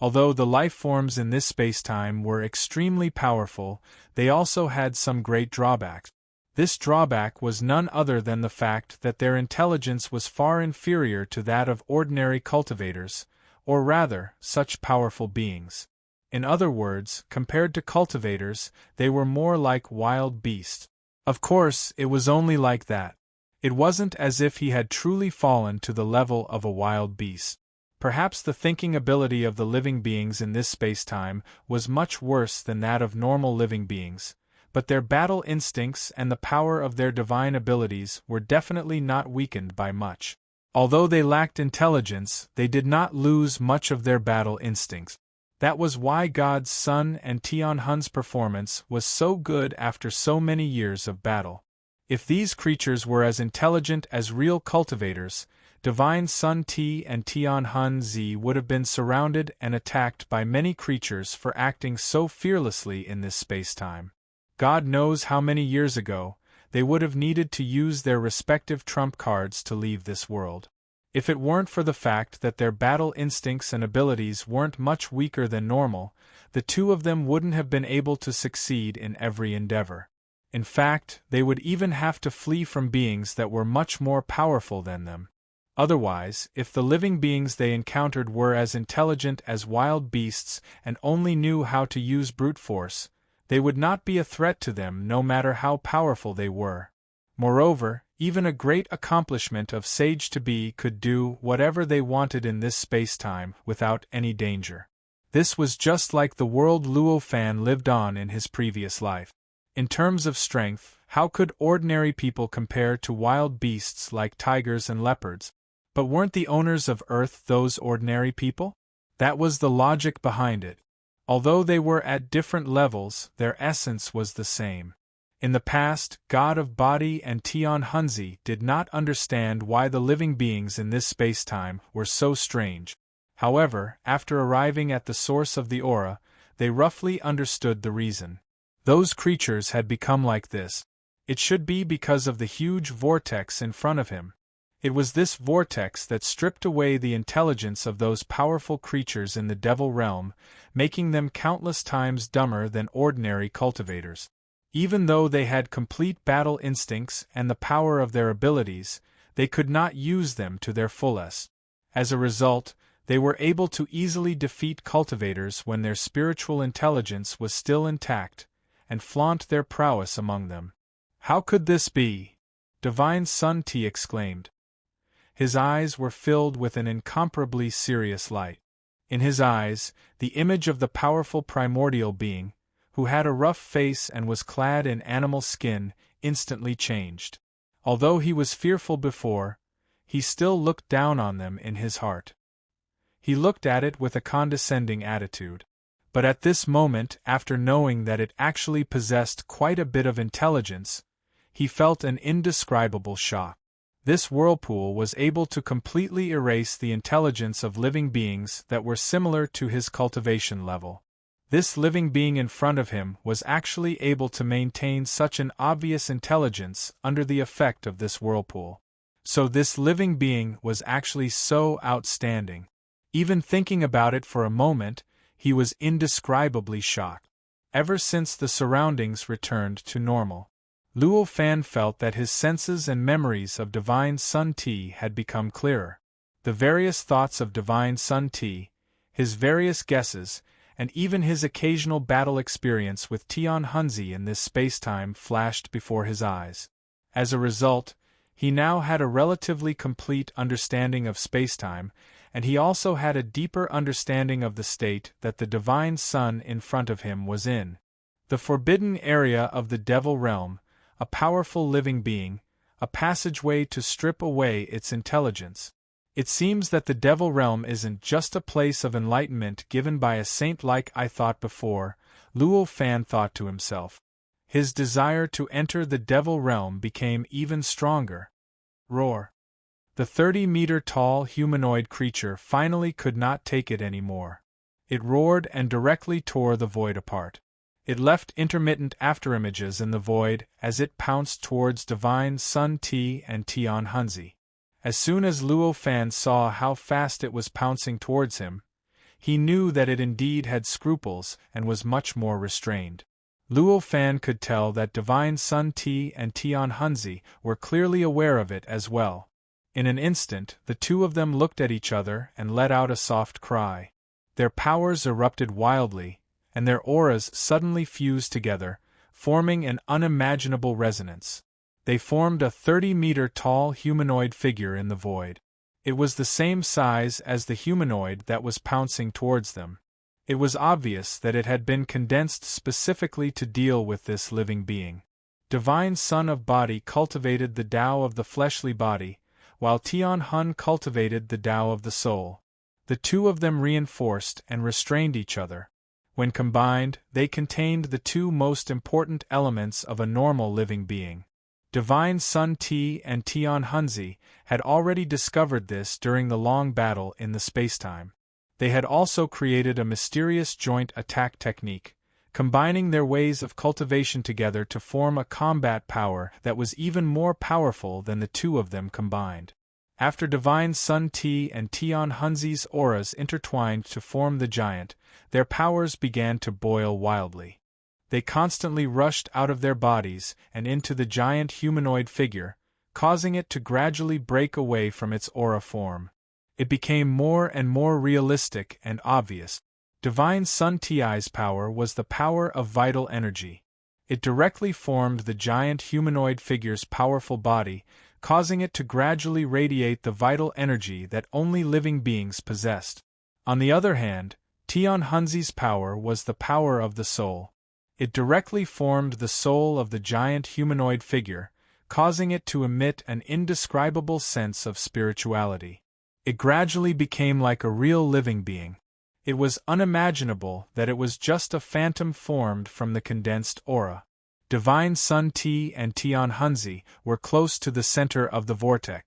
Although the life forms in this spacetime were extremely powerful, they also had some great drawbacks. This drawback was none other than the fact that their intelligence was far inferior to that of ordinary cultivators, or rather, such powerful beings. In other words, compared to cultivators, they were more like wild beasts. Of course, it was only like that. It wasn't as if he had truly fallen to the level of a wild beast. Perhaps the thinking ability of the living beings in this spacetime was much worse than that of normal living beings, but their battle instincts and the power of their divine abilities were definitely not weakened by much. Although they lacked intelligence, they did not lose much of their battle instincts. That was why God's Son and Tian Hun's performance was so good after so many years of battle. If these creatures were as intelligent as real cultivators, Divine Sun Ti and Tian Hun Zi would have been surrounded and attacked by many creatures for acting so fearlessly in this spacetime. God knows how many years ago, they would have needed to use their respective trump cards to leave this world. If it weren't for the fact that their battle instincts and abilities weren't much weaker than normal, the two of them wouldn't have been able to succeed in every endeavor. In fact, they would even have to flee from beings that were much more powerful than them. Otherwise, if the living beings they encountered were as intelligent as wild beasts and only knew how to use brute force, they would not be a threat to them no matter how powerful they were. Moreover, even a great accomplishment of Sage-to-be could do whatever they wanted in this spacetime without any danger. This was just like the world Luo Fan lived on in his previous life. In terms of strength, how could ordinary people compare to wild beasts like tigers and leopards? But weren't the owners of Earth those ordinary people? That was the logic behind it. Although they were at different levels, their essence was the same. In the past, God of Body and Tian Hunzi did not understand why the living beings in this spacetime were so strange. However, after arriving at the source of the aura, they roughly understood the reason. Those creatures had become like this. It should be because of the huge vortex in front of him. It was this vortex that stripped away the intelligence of those powerful creatures in the devil realm, making them countless times dumber than ordinary cultivators. Even though they had complete battle instincts and the power of their abilities, they could not use them to their fullest. As a result, they were able to easily defeat cultivators when their spiritual intelligence was still intact, and flaunt their prowess among them. How could this be? Divine Sun Ti exclaimed. His eyes were filled with an incomparably serious light. In his eyes, the image of the powerful primordial being, who had a rough face and was clad in animal skin, instantly changed. Although he was fearful before, he still looked down on them in his heart. He looked at it with a condescending attitude. But at this moment, after knowing that it actually possessed quite a bit of intelligence, he felt an indescribable shock. This whirlpool was able to completely erase the intelligence of living beings that were similar to his cultivation level. This living being in front of him was actually able to maintain such an obvious intelligence under the effect of this whirlpool. So this living being was actually so outstanding. Even thinking about it for a moment, he was indescribably shocked. Ever since the surroundings returned to normal, Luo Fan felt that his senses and memories of Divine Sun Ti had become clearer. The various thoughts of Divine Sun Ti, his various guesses, and even his occasional battle experience with Tian Hunzi in this spacetime flashed before his eyes. As a result, he now had a relatively complete understanding of spacetime, and he also had a deeper understanding of the state that the divine Son in front of him was in. The forbidden area of the Devil Realm, a powerful living being, a passageway to strip away its intelligence. It seems that the Devil Realm isn't just a place of enlightenment given by a saint like I thought before, Luo Fan thought to himself. His desire to enter the Devil Realm became even stronger. Roar. The 30-meter-tall humanoid creature finally could not take it anymore. It roared and directly tore the void apart. It left intermittent afterimages in the void as it pounced towards Divine Sun Ti and Tian Hunzi. As soon as Luo Fan saw how fast it was pouncing towards him, he knew that it indeed had scruples and was much more restrained. Luo Fan could tell that Divine Sun Ti and Tian Hunzi were clearly aware of it as well. In an instant, the two of them looked at each other and let out a soft cry. Their powers erupted wildly, and their auras suddenly fused together, forming an unimaginable resonance. They formed a 30-meter-tall humanoid figure in the void. It was the same size as the humanoid that was pouncing towards them. It was obvious that it had been condensed specifically to deal with this living being. Divine Son of Body cultivated the Tao of the fleshly body, while Tian Hun cultivated the Tao of the soul. The two of them reinforced and restrained each other. When combined, they contained the two most important elements of a normal living being. Divine Sun Ti and Tian Hunzi had already discovered this during the long battle in the spacetime. They had also created a mysterious joint attack technique, combining their ways of cultivation together to form a combat power that was even more powerful than the two of them combined. After Divine Sun Ti and Tian Hunzi's auras intertwined to form the giant, their powers began to boil wildly. They constantly rushed out of their bodies and into the giant humanoid figure, causing it to gradually break away from its aura form. It became more and more realistic and obvious. Divine Sun Ti's power was the power of vital energy. It directly formed the giant humanoid figure's powerful body, causing it to gradually radiate the vital energy that only living beings possessed. On the other hand, Tian Hunzi's power was the power of the soul. It directly formed the soul of the giant humanoid figure, causing it to emit an indescribable sense of spirituality. It gradually became like a real living being. It was unimaginable that it was just a phantom formed from the condensed aura. Divine Sun Ti and Tian Hunzi were close to the center of the vortex.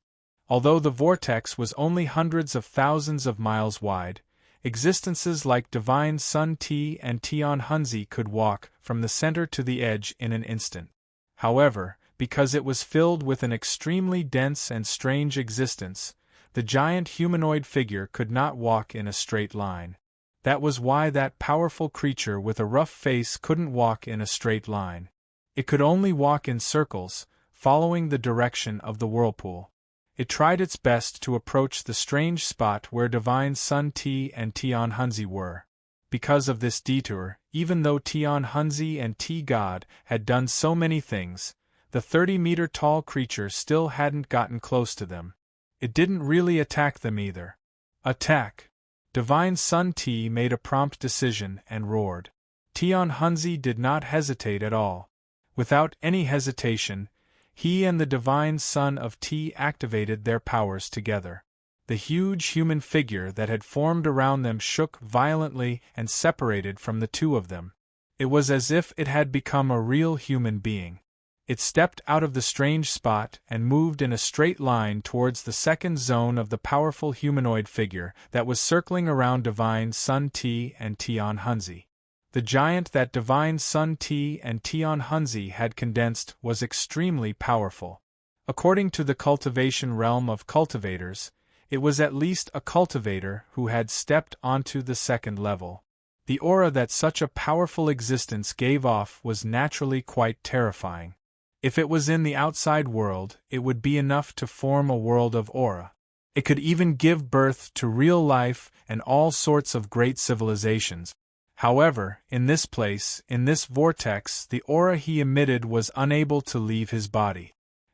Although the vortex was only hundreds of thousands of miles wide, existences like Divine Sun Ti and Tian Hunzi could walk from the center to the edge in an instant. However, because it was filled with an extremely dense and strange existence, the giant humanoid figure could not walk in a straight line. That was why that powerful creature with a rough face couldn't walk in a straight line. It could only walk in circles, following the direction of the whirlpool. It tried its best to approach the strange spot where Divine Sun Ti and Tian Hunzi were. Because of this detour, even though Tian Hunzi and Ti God had done so many things, the 30-meter-tall creature still hadn't gotten close to them. It didn't really attack them either. Attack! Divine Sun Ti made a prompt decision and roared. Tian Hunzi did not hesitate at all. Without any hesitation, he and the Divine Son of Ti activated their powers together. The huge human figure that had formed around them shook violently and separated from the two of them. It was as if it had become a real human being. It stepped out of the strange spot and moved in a straight line towards the second zone of the powerful humanoid figure that was circling around Divine Sun Ti and Tian Hunzi. The giant that Divine Sun Ti and Tian Hunzi had condensed was extremely powerful. According to the cultivation realm of cultivators, it was at least a cultivator who had stepped onto the second level. The aura that such a powerful existence gave off was naturally quite terrifying. If it was in the outside world, it would be enough to form a world of aura. It could even give birth to real life and all sorts of great civilizations. However, in this place, in this vortex, the aura he emitted was unable to leave his body.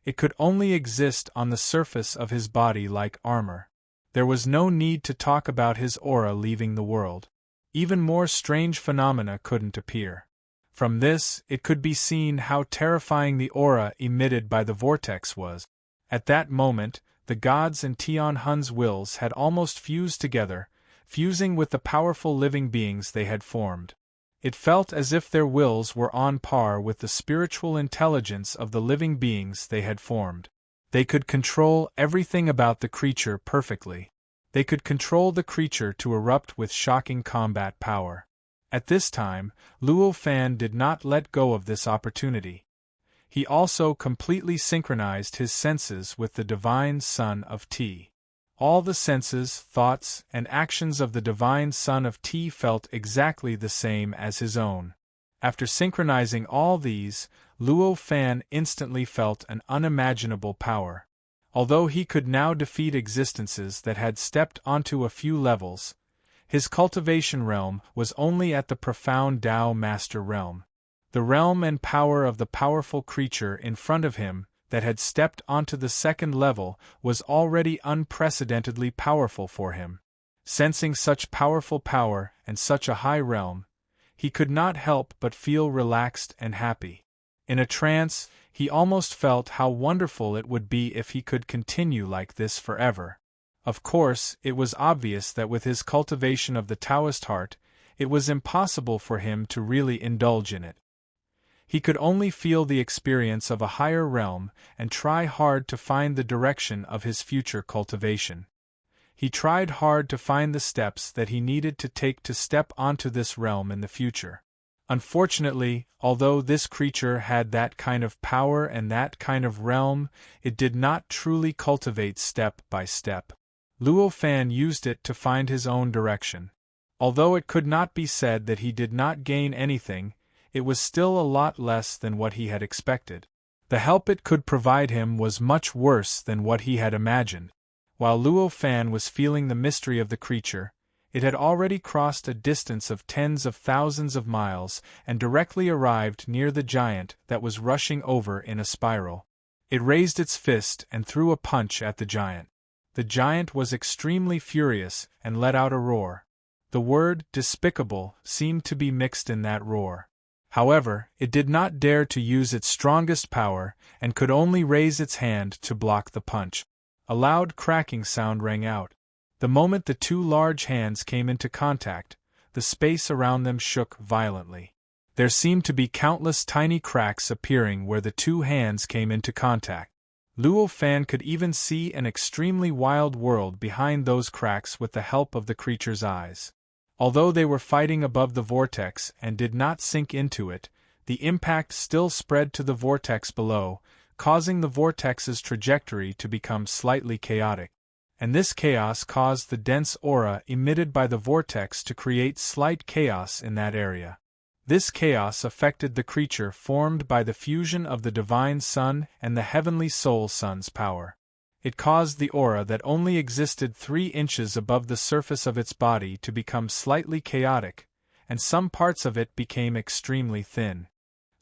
It could only exist on the surface of his body like armor. There was no need to talk about his aura leaving the world. Even more strange phenomena couldn't appear. From this, it could be seen how terrifying the aura emitted by the vortex was. At that moment, the gods and Tian Hun's wills had almost fused together, fusing with the powerful living beings they had formed. It felt as if their wills were on par with the spiritual intelligence of the living beings they had formed. They could control everything about the creature perfectly. They could control the creature to erupt with shocking combat power. At this time, Luo Fan did not let go of this opportunity. He also completely synchronized his senses with the Divine Son of Ti. All the senses, thoughts, and actions of the Divine Son of Ti felt exactly the same as his own. After synchronizing all these, Luo Fan instantly felt an unimaginable power. Although he could now defeat existences that had stepped onto a few levels, his cultivation realm was only at the profound Tao Master realm. The realm and power of the powerful creature in front of him that had stepped onto the second level was already unprecedentedly powerful for him. Sensing such powerful power and such a high realm, he could not help but feel relaxed and happy. In a trance, he almost felt how wonderful it would be if he could continue like this forever. Of course, it was obvious that with his cultivation of the Taoist heart, it was impossible for him to really indulge in it. He could only feel the experience of a higher realm and try hard to find the direction of his future cultivation. He tried hard to find the steps that he needed to take to step onto this realm in the future. Unfortunately, although this creature had that kind of power and that kind of realm, it did not truly cultivate step by step. Luo Fan used it to find his own direction. Although it could not be said that he did not gain anything, it was still a lot less than what he had expected. The help it could provide him was much worse than what he had imagined. While Luo Fan was feeling the mystery of the creature, it had already crossed a distance of tens of thousands of miles and directly arrived near the giant that was rushing over in a spiral. It raised its fist and threw a punch at the giant. The giant was extremely furious and let out a roar. The word despicable seemed to be mixed in that roar. However, it did not dare to use its strongest power and could only raise its hand to block the punch. A loud cracking sound rang out. The moment the two large hands came into contact, the space around them shook violently. There seemed to be countless tiny cracks appearing where the two hands came into contact. Luo Fan could even see an extremely wild world behind those cracks with the help of the creature's eyes. Although they were fighting above the vortex and did not sink into it, the impact still spread to the vortex below, causing the vortex's trajectory to become slightly chaotic. And this chaos caused the dense aura emitted by the vortex to create slight chaos in that area. This chaos affected the creature formed by the fusion of the Divine Sun and the Heavenly Soul Sun's power. It caused the aura that only existed 3 inches above the surface of its body to become slightly chaotic, and some parts of it became extremely thin.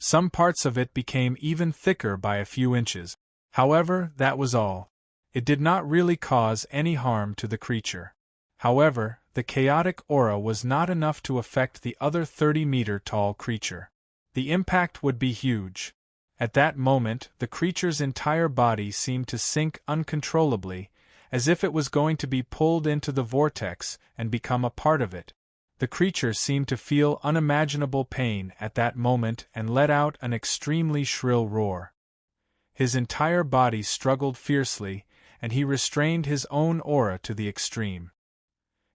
Some parts of it became even thicker by a few inches. However, that was all. It did not really cause any harm to the creature. However, the chaotic aura was not enough to affect the other 30-meter-tall creature. The impact would be huge. At that moment, the creature's entire body seemed to sink uncontrollably, as if it was going to be pulled into the vortex and become a part of it. The creature seemed to feel unimaginable pain at that moment and let out an extremely shrill roar. His entire body struggled fiercely, and he restrained his own aura to the extreme.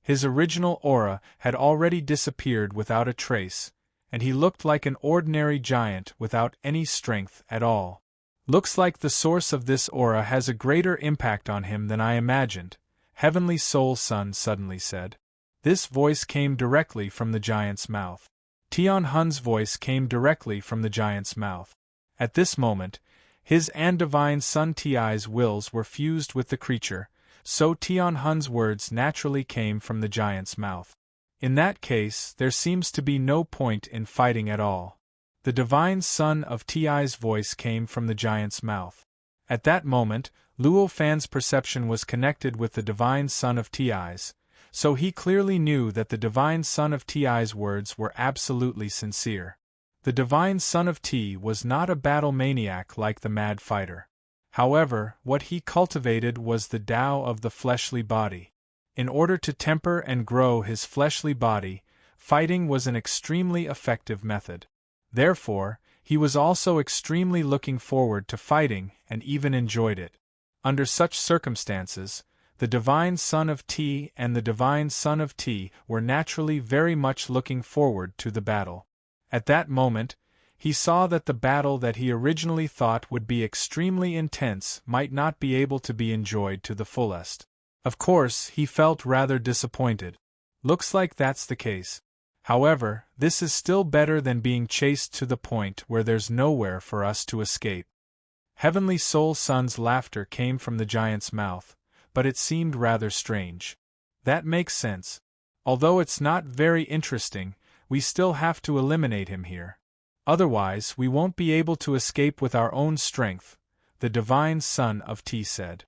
His original aura had already disappeared without a trace, and he looked like an ordinary giant without any strength at all. "Looks like the source of this aura has a greater impact on him than I imagined," Heavenly Soul Sun suddenly said. This voice came directly from the giant's mouth. Tian Hun's voice came directly from the giant's mouth. At this moment, his and Divine Sun Ti's wills were fused with the creature, so Tian Hun's words naturally came from the giant's mouth. In that case, there seems to be no point in fighting at all. The Divine Son of Ti's voice came from the giant's mouth. At that moment, Luo Fan's perception was connected with the divine son of Ti's, so he clearly knew that the divine son of Ti's words were absolutely sincere. The divine son of Ti was not a battle maniac like the mad fighter. However, what he cultivated was the Tao of the fleshly body. In order to temper and grow his fleshly body, fighting was an extremely effective method. Therefore, he was also extremely looking forward to fighting and even enjoyed it. Under such circumstances, the divine son of Ti and the divine son of Ti were naturally very much looking forward to the battle. At that moment, he saw that the battle that he originally thought would be extremely intense might not be able to be enjoyed to the fullest. Of course, he felt rather disappointed. Looks like that's the case. However, this is still better than being chased to the point where there's nowhere for us to escape. Heavenly Soul Sun's laughter came from the giant's mouth, but it seemed rather strange. That makes sense. Although it's not very interesting, we still have to eliminate him here. Otherwise, we won't be able to escape with our own strength, the divine son of Ti said.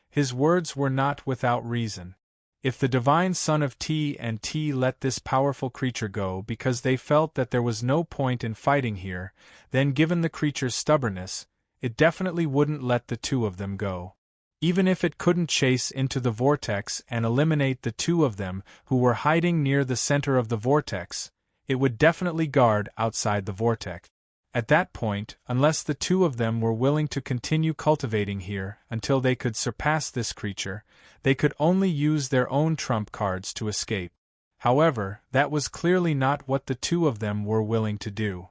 His words were not without reason. If the divine son of Ti and Ti let this powerful creature go because they felt that there was no point in fighting here, then given the creature's stubbornness, it definitely wouldn't let the two of them go. Even if it couldn't chase into the vortex and eliminate the two of them who were hiding near the center of the vortex, it would definitely guard outside the vortex. At that point, unless the two of them were willing to continue cultivating here until they could surpass this creature, they could only use their own trump cards to escape. However, that was clearly not what the two of them were willing to do.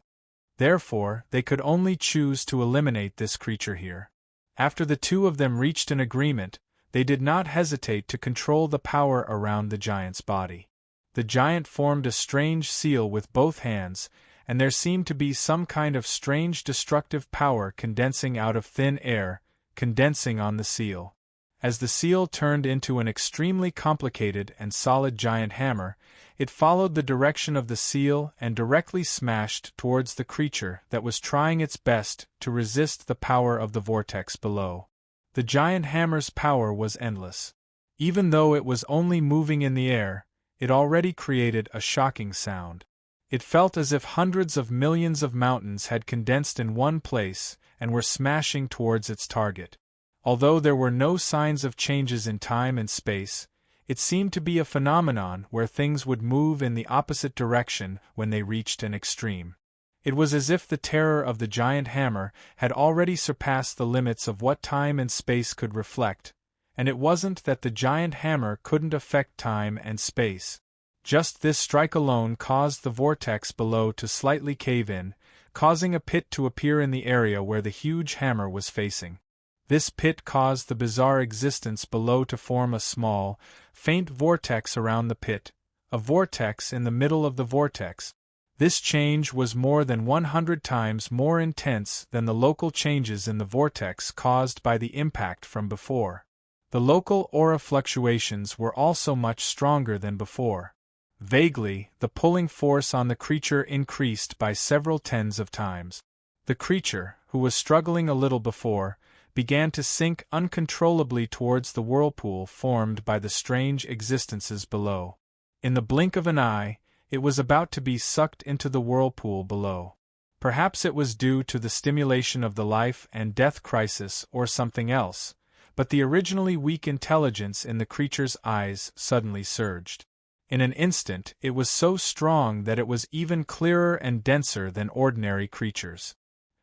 Therefore, they could only choose to eliminate this creature here. After the two of them reached an agreement, they did not hesitate to control the power around the giant's body. The giant formed a strange seal with both hands, and there seemed to be some kind of strange destructive power condensing out of thin air, condensing on the seal. As the seal turned into an extremely complicated and solid giant hammer, it followed the direction of the seal and directly smashed towards the creature that was trying its best to resist the power of the vortex below. The giant hammer's power was endless. Even though it was only moving in the air, it already created a shocking sound. It felt as if hundreds of millions of mountains had condensed in one place and were smashing towards its target. Although there were no signs of changes in time and space, it seemed to be a phenomenon where things would move in the opposite direction when they reached an extreme. It was as if the terror of the giant hammer had already surpassed the limits of what time and space could reflect, and it wasn't that the giant hammer couldn't affect time and space. Just this strike alone caused the vortex below to slightly cave in, causing a pit to appear in the area where the huge hammer was facing. This pit caused the bizarre existence below to form a small, faint vortex around the pit, a vortex in the middle of the vortex. This change was more than 100 times more intense than the local changes in the vortex caused by the impact from before. The local aura fluctuations were also much stronger than before. Vaguely, the pulling force on the creature increased by several tens of times. The creature, who was struggling a little before, began to sink uncontrollably towards the whirlpool formed by the strange existences below. In the blink of an eye, it was about to be sucked into the whirlpool below. Perhaps it was due to the stimulation of the life and death crisis or something else, but the originally weak intelligence in the creature's eyes suddenly surged. In an instant, it was so strong that it was even clearer and denser than ordinary creatures.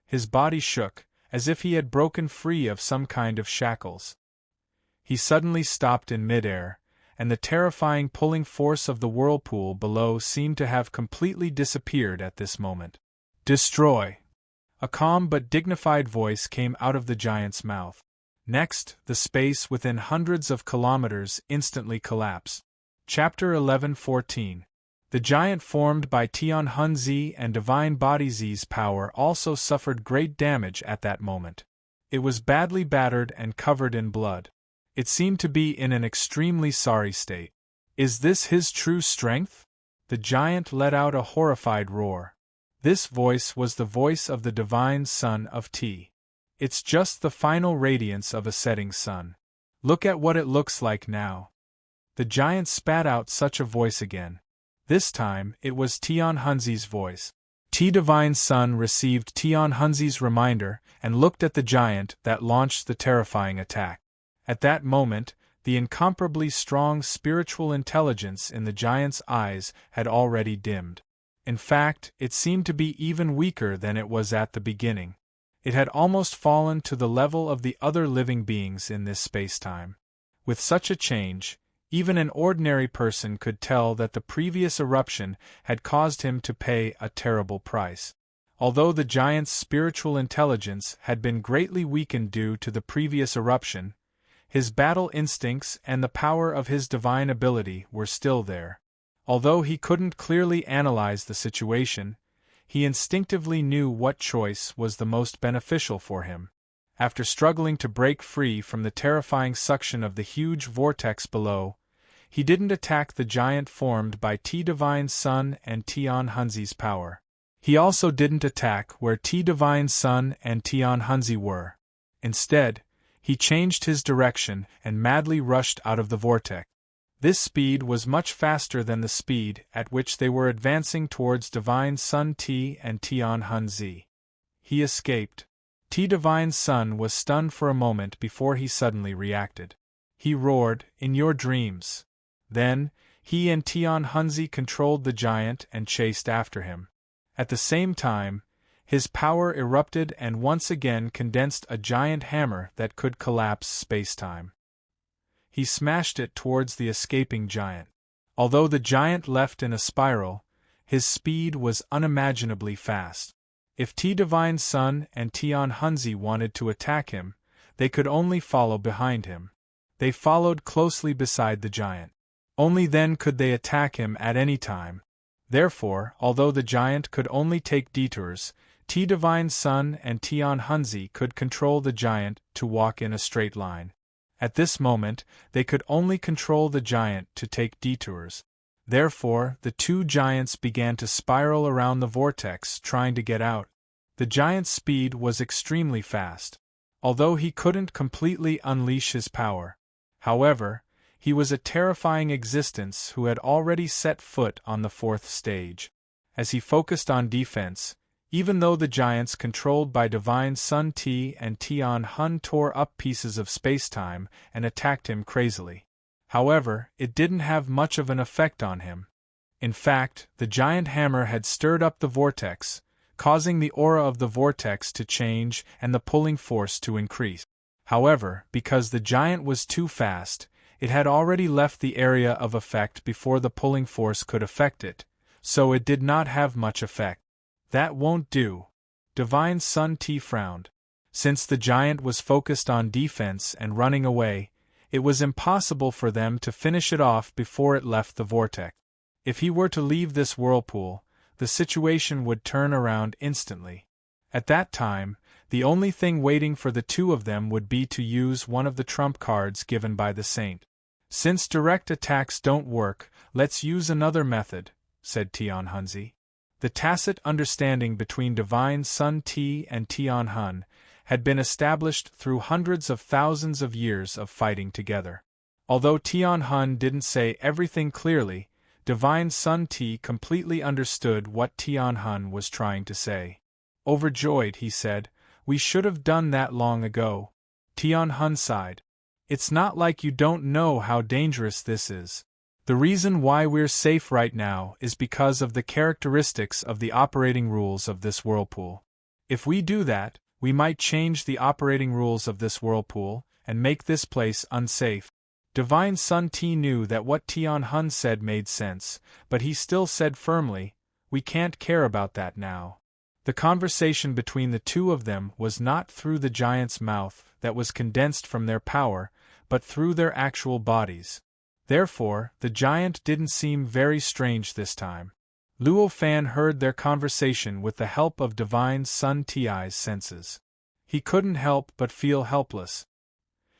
His body shook, as if he had broken free of some kind of shackles. He suddenly stopped in midair, and the terrifying pulling force of the whirlpool below seemed to have completely disappeared at this moment. "Destroy!" A calm but dignified voice came out of the giant's mouth. Next, the space within hundreds of kilometers instantly collapsed. Chapter 11:14. The giant formed by Tian Hun Zi and Divine Body Zi's power also suffered great damage at that moment. It was badly battered and covered in blood. It seemed to be in an extremely sorry state. Is this his true strength? The giant let out a horrified roar. This voice was the voice of the divine son of Ti. It's just the final radiance of a setting sun. Look at what it looks like now. The giant spat out such a voice again. This time, it was Tian Hunzi's voice. Divine Sun received Tian Hunzi's reminder and looked at the giant that launched the terrifying attack. At that moment, the incomparably strong spiritual intelligence in the giant's eyes had already dimmed. In fact, it seemed to be even weaker than it was at the beginning. It had almost fallen to the level of the other living beings in this space-time. With such a change, even an ordinary person could tell that the previous eruption had caused him to pay a terrible price. Although the giant's spiritual intelligence had been greatly weakened due to the previous eruption, his battle instincts and the power of his divine ability were still there. Although he couldn't clearly analyze the situation, he instinctively knew what choice was the most beneficial for him. After struggling to break free from the terrifying suction of the huge vortex below, he didn't attack the giant formed by Divine Sun and Tian Hunzi's power. He also didn't attack where Divine Sun and Tian Hunzi were. Instead, he changed his direction and madly rushed out of the vortex. This speed was much faster than the speed at which they were advancing towards Divine Sun T and Tian Hunzi. He escaped. Divine Sun was stunned for a moment before he suddenly reacted. He roared, "In your dreams!" Then, he and Tian Hunzi controlled the giant and chased after him. At the same time, his power erupted and once again condensed a giant hammer that could collapse space-time. He smashed it towards the escaping giant. Although the giant left in a spiral, his speed was unimaginably fast. If Divine Sun and Tian Hunzi wanted to attack him, they could only follow behind him. They followed closely beside the giant. Only then could they attack him at any time. Therefore, although the giant could only take detours, Divine Sun and Tian Hunzi could control the giant to walk in a straight line. At this moment, they could only control the giant to take detours. Therefore, the two giants began to spiral around the vortex trying to get out. The giant's speed was extremely fast. Although he couldn't completely unleash his power. However, he was a terrifying existence who had already set foot on the fourth stage. As he focused on defense, even though the giants controlled by Divine Sun T and Tian Hun tore up pieces of space-time and attacked him crazily. However, it didn't have much of an effect on him. In fact, the giant hammer had stirred up the vortex, causing the aura of the vortex to change and the pulling force to increase. However, because the giant was too fast, it had already left the area of effect before the pulling force could affect it, so it did not have much effect. That won't do. Divine Sun T frowned. Since the giant was focused on defense and running away, it was impossible for them to finish it off before it left the vortex. If he were to leave this whirlpool, the situation would turn around instantly. At that time, the only thing waiting for the two of them would be to use one of the trump cards given by the saint. Since direct attacks don't work, let's use another method, said Tian Hunzi. The tacit understanding between Divine Sun T and Tian Hun had been established through hundreds of thousands of years of fighting together. Although Tian Hun didn't say everything clearly, Divine Sun T completely understood what Tian Hun was trying to say. Overjoyed, he said, "We should have done that long ago." Tian Hun sighed. "It's not like you don't know how dangerous this is. The reason why we're safe right now is because of the characteristics of the operating rules of this whirlpool. If we do that, we might change the operating rules of this whirlpool and make this place unsafe." Divine Sun T knew that what Tian Hun said made sense, but he still said firmly, "We can't care about that now." The conversation between the two of them was not through the giant's mouth that was condensed from their power, but through their actual bodies. Therefore, the giant didn't seem very strange this time. Luo Fan heard their conversation with the help of Divine Sun Ti's senses. He couldn't help but feel helpless.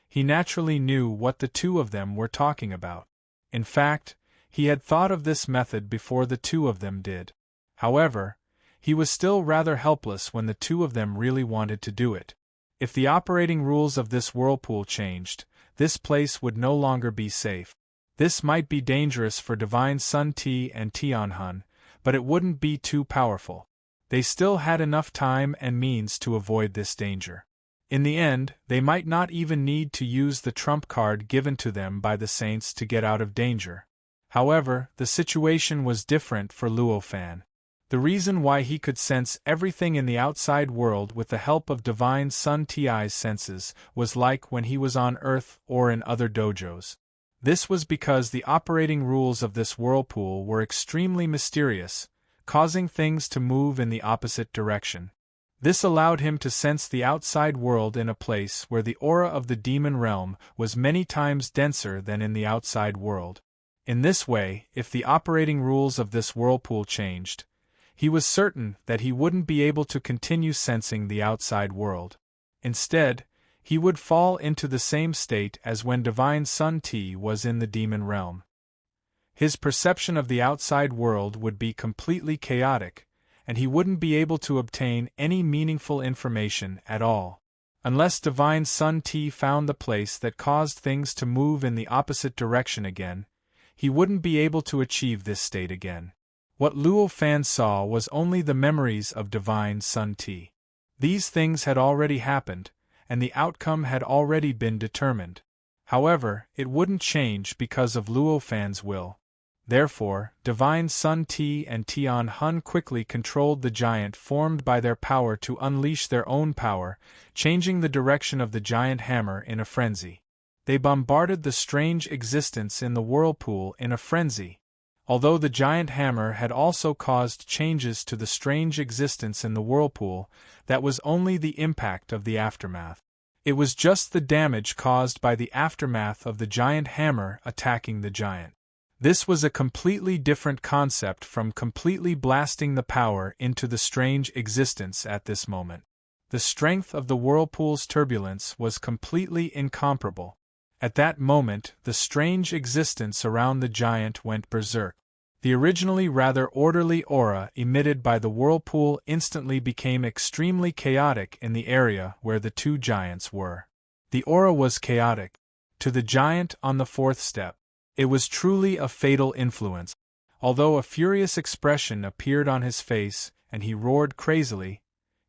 He naturally knew what the two of them were talking about. In fact, he had thought of this method before the two of them did. However, he was still rather helpless when the two of them really wanted to do it. If the operating rules of this whirlpool changed, this place would no longer be safe. This might be dangerous for Divine Sun Ti and Tian Hun, but it wouldn't be too powerful. They still had enough time and means to avoid this danger. In the end, they might not even need to use the trump card given to them by the saints to get out of danger. However, the situation was different for Luo Fan. The reason why he could sense everything in the outside world with the help of Divine Sun Ti's senses was like when he was on Earth or in other dojos. This was because the operating rules of this whirlpool were extremely mysterious, causing things to move in the opposite direction. This allowed him to sense the outside world in a place where the aura of the demon realm was many times denser than in the outside world. In this way, if the operating rules of this whirlpool changed, he was certain that he wouldn't be able to continue sensing the outside world. Instead, he would fall into the same state as when Divine Sun Ti was in the demon realm. His perception of the outside world would be completely chaotic, and he wouldn't be able to obtain any meaningful information at all. Unless Divine Sun Ti found the place that caused things to move in the opposite direction again, he wouldn't be able to achieve this state again. What Luo Fan saw was only the memories of Divine Sun Ti. These things had already happened, and the outcome had already been determined. However, it wouldn't change because of Luo Fan's will. Therefore, Divine Sun Ti and Tian Hun quickly controlled the giant formed by their power to unleash their own power, changing the direction of the giant hammer in a frenzy. They bombarded the strange existence in the whirlpool in a frenzy. Although the giant hammer had also caused changes to the strange existence in the whirlpool, that was only the impact of the aftermath. It was just the damage caused by the aftermath of the giant hammer attacking the giant. This was a completely different concept from completely blasting the power into the strange existence at this moment. The strength of the whirlpool's turbulence was completely incomparable. At that moment, the strange existence around the giant went berserk. The originally rather orderly aura emitted by the whirlpool instantly became extremely chaotic in the area where the two giants were. The aura was chaotic. To the giant on the fourth step, it was truly a fatal influence. Although a furious expression appeared on his face and he roared crazily,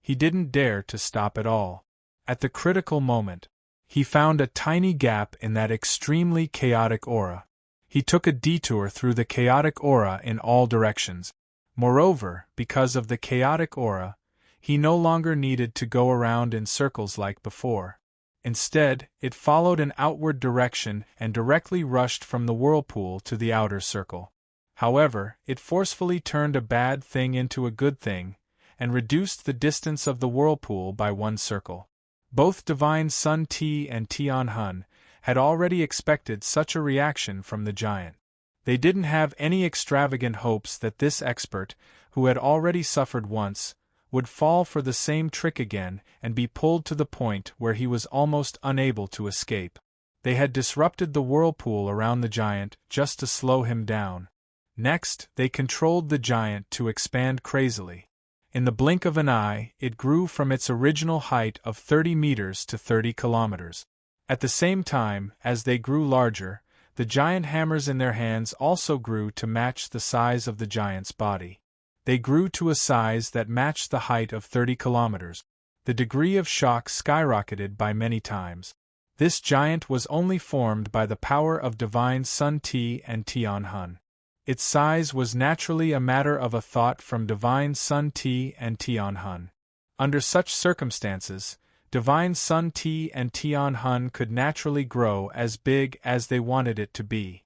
he didn't dare to stop at all. At the critical moment, he found a tiny gap in that extremely chaotic aura. He took a detour through the chaotic aura in all directions. Moreover, because of the chaotic aura, he no longer needed to go around in circles like before. Instead, it followed an outward direction and directly rushed from the whirlpool to the outer circle. However, it forcefully turned a bad thing into a good thing, and reduced the distance of the whirlpool by one circle. Both Divine Sun Ti and Tian Hun had already expected such a reaction from the giant. They didn't have any extravagant hopes that this expert, who had already suffered once, would fall for the same trick again and be pulled to the point where he was almost unable to escape. They had disrupted the whirlpool around the giant just to slow him down. Next, they controlled the giant to expand crazily. In the blink of an eye, it grew from its original height of 30 meters to 30 kilometers. At the same time, as they grew larger, the giant hammers in their hands also grew to match the size of the giant's body. They grew to a size that matched the height of 30 kilometers. The degree of shock skyrocketed by many times. This giant was only formed by the power of Divine Sun Ti and Tian Hun. Its size was naturally a matter of a thought from Divine Sun Ti and Tian Hun. Under such circumstances, Divine Sun Ti and Tian Hun could naturally grow as big as they wanted it to be.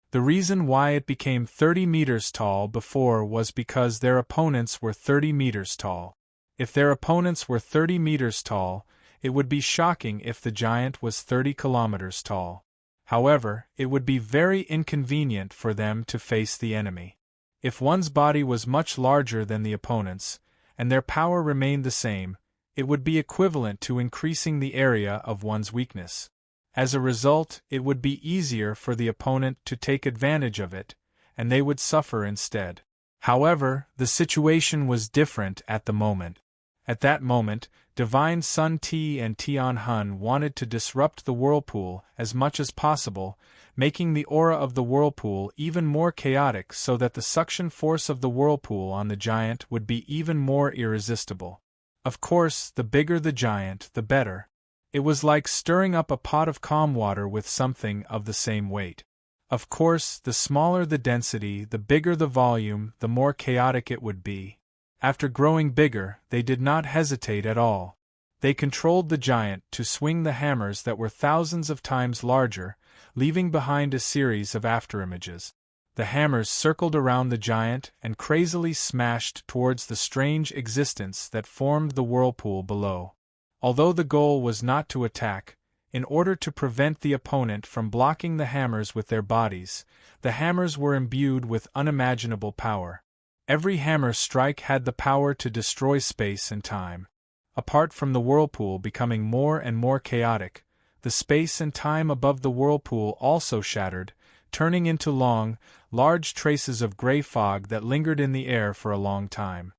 The reason why it became 30 meters tall before was because their opponents were 30 meters tall. If their opponents were 30 meters tall, it would be shocking if the giant was 30 kilometers tall. However, it would be very inconvenient for them to face the enemy. If one's body was much larger than the opponent's, and their power remained the same, it would be equivalent to increasing the area of one's weakness. As a result, it would be easier for the opponent to take advantage of it, and they would suffer instead. However, the situation was different at the moment. At that moment, Divine Sun Ti and Tian Hun wanted to disrupt the whirlpool as much as possible, making the aura of the whirlpool even more chaotic so that the suction force of the whirlpool on the giant would be even more irresistible. Of course, the bigger the giant, the better. It was like stirring up a pot of calm water with something of the same weight. Of course, the smaller the density, the bigger the volume, the more chaotic it would be. After growing bigger, they did not hesitate at all. They controlled the giant to swing the hammers that were thousands of times larger, leaving behind a series of afterimages. The hammers circled around the giant and crazily smashed towards the strange existence that formed the whirlpool below. Although the goal was not to attack, in order to prevent the opponent from blocking the hammers with their bodies, the hammers were imbued with unimaginable power. Every hammer strike had the power to destroy space and time. Apart from the whirlpool becoming more and more chaotic, the space and time above the whirlpool also shattered, turning into long, large traces of gray fog that lingered in the air for a long time.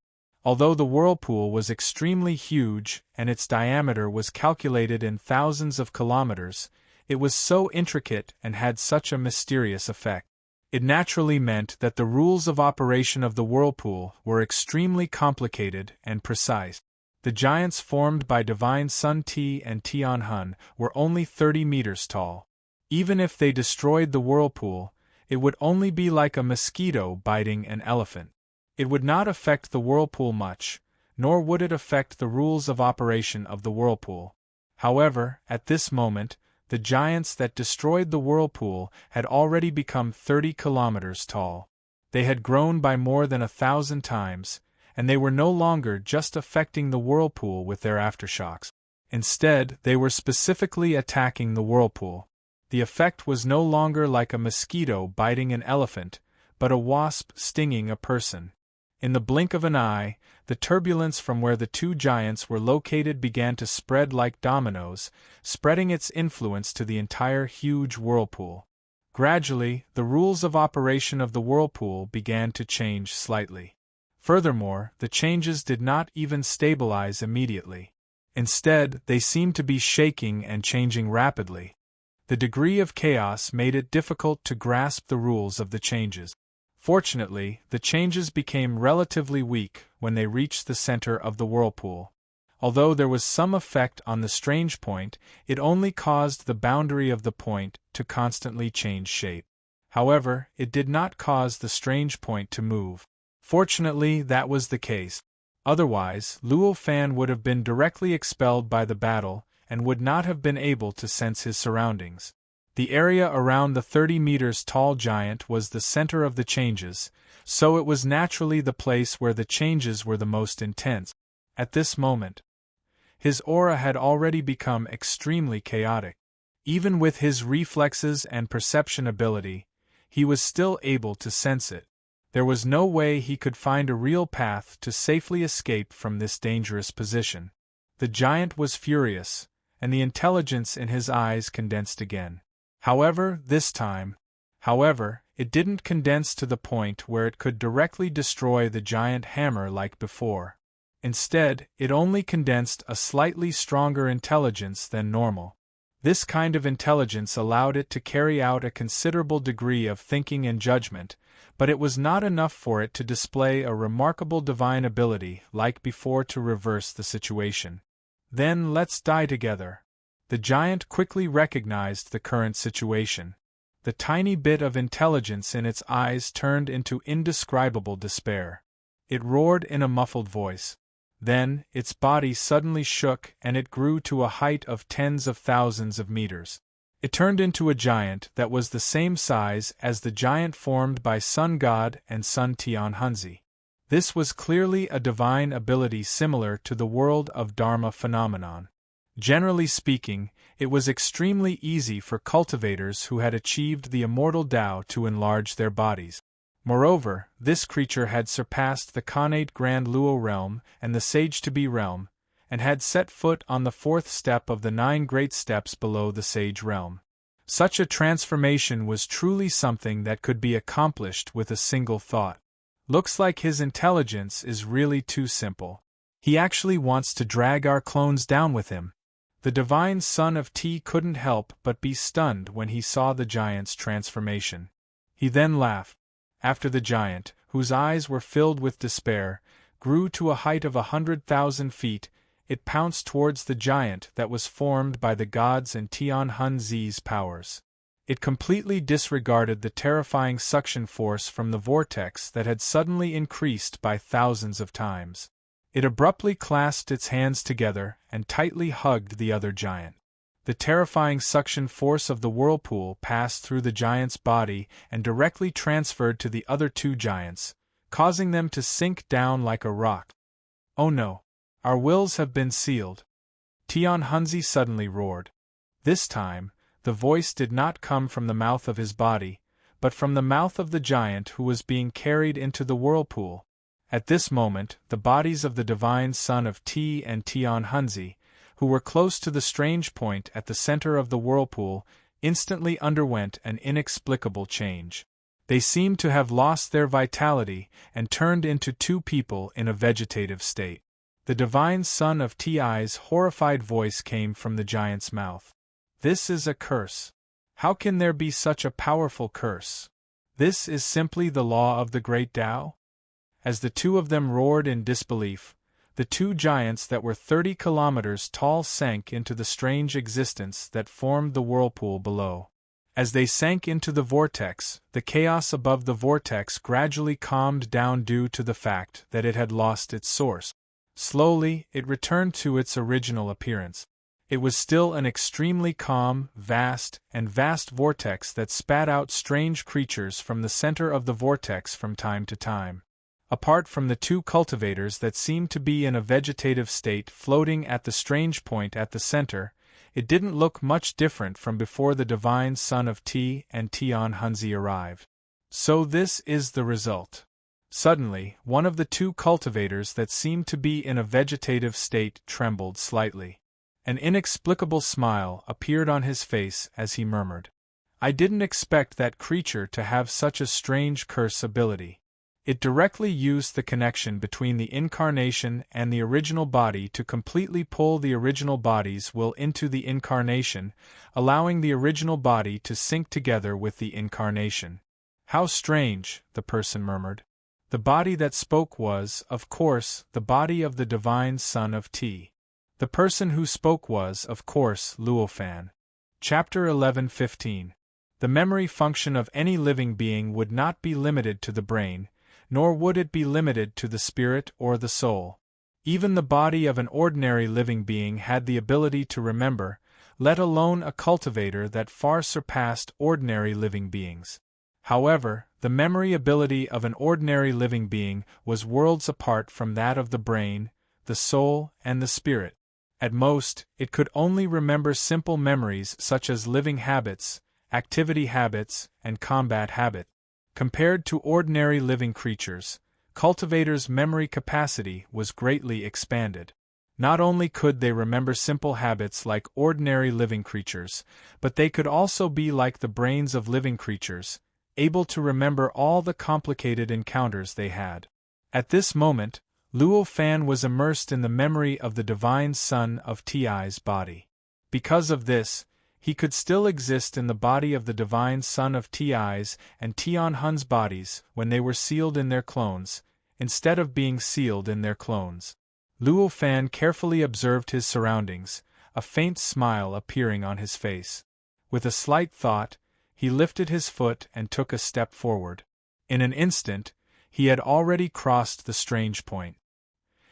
Although the whirlpool was extremely huge and its diameter was calculated in thousands of kilometers, it was so intricate and had such a mysterious effect. It naturally meant that the rules of operation of the whirlpool were extremely complicated and precise. The giants formed by Divine Sun Ti and Tian Hun were only 30 meters tall. Even if they destroyed the whirlpool, it would only be like a mosquito biting an elephant. It would not affect the whirlpool much, nor would it affect the rules of operation of the whirlpool. However, at this moment, the giants that destroyed the whirlpool had already become 30 kilometers tall. They had grown by more than 1,000 times, and they were no longer just affecting the whirlpool with their aftershocks. Instead, they were specifically attacking the whirlpool. The effect was no longer like a mosquito biting an elephant, but a wasp stinging a person. In the blink of an eye, the turbulence from where the two giants were located began to spread like dominoes, spreading its influence to the entire huge whirlpool. Gradually, the rules of operation of the whirlpool began to change slightly. Furthermore, the changes did not even stabilize immediately. Instead, they seemed to be shaking and changing rapidly. The degree of chaos made it difficult to grasp the rules of the changes. Fortunately, the changes became relatively weak when they reached the center of the whirlpool. Although there was some effect on the strange point, it only caused the boundary of the point to constantly change shape. However, it did not cause the strange point to move. Fortunately, that was the case. Otherwise, Luo Fan would have been directly expelled by the battle and would not have been able to sense his surroundings. The area around the 30 meters tall giant was the center of the changes, so it was naturally the place where the changes were the most intense. At this moment, his aura had already become extremely chaotic. Even with his reflexes and perception ability, he was still able to sense it. There was no way he could find a real path to safely escape from this dangerous position. The giant was furious, and the intelligence in his eyes condensed again. However, it didn't condense to the point where it could directly destroy the giant hammer like before. Instead, it only condensed a slightly stronger intelligence than normal. This kind of intelligence allowed it to carry out a considerable degree of thinking and judgment, but it was not enough for it to display a remarkable divine ability like before to reverse the situation. Then let's die together. The giant quickly recognized the current situation. The tiny bit of intelligence in its eyes turned into indescribable despair. It roared in a muffled voice. Then, its body suddenly shook and it grew to a height of tens of thousands of meters. It turned into a giant that was the same size as the giant formed by Sun God and Sun Tianhunzi. This was clearly a divine ability similar to the world of Dharma phenomenon. Generally speaking, it was extremely easy for cultivators who had achieved the immortal Tao to enlarge their bodies. Moreover, this creature had surpassed the Khanate Grand Luo realm and the Sage-to-be realm, and had set foot on the 4th step of the 9 great steps below the Sage realm. Such a transformation was truly something that could be accomplished with a single thought. Looks like his intelligence is really too simple. He actually wants to drag our clones down with him. The divine son of Ti couldn't help but be stunned when he saw the giant's transformation. He then laughed. After the giant, whose eyes were filled with despair, grew to a height of 100,000 feet, it pounced towards the giant that was formed by the gods and Tian Hunzi's powers. It completely disregarded the terrifying suction force from the vortex that had suddenly increased by thousands of times. It abruptly clasped its hands together and tightly hugged the other giant. The terrifying suction force of the whirlpool passed through the giant's body and directly transferred to the other two giants, causing them to sink down like a rock. "Oh no! Our wills have been sealed!" Tian Hunzi suddenly roared. This time, the voice did not come from the mouth of his body, but from the mouth of the giant who was being carried into the whirlpool. At this moment, the bodies of the divine son of Ti and Tian Hunzi, who were close to the strange point at the center of the whirlpool, instantly underwent an inexplicable change. They seemed to have lost their vitality and turned into two people in a vegetative state. The divine son of Ti's horrified voice came from the giant's mouth. "This is a curse. How can there be such a powerful curse? This is simply the law of the great Tao?" As the two of them roared in disbelief, the two giants that were 30 kilometers tall sank into the strange existence that formed the whirlpool below. As they sank into the vortex, the chaos above the vortex gradually calmed down due to the fact that it had lost its source. Slowly, it returned to its original appearance. It was still an extremely calm, vast vortex that spat out strange creatures from the center of the vortex from time to time. Apart from the two cultivators that seemed to be in a vegetative state floating at the strange point at the center, it didn't look much different from before the divine son of Ti and Tian Hunzi arrived. So this is the result. Suddenly, one of the two cultivators that seemed to be in a vegetative state trembled slightly. An inexplicable smile appeared on his face as he murmured, "I didn't expect that creature to have such a strange curse ability." It directly used the connection between the incarnation and the original body to completely pull the original body's will into the incarnation, allowing the original body to sync together with the incarnation. "How strange," the person murmured. The body that spoke was, of course, the body of the divine son of Ti. The person who spoke was, of course, Luofan. Chapter 11:15. The memory function of any living being would not be limited to the brain, nor would it be limited to the spirit or the soul. Even the body of an ordinary living being had the ability to remember, let alone a cultivator that far surpassed ordinary living beings. However, the memory ability of an ordinary living being was worlds apart from that of the brain, the soul, and the spirit. At most, it could only remember simple memories such as living habits, activity habits, and combat habit. Compared to ordinary living creatures, cultivators' memory capacity was greatly expanded. Not only could they remember simple habits like ordinary living creatures, but they could also be like the brains of living creatures, able to remember all the complicated encounters they had. At this moment, Luo Fan was immersed in the memory of the divine son of Ti's body. Because of this, he could still exist in the body of the divine son of Ti's and Tian Hun's bodies when they were sealed in their clones, instead of being sealed in their clones. Luo Fan carefully observed his surroundings, a faint smile appearing on his face. With a slight thought, he lifted his foot and took a step forward. In an instant, he had already crossed the strange point.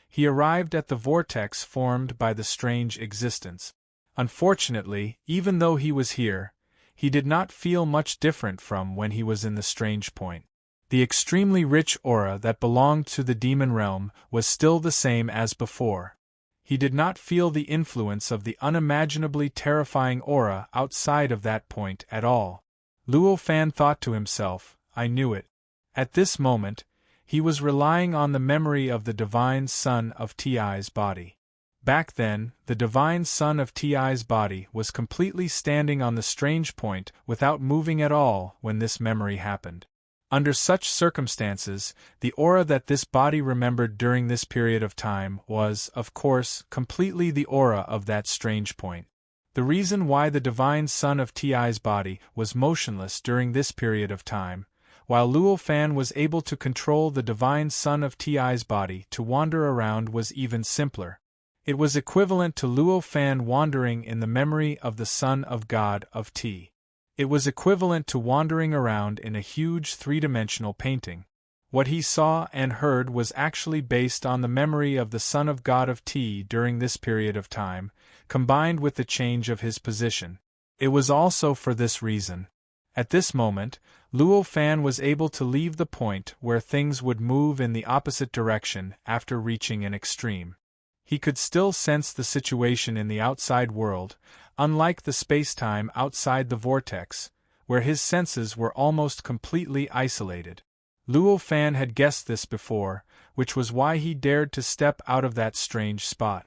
He arrived at the vortex formed by the strange existence. Unfortunately, even though he was here, he did not feel much different from when he was in the strange point. The extremely rich aura that belonged to the demon realm was still the same as before. He did not feel the influence of the unimaginably terrifying aura outside of that point at all. Luo Fan thought to himself, "I knew it." At this moment, he was relying on the memory of the divine son of Ti's body. Back then, the divine son of Ti's body was completely standing on the strange point without moving at all when this memory happened. Under such circumstances, the aura that this body remembered during this period of time was, of course, completely the aura of that strange point. The reason why the divine son of Ti's body was motionless during this period of time, while Luo Fan was able to control the divine son of Ti's body to wander around, was even simpler. It was equivalent to Luo Fan wandering in the memory of the Son of God of Ti. It was equivalent to wandering around in a huge three-dimensional painting. What he saw and heard was actually based on the memory of the Son of God of Ti during this period of time, combined with the change of his position. It was also for this reason. At this moment, Luo Fan was able to leave the point where things would move in the opposite direction after reaching an extreme. He could still sense the situation in the outside world, unlike the space-time outside the vortex, where his senses were almost completely isolated. Luo Fan had guessed this before, which was why he dared to step out of that strange spot.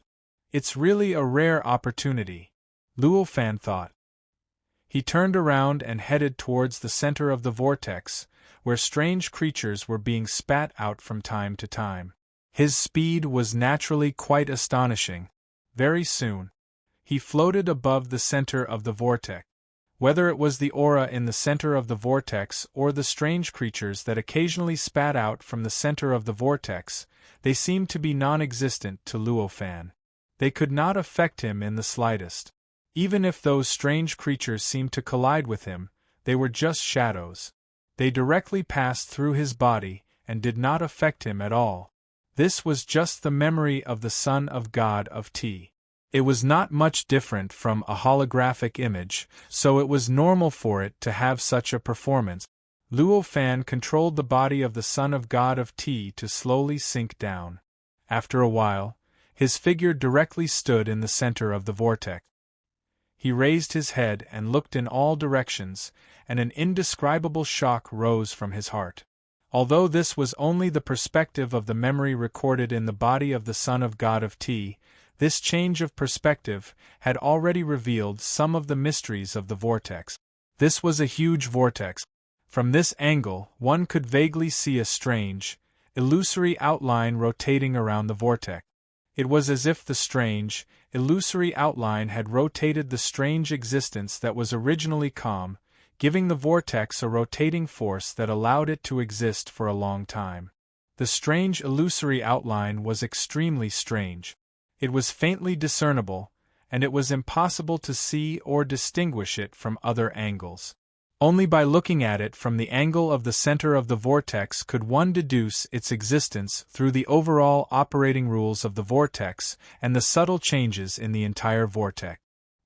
It's really a rare opportunity, Luo Fan thought. He turned around and headed towards the center of the vortex, where strange creatures were being spat out from time to time. His speed was naturally quite astonishing. Very soon, he floated above the center of the vortex. Whether it was the aura in the center of the vortex or the strange creatures that occasionally spat out from the center of the vortex, they seemed to be non-existent to Luo Fan. They could not affect him in the slightest. Even if those strange creatures seemed to collide with him, they were just shadows. They directly passed through his body and did not affect him at all. This was just the memory of the Son of God of Ti. It was not much different from a holographic image, so it was normal for it to have such a performance. Luo Fan controlled the body of the Son of God of Ti to slowly sink down. After a while, his figure directly stood in the center of the vortex. He raised his head and looked in all directions, and an indescribable shock rose from his heart. Although this was only the perspective of the memory recorded in the body of the Son of God of Ti, this change of perspective had already revealed some of the mysteries of the vortex. This was a huge vortex. From this angle, one could vaguely see a strange, illusory outline rotating around the vortex. It was as if the strange, illusory outline had rotated the strange existence that was originally calm, giving the vortex a rotating force that allowed it to exist for a long time. The strange illusory outline was extremely strange. It was faintly discernible, and it was impossible to see or distinguish it from other angles. Only by looking at it from the angle of the center of the vortex could one deduce its existence through the overall operating rules of the vortex and the subtle changes in the entire vortex.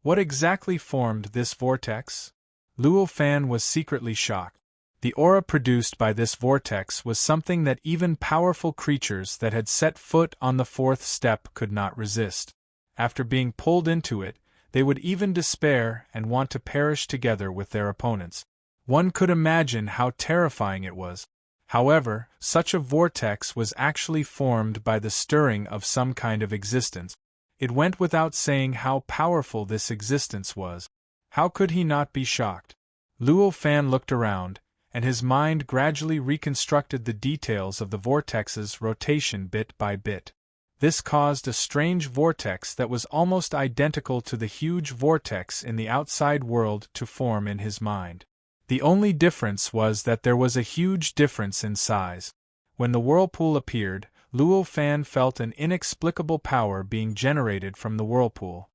What exactly formed this vortex? Luo Fan was secretly shocked. The aura produced by this vortex was something that even powerful creatures that had set foot on the fourth step could not resist. After being pulled into it, they would even despair and want to perish together with their opponents. One could imagine how terrifying it was. However, such a vortex was actually formed by the stirring of some kind of existence. It went without saying how powerful this existence was. How could he not be shocked? Luo Fan looked around, and his mind gradually reconstructed the details of the vortex's rotation bit by bit. This caused a strange vortex that was almost identical to the huge vortex in the outside world to form in his mind. The only difference was that there was a huge difference in size. When the whirlpool appeared, Luo Fan felt an inexplicable power being generated from the whirlpool.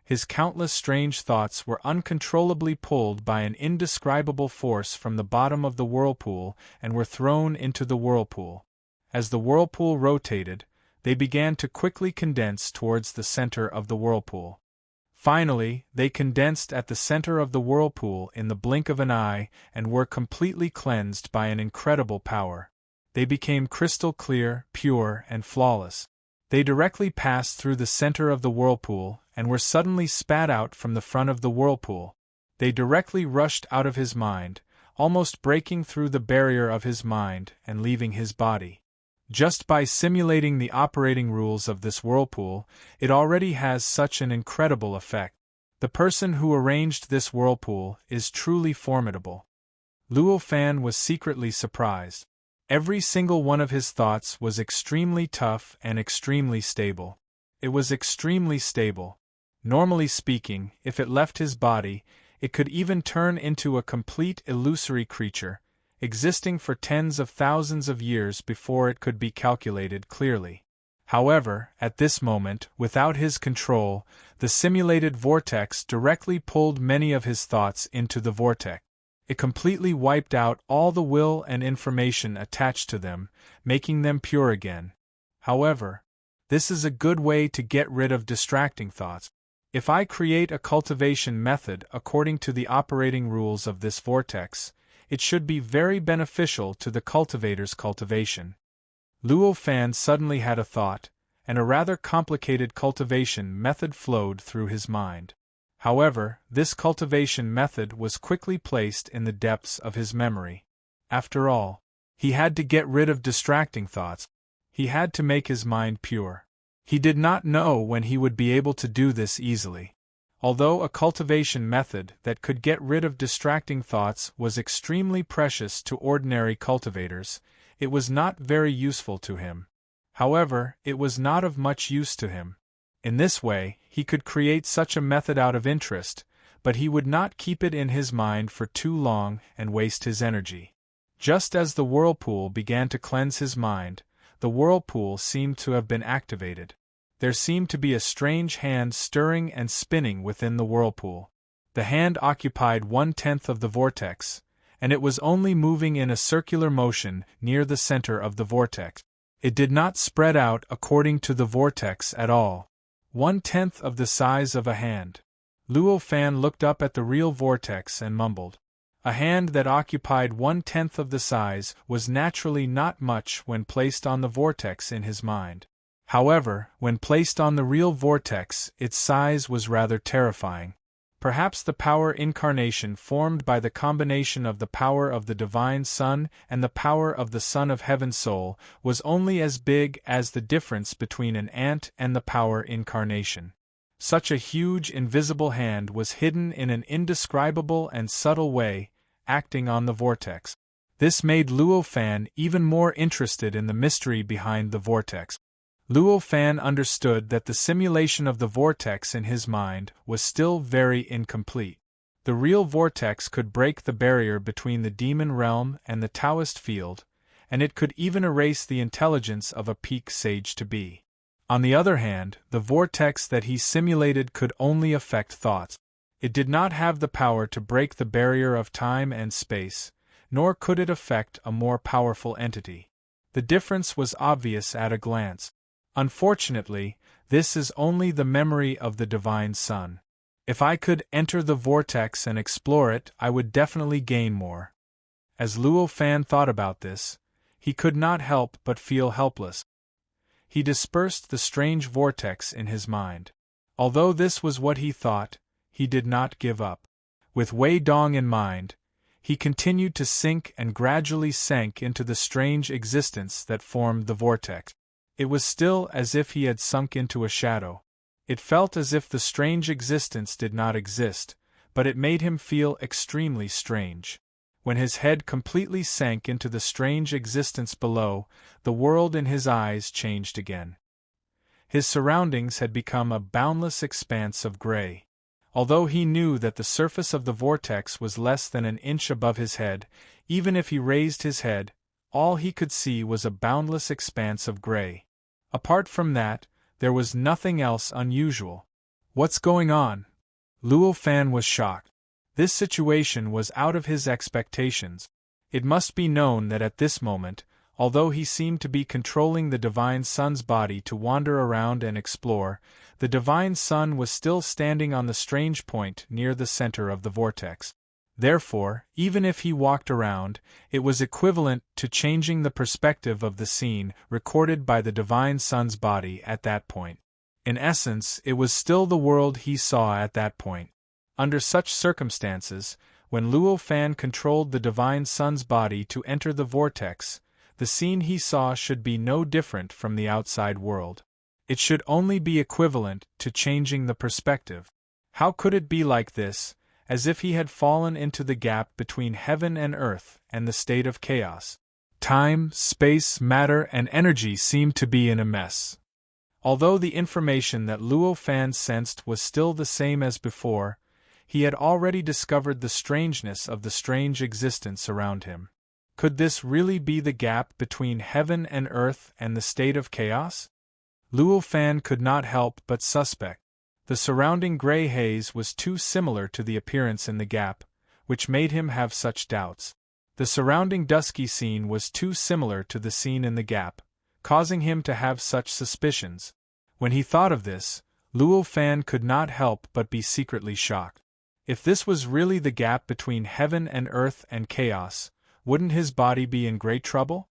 His countless strange thoughts were uncontrollably pulled by an indescribable force from the bottom of the whirlpool and were thrown into the whirlpool. As the whirlpool rotated, they began to quickly condense towards the center of the whirlpool. Finally, they condensed at the center of the whirlpool in the blink of an eye and were completely cleansed by an incredible power. They became crystal clear, pure, and flawless. They directly passed through the center of the whirlpool and were suddenly spat out from the front of the whirlpool. They directly rushed out of his mind, almost breaking through the barrier of his mind and leaving his body. Just by simulating the operating rules of this whirlpool, it already has such an incredible effect. The person who arranged this whirlpool is truly formidable. Luo Fan was secretly surprised. Every single one of his thoughts was extremely tough and extremely stable. It was extremely stable. Normally speaking, if it left his body, it could even turn into a complete illusory creature, existing for tens of thousands of years before it could be calculated clearly. However, at this moment, without his control, the simulated vortex directly pulled many of his thoughts into the vortex. It completely wiped out all the will and information attached to them, making them pure again. However, this is a good way to get rid of distracting thoughts. If I create a cultivation method according to the operating rules of this vortex, it should be very beneficial to the cultivator's cultivation. Luo Fan suddenly had a thought, and a rather complicated cultivation method flowed through his mind. However, this cultivation method was quickly placed in the depths of his memory. After all, he had to get rid of distracting thoughts. He had to make his mind pure. He did not know when he would be able to do this easily. Although a cultivation method that could get rid of distracting thoughts was extremely precious to ordinary cultivators, it was not very useful to him. However, it was not of much use to him. In this way, he could create such a method out of interest, but he would not keep it in his mind for too long and waste his energy. Just as the whirlpool began to cleanse his mind, the whirlpool seemed to have been activated. There seemed to be a strange hand stirring and spinning within the whirlpool. The hand occupied 1/10 of the vortex, and it was only moving in a circular motion near the center of the vortex. It did not spread out according to the vortex at all. 1/10 of the size of a hand. Luo Fan looked up at the real vortex and mumbled. A hand that occupied 1/10 of the size was naturally not much when placed on the vortex in his mind. However, when placed on the real vortex, its size was rather terrifying. Perhaps the power incarnation formed by the combination of the power of the Divine Sun and the power of the Son of Heaven Soul was only as big as the difference between an ant and the power incarnation. Such a huge invisible hand was hidden in an indescribable and subtle way, acting on the vortex. This made Luo Fan even more interested in the mystery behind the vortex. Luo Fan understood that the simulation of the vortex in his mind was still very incomplete. The real vortex could break the barrier between the demon realm and the Taoist field, and it could even erase the intelligence of a peak sage-to-be. On the other hand, the vortex that he simulated could only affect thoughts. It did not have the power to break the barrier of time and space, nor could it affect a more powerful entity. The difference was obvious at a glance. Unfortunately, this is only the memory of the Divine Sun. If I could enter the vortex and explore it, I would definitely gain more. As Luo Fan thought about this, he could not help but feel helpless. He dispersed the strange vortex in his mind. Although this was what he thought, he did not give up. With Wei Dong in mind, he continued to sink and gradually sank into the strange existence that formed the vortex. It was still as if he had sunk into a shadow. It felt as if the strange existence did not exist, but it made him feel extremely strange. When his head completely sank into the strange existence below, the world in his eyes changed again. His surroundings had become a boundless expanse of gray. Although he knew that the surface of the vortex was less than an inch above his head, even if he raised his head, all he could see was a boundless expanse of gray. Apart from that, there was nothing else unusual. What's going on? Luo Fan was shocked. This situation was out of his expectations. It must be known that at this moment, although he seemed to be controlling the Divine Sun's body to wander around and explore, the Divine Sun was still standing on the strange point near the center of the vortex. Therefore, even if he walked around, it was equivalent to changing the perspective of the scene recorded by the Divine Sun's body at that point. In essence, it was still the world he saw at that point. Under such circumstances, when Luo Fan controlled the Divine Sun's body to enter the vortex, the scene he saw should be no different from the outside world. It should only be equivalent to changing the perspective. How could it be like this, as if he had fallen into the gap between heaven and earth and the state of chaos. Time, space, matter, and energy seemed to be in a mess. Although the information that Luo Fan sensed was still the same as before, he had already discovered the strangeness of the strange existence around him. Could this really be the gap between heaven and earth and the state of chaos? Luo Fan could not help but suspect. The surrounding gray haze was too similar to the appearance in the gap, which made him have such doubts. The surrounding dusky scene was too similar to the scene in the gap, causing him to have such suspicions. When he thought of this, Luo Fan could not help but be secretly shocked. If this was really the gap between heaven and earth and chaos, wouldn't his body be in great trouble?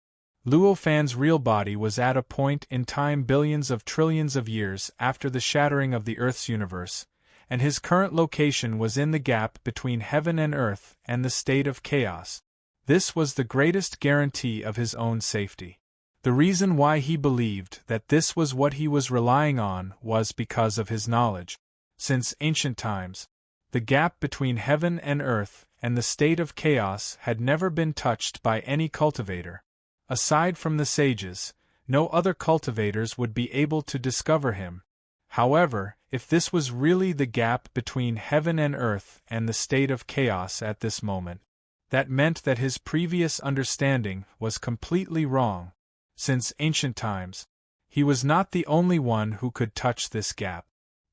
Luo Fan's real body was at a point in time billions of trillions of years after the shattering of the Earth's universe, and his current location was in the gap between heaven and earth and the state of chaos. This was the greatest guarantee of his own safety. The reason why he believed that this was what he was relying on was because of his knowledge. Since ancient times, the gap between heaven and earth and the state of chaos had never been touched by any cultivator. Aside from the sages, no other cultivators would be able to discover him. However, if this was really the gap between heaven and earth and the state of chaos at this moment, that meant that his previous understanding was completely wrong. Since ancient times, he was not the only one who could touch this gap.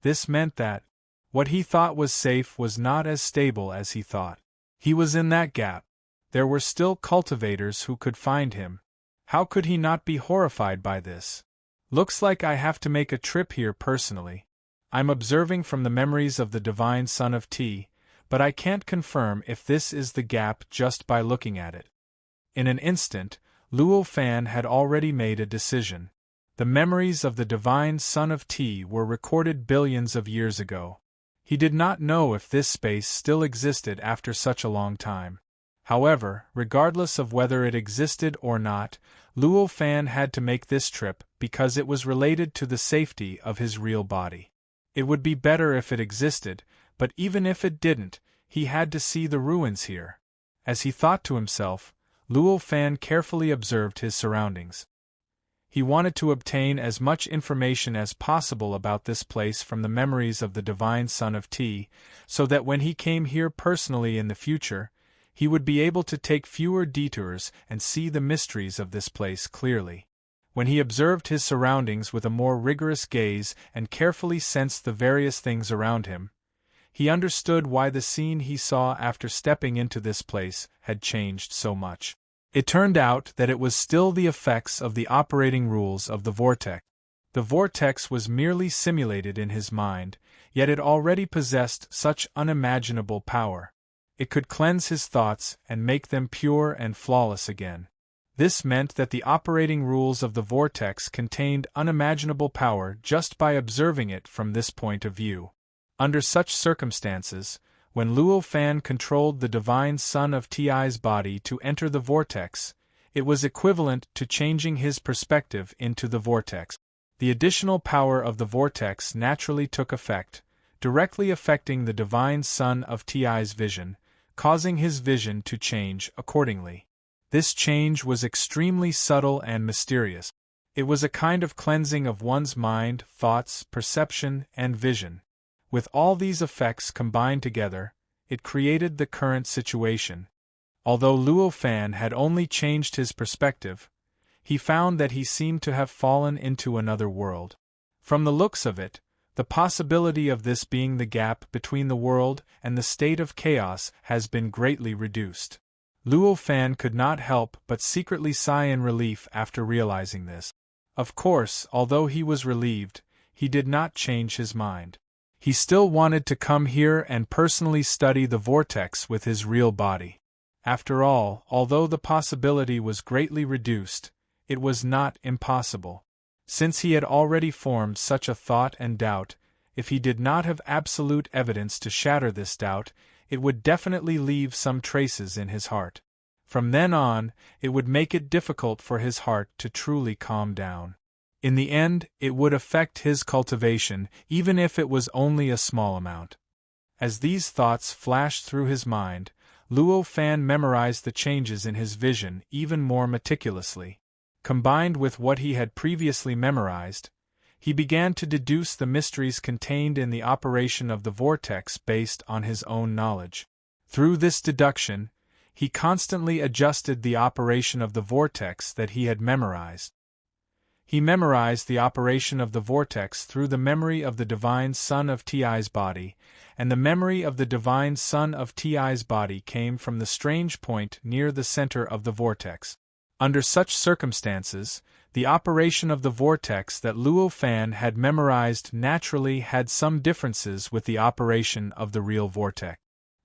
This meant that what he thought was safe was not as stable as he thought. He was in that gap. There were still cultivators who could find him. How could he not be horrified by this? Looks like I have to make a trip here personally. I'm observing from the memories of the divine son of Ti, but I can't confirm if this is the gap just by looking at it. In an instant, Luo Fan had already made a decision. The memories of the divine son of Ti were recorded billions of years ago. He did not know if this space still existed after such a long time. However, regardless of whether it existed or not, Luo Fan had to make this trip because it was related to the safety of his real body. It would be better if it existed, but even if it didn't, he had to see the ruins here. As he thought to himself, Luo Fan carefully observed his surroundings. He wanted to obtain as much information as possible about this place from the memories of the divine son of Ti, so that when he came here personally in the future, he would be able to take fewer detours and see the mysteries of this place clearly. When he observed his surroundings with a more rigorous gaze and carefully sensed the various things around him, he understood why the scene he saw after stepping into this place had changed so much. It turned out that it was still the effects of the operating rules of the vortex. The vortex was merely simulated in his mind, yet it already possessed such unimaginable power. It could cleanse his thoughts and make them pure and flawless again. This meant that the operating rules of the vortex contained unimaginable power just by observing it from this point of view. Under such circumstances, when Luo Fan controlled the divine son of Ti's body to enter the vortex, it was equivalent to changing his perspective into the vortex. The additional power of the vortex naturally took effect, directly affecting the divine son of Ti's vision, causing his vision to change accordingly. This change was extremely subtle and mysterious. It was a kind of cleansing of one's mind, thoughts, perception, and vision. With all these effects combined together, it created the current situation. Although Luo Fan had only changed his perspective, he found that he seemed to have fallen into another world. From the looks of it, the possibility of this being the gap between the world and the state of chaos has been greatly reduced. Luo Fan could not help but secretly sigh in relief after realizing this. Of course, although he was relieved, he did not change his mind. He still wanted to come here and personally study the vortex with his real body. After all, although the possibility was greatly reduced, it was not impossible. Since he had already formed such a thought and doubt, if he did not have absolute evidence to shatter this doubt, it would definitely leave some traces in his heart. From then on, it would make it difficult for his heart to truly calm down. In the end, it would affect his cultivation, even if it was only a small amount. As these thoughts flashed through his mind, Luo Fan memorized the changes in his vision even more meticulously. Combined with what he had previously memorized, he began to deduce the mysteries contained in the operation of the vortex based on his own knowledge. Through this deduction, he constantly adjusted the operation of the vortex that he had memorized. He memorized the operation of the vortex through the memory of the Divine Son of Ti's body, and the memory of the Divine Son of Ti's body came from the strange point near the center of the vortex. Under such circumstances, the operation of the vortex that Luo Fan had memorized naturally had some differences with the operation of the real vortex.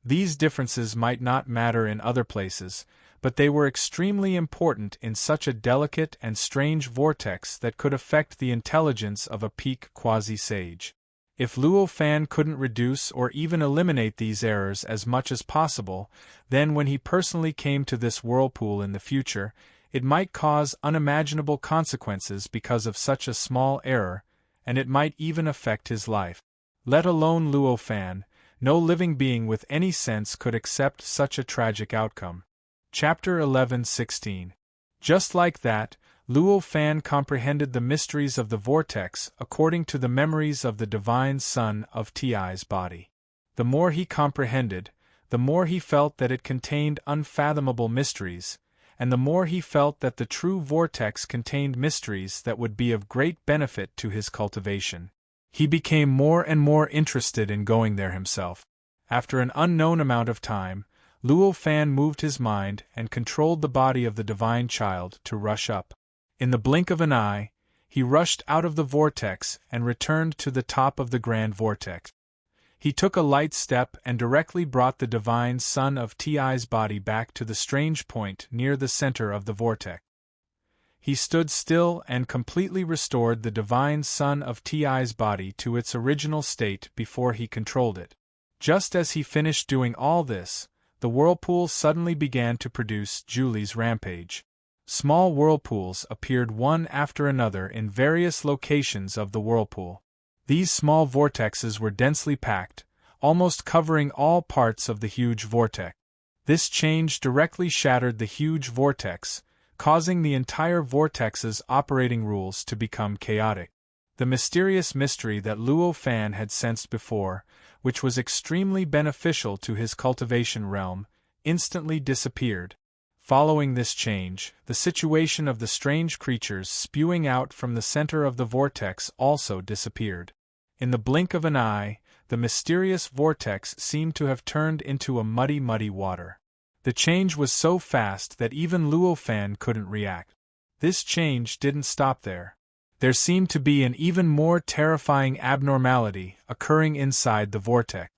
These differences might not matter in other places, but they were extremely important in such a delicate and strange vortex that could affect the intelligence of a peak quasi-sage. If Luo Fan couldn't reduce or even eliminate these errors as much as possible, then when he personally came to this whirlpool in the future, it might cause unimaginable consequences because of such a small error, and it might even affect his life. Let alone Luo Fan, no living being with any sense could accept such a tragic outcome. Chapter 11:16. Just like that, Luo Fan comprehended the mysteries of the vortex according to the memories of the Divine Son of Ti's body. The more he comprehended, the more he felt that it contained unfathomable mysteries, and the more he felt that the true vortex contained mysteries that would be of great benefit to his cultivation. He became more and more interested in going there himself. After an unknown amount of time, Luo Fan moved his mind and controlled the body of the Divine Child to rush up. In the blink of an eye, he rushed out of the vortex and returned to the top of the grand vortex. He took a light step and directly brought the Divine Son of Ti's body back to the strange point near the center of the vortex. He stood still and completely restored the Divine Son of Ti's body to its original state before he controlled it. Just as he finished doing all this, the whirlpool suddenly began to produce Julie's rampage. Small whirlpools appeared one after another in various locations of the whirlpool. These small vortexes were densely packed, almost covering all parts of the huge vortex. This change directly shattered the huge vortex, causing the entire vortex's operating rules to become chaotic. The mysterious mystery that Luo Fan had sensed before, which was extremely beneficial to his cultivation realm, instantly disappeared. Following this change, the situation of the strange creatures spewing out from the center of the vortex also disappeared. In the blink of an eye, the mysterious vortex seemed to have turned into a muddy water. The change was so fast that even Luo Fan couldn't react. This change didn't stop there. There seemed to be an even more terrifying abnormality occurring inside the vortex.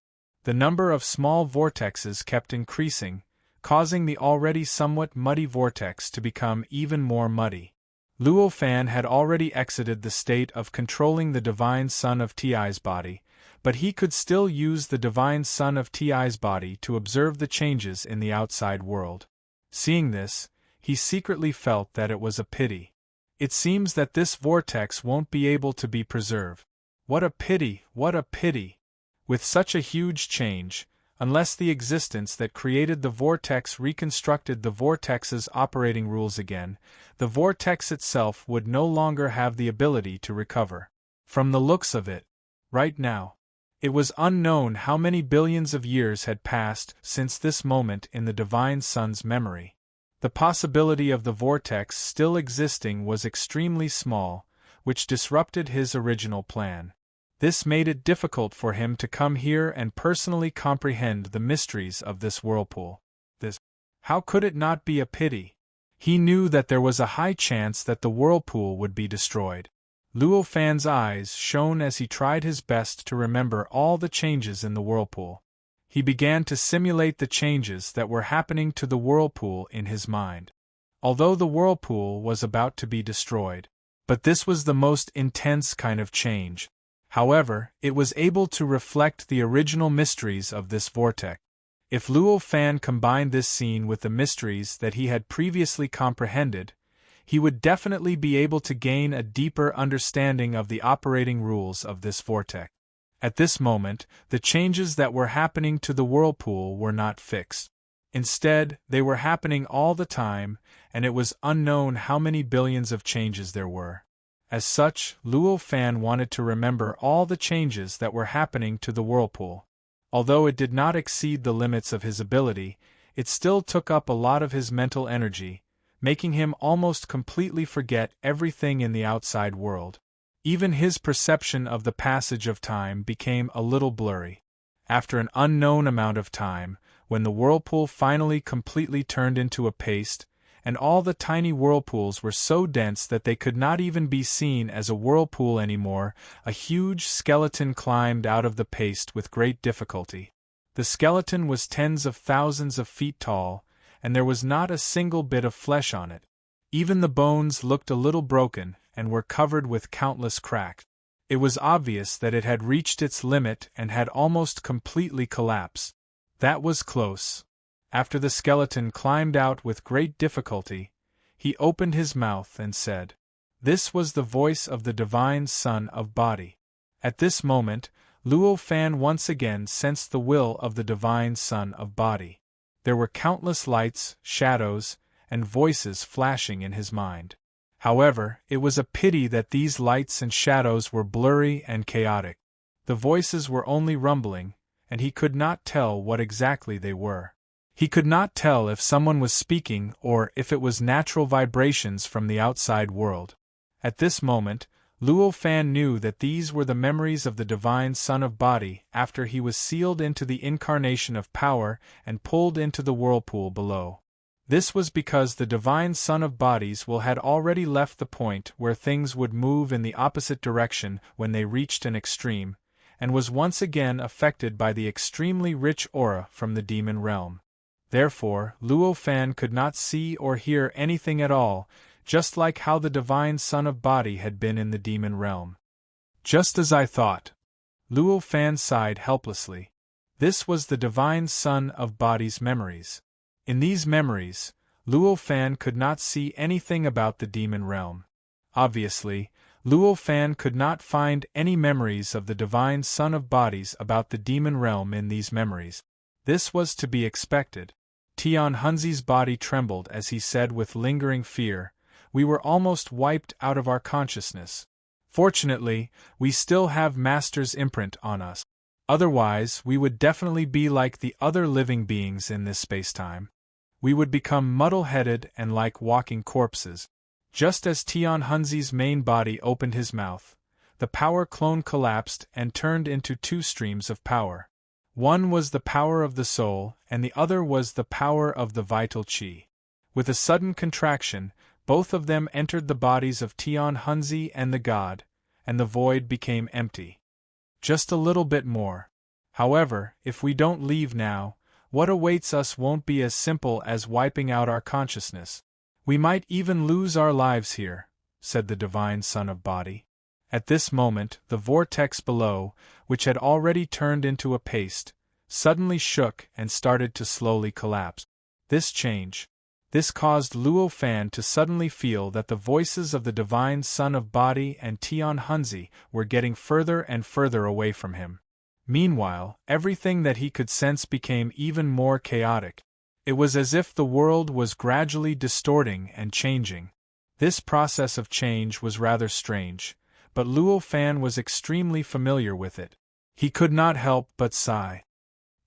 The number of small vortexes kept increasing, causing the already somewhat muddy vortex to become even more muddy. Luo Fan had already exited the state of controlling the Divine Son of Ti's body, but he could still use the Divine Son of Ti's body to observe the changes in the outside world. Seeing this, he secretly felt that it was a pity. It seems that this vortex won't be able to be preserved. What a pity, what a pity! With such a huge change, unless the existence that created the vortex reconstructed the vortex's operating rules again, the vortex itself would no longer have the ability to recover. From the looks of it, right now, it was unknown how many billions of years had passed since this moment in the Divine Son's memory. The possibility of the vortex still existing was extremely small, which disrupted his original plan. This made it difficult for him to come here and personally comprehend the mysteries of this whirlpool. How could it not be a pity? He knew that there was a high chance that the whirlpool would be destroyed. Luo Fan's eyes shone as he tried his best to remember all the changes in the whirlpool. He began to simulate the changes that were happening to the whirlpool in his mind. Although the whirlpool was about to be destroyed, but this was the most intense kind of change. However, it was able to reflect the original mysteries of this vortex. If Luo Fan combined this scene with the mysteries that he had previously comprehended, he would definitely be able to gain a deeper understanding of the operating rules of this vortex. At this moment, the changes that were happening to the whirlpool were not fixed. Instead, they were happening all the time, and it was unknown how many billions of changes there were. As such, Luo Fan wanted to remember all the changes that were happening to the whirlpool. Although it did not exceed the limits of his ability, it still took up a lot of his mental energy, making him almost completely forget everything in the outside world. Even his perception of the passage of time became a little blurry. After an unknown amount of time, when the whirlpool finally completely turned into a paste, and all the tiny whirlpools were so dense that they could not even be seen as a whirlpool anymore, a huge skeleton climbed out of the paste with great difficulty. The skeleton was tens of thousands of feet tall, and there was not a single bit of flesh on it. Even the bones looked a little broken, and were covered with countless cracks. It was obvious that it had reached its limit and had almost completely collapsed. That was close. After the skeleton climbed out with great difficulty, he opened his mouth and said, "This was the voice of the divine Son of Body." At this moment, Luo Fan once again sensed the will of the divine Son of Body. There were countless lights, shadows, and voices flashing in his mind. However, it was a pity that these lights and shadows were blurry and chaotic. The voices were only rumbling, and he could not tell what exactly they were. He could not tell if someone was speaking or if it was natural vibrations from the outside world. At this moment, Luo Fan knew that these were the memories of the divine Son of Body after he was sealed into the incarnation of power and pulled into the whirlpool below. This was because the divine Son of Bodies had already left the point where things would move in the opposite direction when they reached an extreme, and was once again affected by the extremely rich aura from the demon realm. Therefore, Luo Fan could not see or hear anything at all, just like how the divine Son of Body had been in the demon realm. "Just as I thought." Luo Fan sighed helplessly. This was the divine Son of Body's memories. In these memories, Luo Fan could not see anything about the demon realm. Obviously, Luo Fan could not find any memories of the divine Son of Bodies about the demon realm in these memories. This was to be expected. Tian Hunzi's body trembled as he said with lingering fear, "We were almost wiped out of our consciousness. Fortunately, we still have Master's imprint on us. Otherwise, we would definitely be like the other living beings in this spacetime. We would become muddle-headed and like walking corpses." Just as Tian Hunzi's main body opened his mouth, the power clone collapsed and turned into two streams of power. One was the power of the soul, and the other was the power of the vital qi. With a sudden contraction, both of them entered the bodies of Tian Hunzi and the god, and the void became empty. Just a little bit more. However, if we don't leave now, what awaits us won't be as simple as wiping out our consciousness. We might even lose our lives here, said the divine Son of Body. At this moment, the vortex below, which had already turned into a paste, suddenly shook and started to slowly collapse. This caused Luo Fan to suddenly feel that the voices of the divine Son of Body and Tian Hunzi were getting further and further away from him. Meanwhile, everything that he could sense became even more chaotic. It was as if the world was gradually distorting and changing. This process of change was rather strange, but Luo Fan was extremely familiar with it. He could not help but sigh.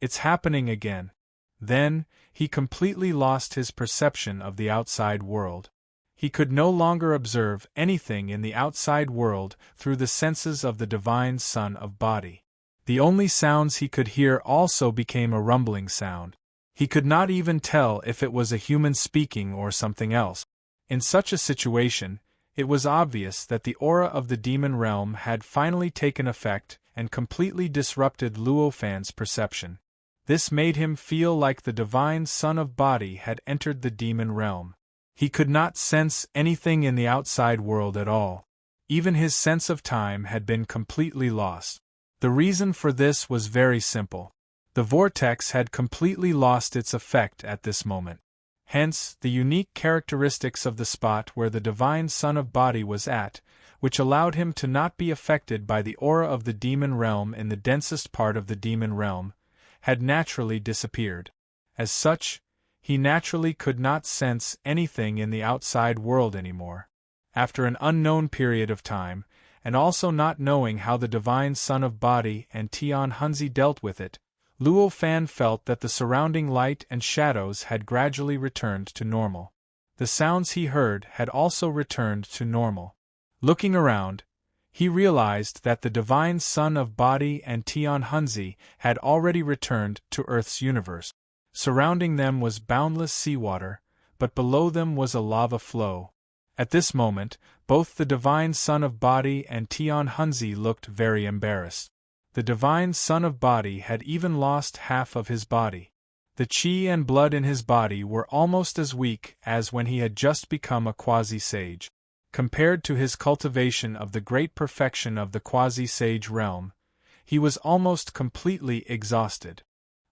It's happening again. Then, he completely lost his perception of the outside world. He could no longer observe anything in the outside world through the senses of the divine Son of Body. The only sounds he could hear also became a rumbling sound. He could not even tell if it was a human speaking or something else. In such a situation, it was obvious that the aura of the demon realm had finally taken effect and completely disrupted Luo Fan's perception. This made him feel like the divine Son of Body had entered the demon realm. He could not sense anything in the outside world at all. Even his sense of time had been completely lost. The reason for this was very simple. The vortex had completely lost its effect at this moment. Hence, the unique characteristics of the spot where the divine Son of Body was at, which allowed him to not be affected by the aura of the demon realm in the densest part of the demon realm, had naturally disappeared. As such, he naturally could not sense anything in the outside world anymore. After an unknown period of time, and also not knowing how the divine son of body and Tian Hunzi dealt with it, Luo Fan felt that the surrounding light and shadows had gradually returned to normal. The sounds he heard had also returned to normal. Looking around, he realized that the divine son of body and Tian Hunzi had already returned to Earth's universe. Surrounding them was boundless seawater, but below them was a lava flow. At this moment, both the divine son of body and Tian Hunzi looked very embarrassed. The divine son of body had even lost half of his body. The chi and blood in his body were almost as weak as when he had just become a quasi-sage. Compared to his cultivation of the great perfection of the quasi-sage realm, he was almost completely exhausted.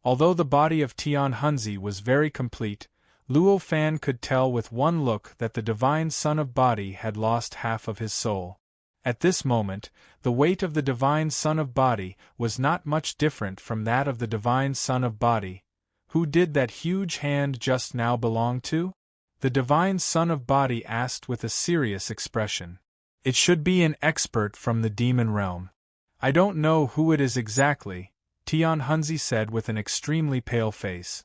Although the body of Tian Hunzi was very complete, Luo Fan could tell with one look that the divine son of body had lost half of his soul. At this moment, the weight of the divine son of body was not much different from that of the divine son of body. Who did that huge hand just now belong to? The divine son of body asked with a serious expression. It should be an expert from the demon realm. I don't know who it is exactly, Tian Hunzi said with an extremely pale face.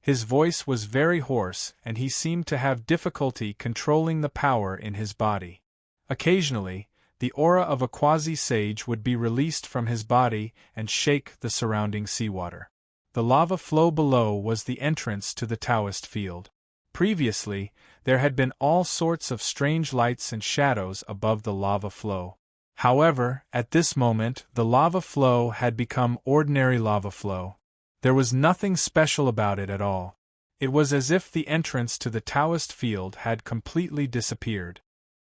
His voice was very hoarse and he seemed to have difficulty controlling the power in his body. Occasionally, the aura of a quasi-sage would be released from his body and shake the surrounding seawater. The lava flow below was the entrance to the Taoist field. Previously, there had been all sorts of strange lights and shadows above the lava flow. However, at this moment, the lava flow had become ordinary lava flow. There was nothing special about it at all. It was as if the entrance to the Taoist field had completely disappeared.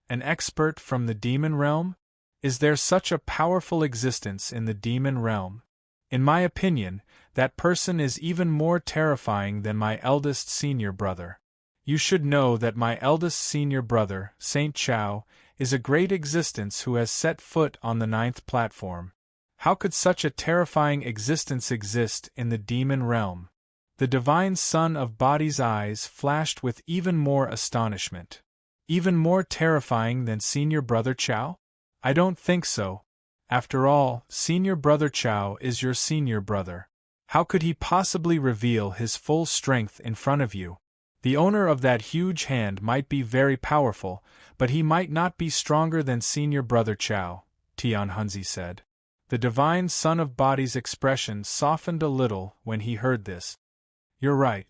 An expert from the demon realm? Is there such a powerful existence in the demon realm? In my opinion, that person is even more terrifying than my eldest senior brother. You should know that my eldest senior brother, Saint Chao, is a great existence who has set foot on the 9th platform. How could such a terrifying existence exist in the demon realm? The divine son of body's eyes flashed with even more astonishment. Even more terrifying than senior brother Chao? I don't think so. After all, senior brother Chao is your senior brother. How could he possibly reveal his full strength in front of you? The owner of that huge hand might be very powerful, but he might not be stronger than senior brother Chao, Tian Hunzi said. The divine son of body's expression softened a little when he heard this. You're right.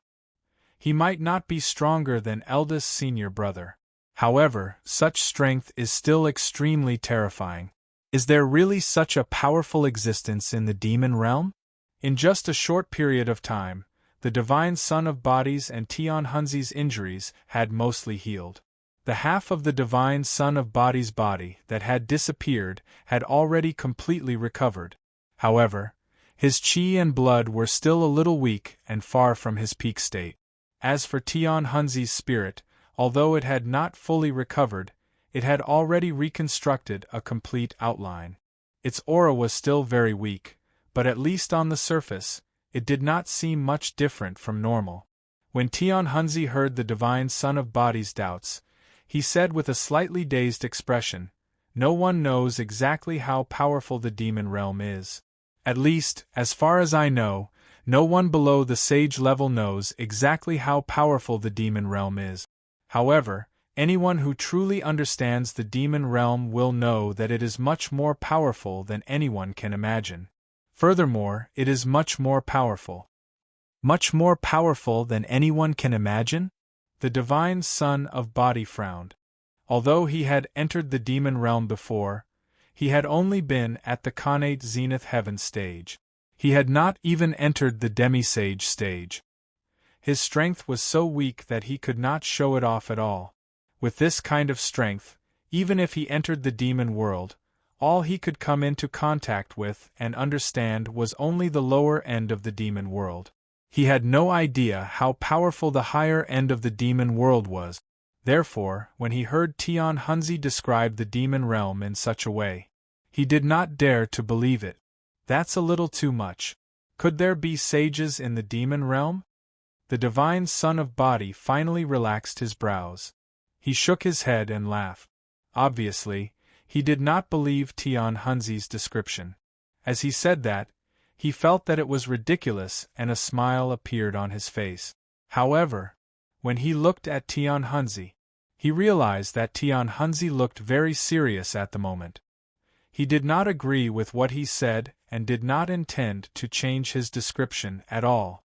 He might not be stronger than eldest senior brother. However, such strength is still extremely terrifying. Is there really such a powerful existence in the demon realm? In just a short period of time, the divine son of bodies and Tian Hunzi's injuries had mostly healed. The half of the divine son of body's body that had disappeared had already completely recovered. However, his chi and blood were still a little weak and far from his peak state. As for Tian Hunzi's spirit, although it had not fully recovered, it had already reconstructed a complete outline. Its aura was still very weak, but at least on the surface, it did not seem much different from normal. When Tian Hunzi heard the divine son of body's doubts, he said with a slightly dazed expression, "No one knows exactly how powerful the demon realm is. At least, as far as I know, no one below the sage level knows exactly how powerful the demon realm is. However, anyone who truly understands the demon realm will know that it is much more powerful than anyone can imagine. Furthermore, it is much more powerful." Much more powerful than anyone can imagine? The divine son of body frowned. Although he had entered the demon realm before, he had only been at the connate zenith heaven stage. He had not even entered the demi-sage stage. His strength was so weak that he could not show it off at all. With this kind of strength, even if he entered the demon world, all he could come into contact with and understand was only the lower end of the demon world. He had no idea how powerful the higher end of the demon world was. Therefore, when he heard Tian Hunzi describe the demon realm in such a way, he did not dare to believe it. That's a little too much. Could there be sages in the demon realm? The divine son of Body finally relaxed his brows. He shook his head and laughed. Obviously, he did not believe Tian Hunzi's description. As he said that, he felt that it was ridiculous and a smile appeared on his face. However, when he looked at Tian Hunzi, he realized that Tian Hunzi looked very serious at the moment. He did not agree with what he said and did not intend to change his description at all.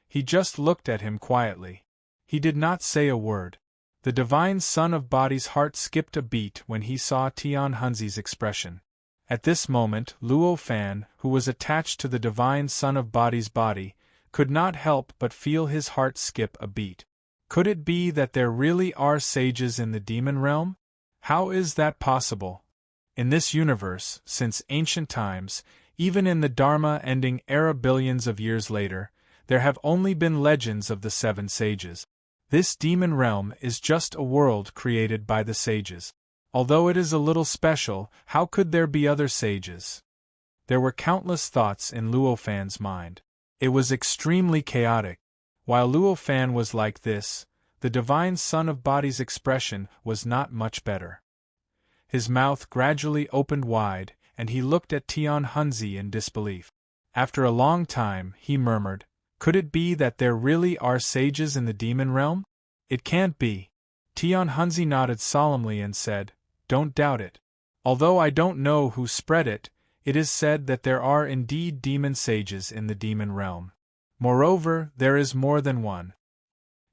He just looked at him quietly. He did not say a word. The divine son of Body's heart skipped a beat when he saw Tian Hunzi's expression. At this moment, Luo Fan, who was attached to the divine son of Body's body, could not help but feel his heart skip a beat. Could it be that there really are sages in the demon realm? How is that possible? In this universe, since ancient times, even in the Dharma-ending era billions of years later, there have only been legends of the 7 sages. This demon realm is just a world created by the sages. Although it is a little special, how could there be other sages? There were countless thoughts in Luo Fan's mind. It was extremely chaotic. While Luo Fan was like this, the divine son of Body's expression was not much better. His mouth gradually opened wide, and he looked at Tian Hunzi in disbelief. After a long time, he murmured, "Could it be that there really are sages in the demon realm? It can't be." Tian Hunzi nodded solemnly and said, "Don't doubt it. Although I don't know who spread it, it is said that there are indeed demon sages in the demon realm. Moreover, there is more than one."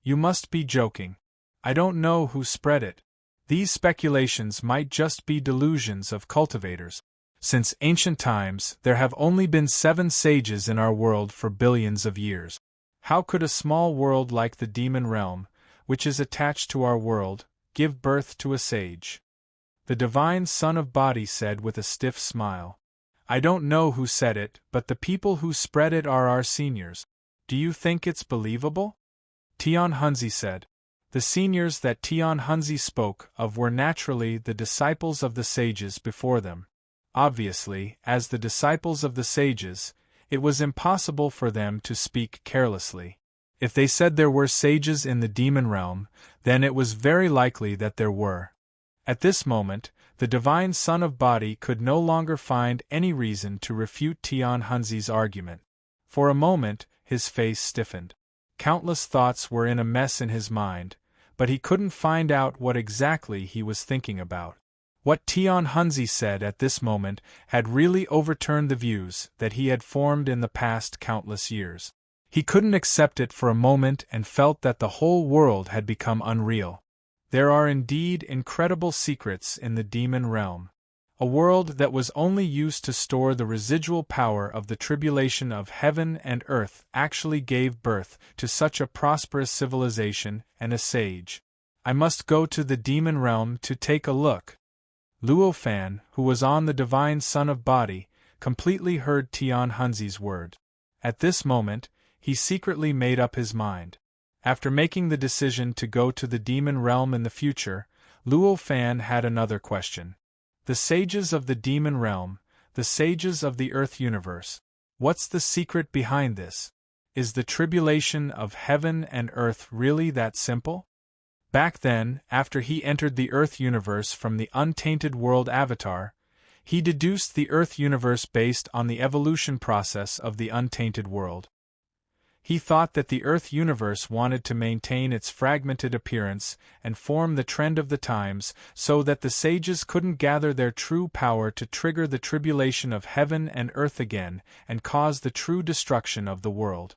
"You must be joking. I don't know who spread it. These speculations might just be delusions of cultivators. Since ancient times, there have only been 7 sages in our world for billions of years. How could a small world like the demon realm, which is attached to our world, give birth to a sage?" The divine son of Body said with a stiff smile, "I don't know who said it, but the people who spread it are our seniors. Do you think it's believable?" Tian Hunzi said. The seniors that Tian Hunzi spoke of were naturally the disciples of the sages before them. Obviously, as the disciples of the sages, it was impossible for them to speak carelessly. If they said there were sages in the demon realm, then it was very likely that there were. At this moment, the divine son of Body could no longer find any reason to refute Tian Hunzi's argument. For a moment, his face stiffened. Countless thoughts were in a mess in his mind, but he couldn't find out what exactly he was thinking about. What Tian Hunzi said at this moment had really overturned the views that he had formed in the past countless years. He couldn't accept it for a moment and felt that the whole world had become unreal. There are indeed incredible secrets in the demon realm. A world that was only used to store the residual power of the tribulation of heaven and earth actually gave birth to such a prosperous civilization and a sage. I must go to the demon realm to take a look. Luo Fan, who was on the divine son of Body, completely heard Tian Hunzi's word. At this moment, he secretly made up his mind. After making the decision to go to the demon realm in the future, Luo Fan had another question. The sages of the demon realm, the sages of the earth universe. What's the secret behind this? Is the tribulation of heaven and earth really that simple? Back then, after he entered the Earth universe from the untainted world avatar, he deduced the Earth universe based on the evolution process of the untainted world. He thought that the Earth universe wanted to maintain its fragmented appearance and form the trend of the times so that the sages couldn't gather their true power to trigger the tribulation of heaven and earth again and cause the true destruction of the world.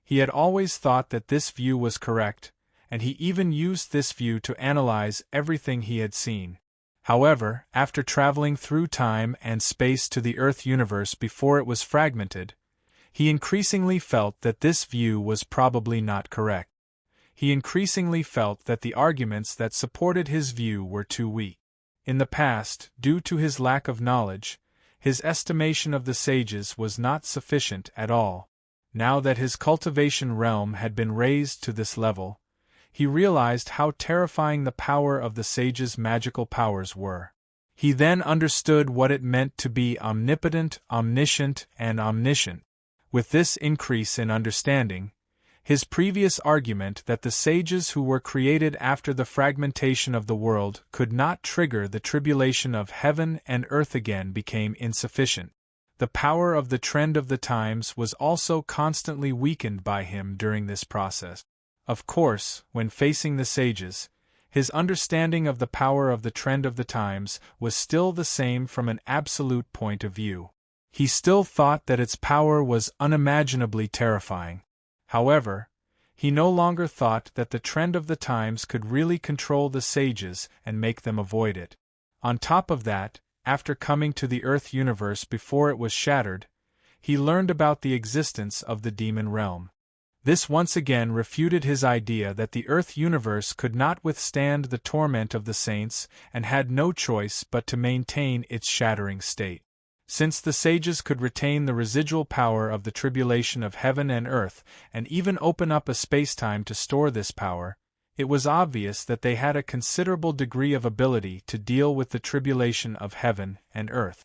He had always thought that this view was correct, and he even used this view to analyze everything he had seen. However, after traveling through time and space to the Earth universe before it was fragmented, he increasingly felt that this view was probably not correct. He increasingly felt that the arguments that supported his view were too weak. In the past, due to his lack of knowledge, his estimation of the sages was not sufficient at all. Now that his cultivation realm had been raised to this level, he realized how terrifying the power of the sage's magical powers were. He then understood what it meant to be omnipotent, omniscient, and omniscient. With this increase in understanding, his previous argument that the sages who were created after the fragmentation of the world could not trigger the tribulation of heaven and earth again became insufficient. The power of the trend of the times was also constantly weakened by him during this process. Of course, when facing the sages, his understanding of the power of the trend of the times was still the same from an absolute point of view. He still thought that its power was unimaginably terrifying. However, he no longer thought that the trend of the times could really control the sages and make them avoid it. On top of that, after coming to the Earth universe before it was shattered, he learned about the existence of the demon realm. This once again refuted his idea that the Earth universe could not withstand the torment of the saints and had no choice but to maintain its shattering state. Since the sages could retain the residual power of the tribulation of heaven and earth, and even open up a spacetime to store this power, it was obvious that they had a considerable degree of ability to deal with the tribulation of heaven and earth.